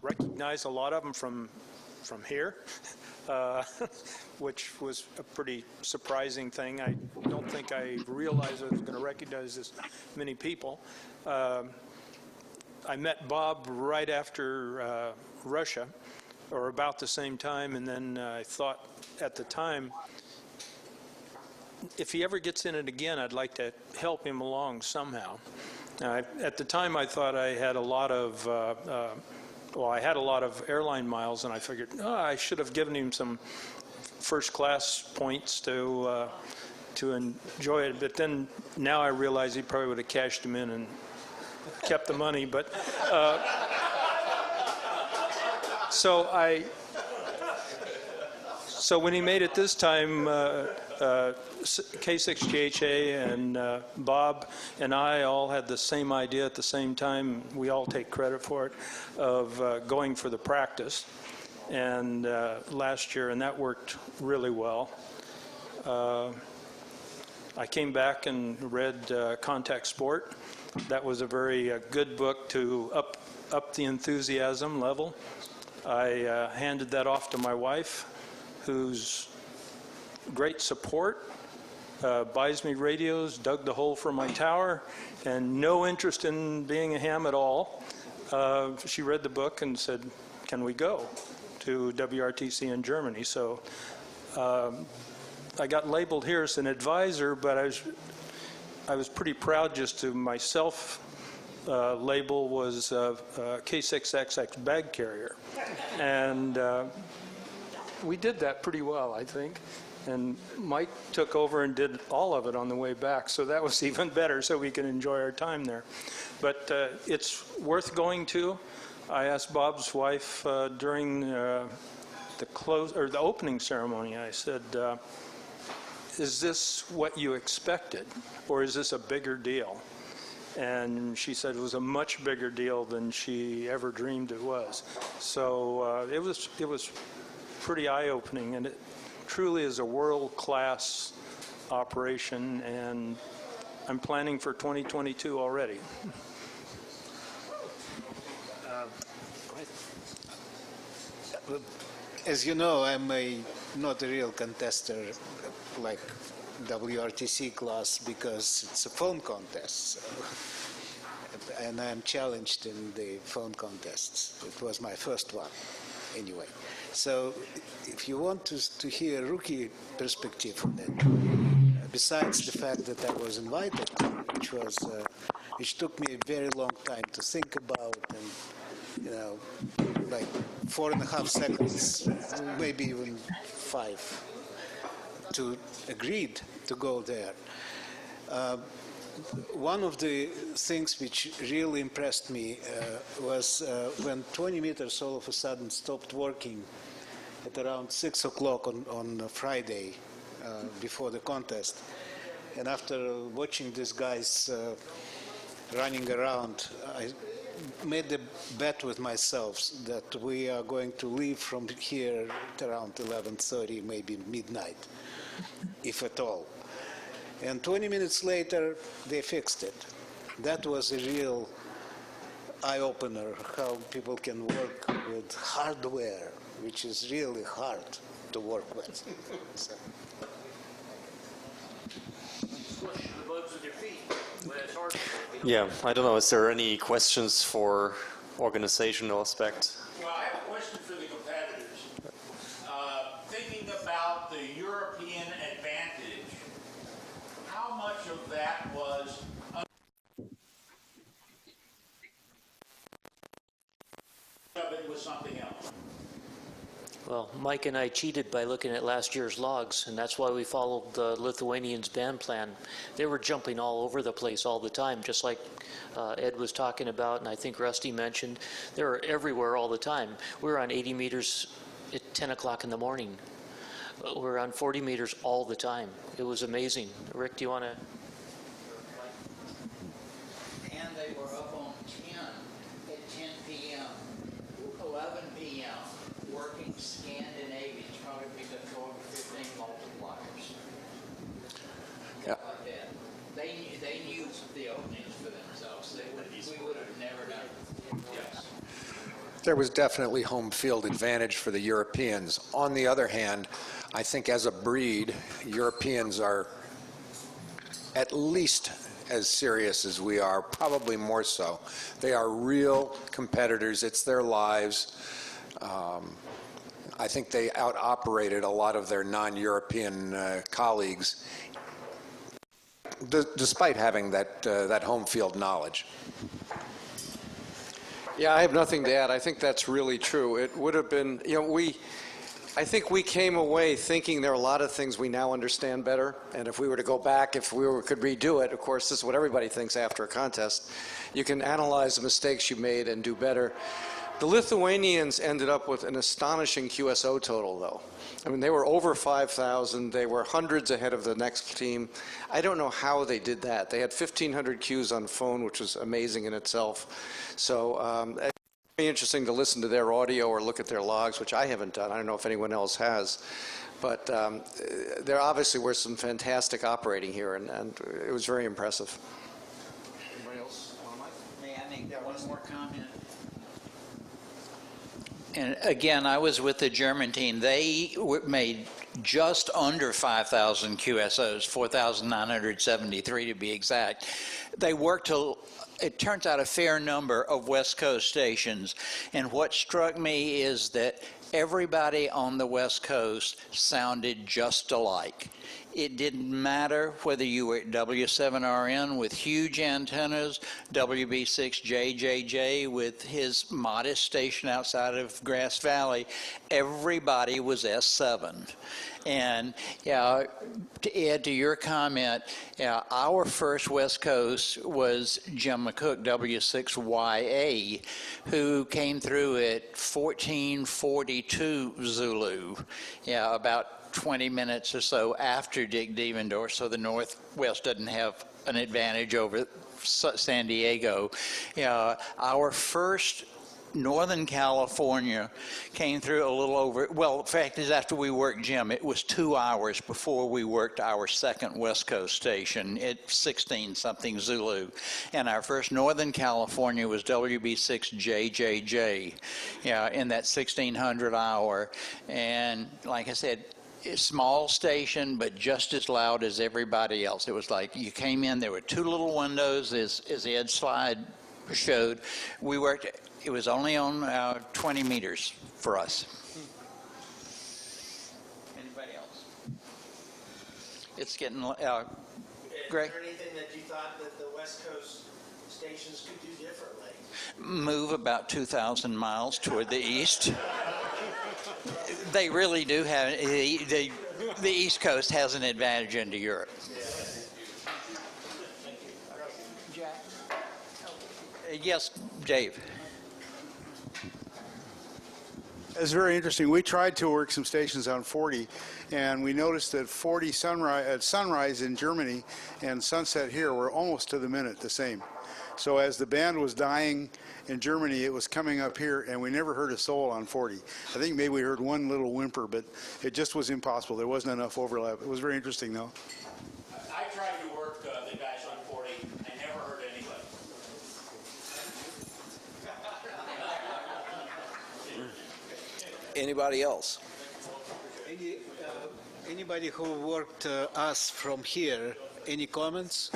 recognize a lot of them from from here, which was a pretty surprising thing. I don't think I realized I was going to recognize this many people. I met Bob right after Russia, or about the same time, and then I thought at the time, if he ever gets in it again, I'd like to help him along somehow. At the time, I thought I had a lot of, I had a lot of airline miles, and I figured, I should have given him some first-class points to enjoy it. But then now I realize he probably would have cashed them in and kept the money. But so when he made it this time, K6GHA and Bob and I all had the same idea at the same time. We all take credit for it, of going for the practice. And last year, and that worked really well. I came back and read Contact Sport. That was a very good book to up the enthusiasm level. I handed that off to my wife, who's great support, buys me radios, dug the hole for my tower, and no interest in being a ham at all. She read the book and said, can we go to WRTC in Germany? So I got labeled here as an advisor, but I was pretty proud just to myself. Label was K6XX bag carrier. And we did that pretty well, I think. And Mike took over and did all of it on the way back, so that was even better, so we can enjoy our time there. But it's worth going to. I asked Bob's wife during the opening ceremony, I said, is this what you expected, or is this a bigger deal? And she said it was a much bigger deal than she ever dreamed it was. So it was pretty eye-opening, and it truly is a world-class operation, and I'm planning for 2022 already. As you know, I'm not a real contester like WRTC class because it's a phone contest. So, and I'm challenged in the phone contests. It was my first one, anyway. So if you want to hear a rookie perspective on it, besides the fact that I was invited, which took me a very long time to think about, and like 4.5 seconds, maybe even 5, to agreed to go there. One of the things which really impressed me was when 20 meters all of a sudden stopped working at around 6 o'clock on Friday before the contest. And after watching these guys running around, I made a bet with myself that we are going to leave from here at around 11:30, maybe midnight, if at all. And 20 minutes later, they fixed it. That was a real eye-opener, how people can work with hardware, which is really hard to work with. So. Yeah, I don't know, is there any questions for organizational aspect? Well, I have a question for the competitors. Thinking about the European advantage, how much of that was of it was something else? Well, Mike and I cheated by looking at last year's logs, and that's why we followed the Lithuanians' band plan. They were jumping all over the place all the time, just like Ed was talking about, and I think Rusty mentioned. They were everywhere all the time. We were on 80 meters at 10 o'clock in the morning. We were on 40 meters all the time. It was amazing. Rick, do you want to? And they were up on 10 at 10 p.m., 11 p.m., working Scandinavians, probably the 12 or 15 multipliers. Yeah. Like that. They knew the openings for themselves. We would have never done it. Yes. There was definitely home field advantage for the Europeans. On the other hand, I think as a breed, Europeans are at least as serious as we are, probably more so. They are real competitors. It's their lives. I think they out-operated a lot of their non-European colleagues, despite having that home field knowledge. Yeah, I have nothing to add. I think that's really true. It would have been, I think we came away thinking there are a lot of things we now understand better, and if we were to go back, if we could redo it, of course, this is what everybody thinks after a contest, you can analyze the mistakes you made and do better. The Lithuanians ended up with an astonishing QSO total, though. I mean, they were over 5,000. They were hundreds ahead of the next team. I don't know how they did that. They had 1,500 Qs on phone, which was amazing in itself. So it's very interesting to listen to their audio or look at their logs, which I haven't done. I don't know if anyone else has. But there obviously were some fantastic operating here, and it was very impressive. Anybody else want to? May I make one more comment? And again, I was with the German team. They made just under 5,000 QSOs, 4,973 to be exact. They worked till, it turns out, a fair number of West Coast stations. And what struck me is that everybody on the West Coast sounded just alike. It didn't matter whether you were at W7RN with huge antennas, WB6JJJ with his modest station outside of Grass Valley. Everybody was S7. And yeah, to add to your comment, our first West Coast was Jim McCook, W6YA, who came through at 1442 Zulu, about 20 minutes or so after Dick Devendorf, so the Northwest doesn't have an advantage over San Diego. Our first Northern California came through a little over, well, in fact, is after we worked Jim, it was 2 hours before we worked our second West Coast station at 16-something Zulu. And our first Northern California was WB6JJJ, in that 1600 hour. And like I said, small station, but just as loud as everybody else. It was like you came in, there were two little windows, as Ed's slide showed. We worked, it was only on 20 meters for us. Anybody else? It's getting, Greg? Is there anything that you thought that the West Coast stations could do differently? Move about 2,000 miles toward the east. They really do have, the East Coast has an advantage into Europe. Jack? Yes, Dave. It's very interesting. We tried to work some stations on 40, and we noticed that 40 at sunrise in Germany and sunset here were almost to the minute the same. So as the band was dying in Germany, it was coming up here, and we never heard a soul on 40. I think maybe we heard one little whimper, but it just was impossible. There wasn't enough overlap. It was very interesting, though. I tried to work the guys on 40. I never heard anybody. Anybody else? Anybody who worked us from here, any comments?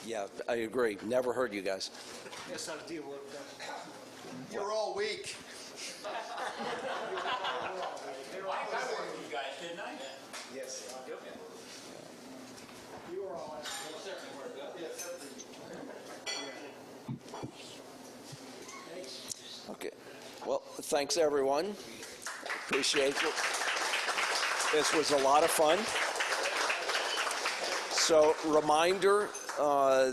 Yeah, I agree. Never heard you guys. SRD worked us. You're all weak. I worked you guys, didn't I? Yes. You were all Okay. Well, thanks everyone. Appreciate it. This was a lot of fun. So, reminder,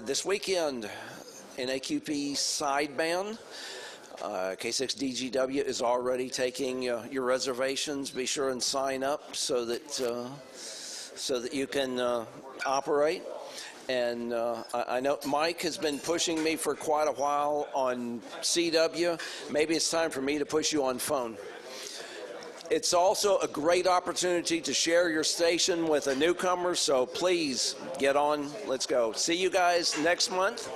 this weekend, NAQP sideband, K6DGW is already taking your reservations. Be sure and sign up so that you can operate. And I know Mike has been pushing me for quite a while on CW. Maybe it's time for me to push you on phone. It's also a great opportunity to share your station with a newcomer, so please get on. Let's go. See you guys next month.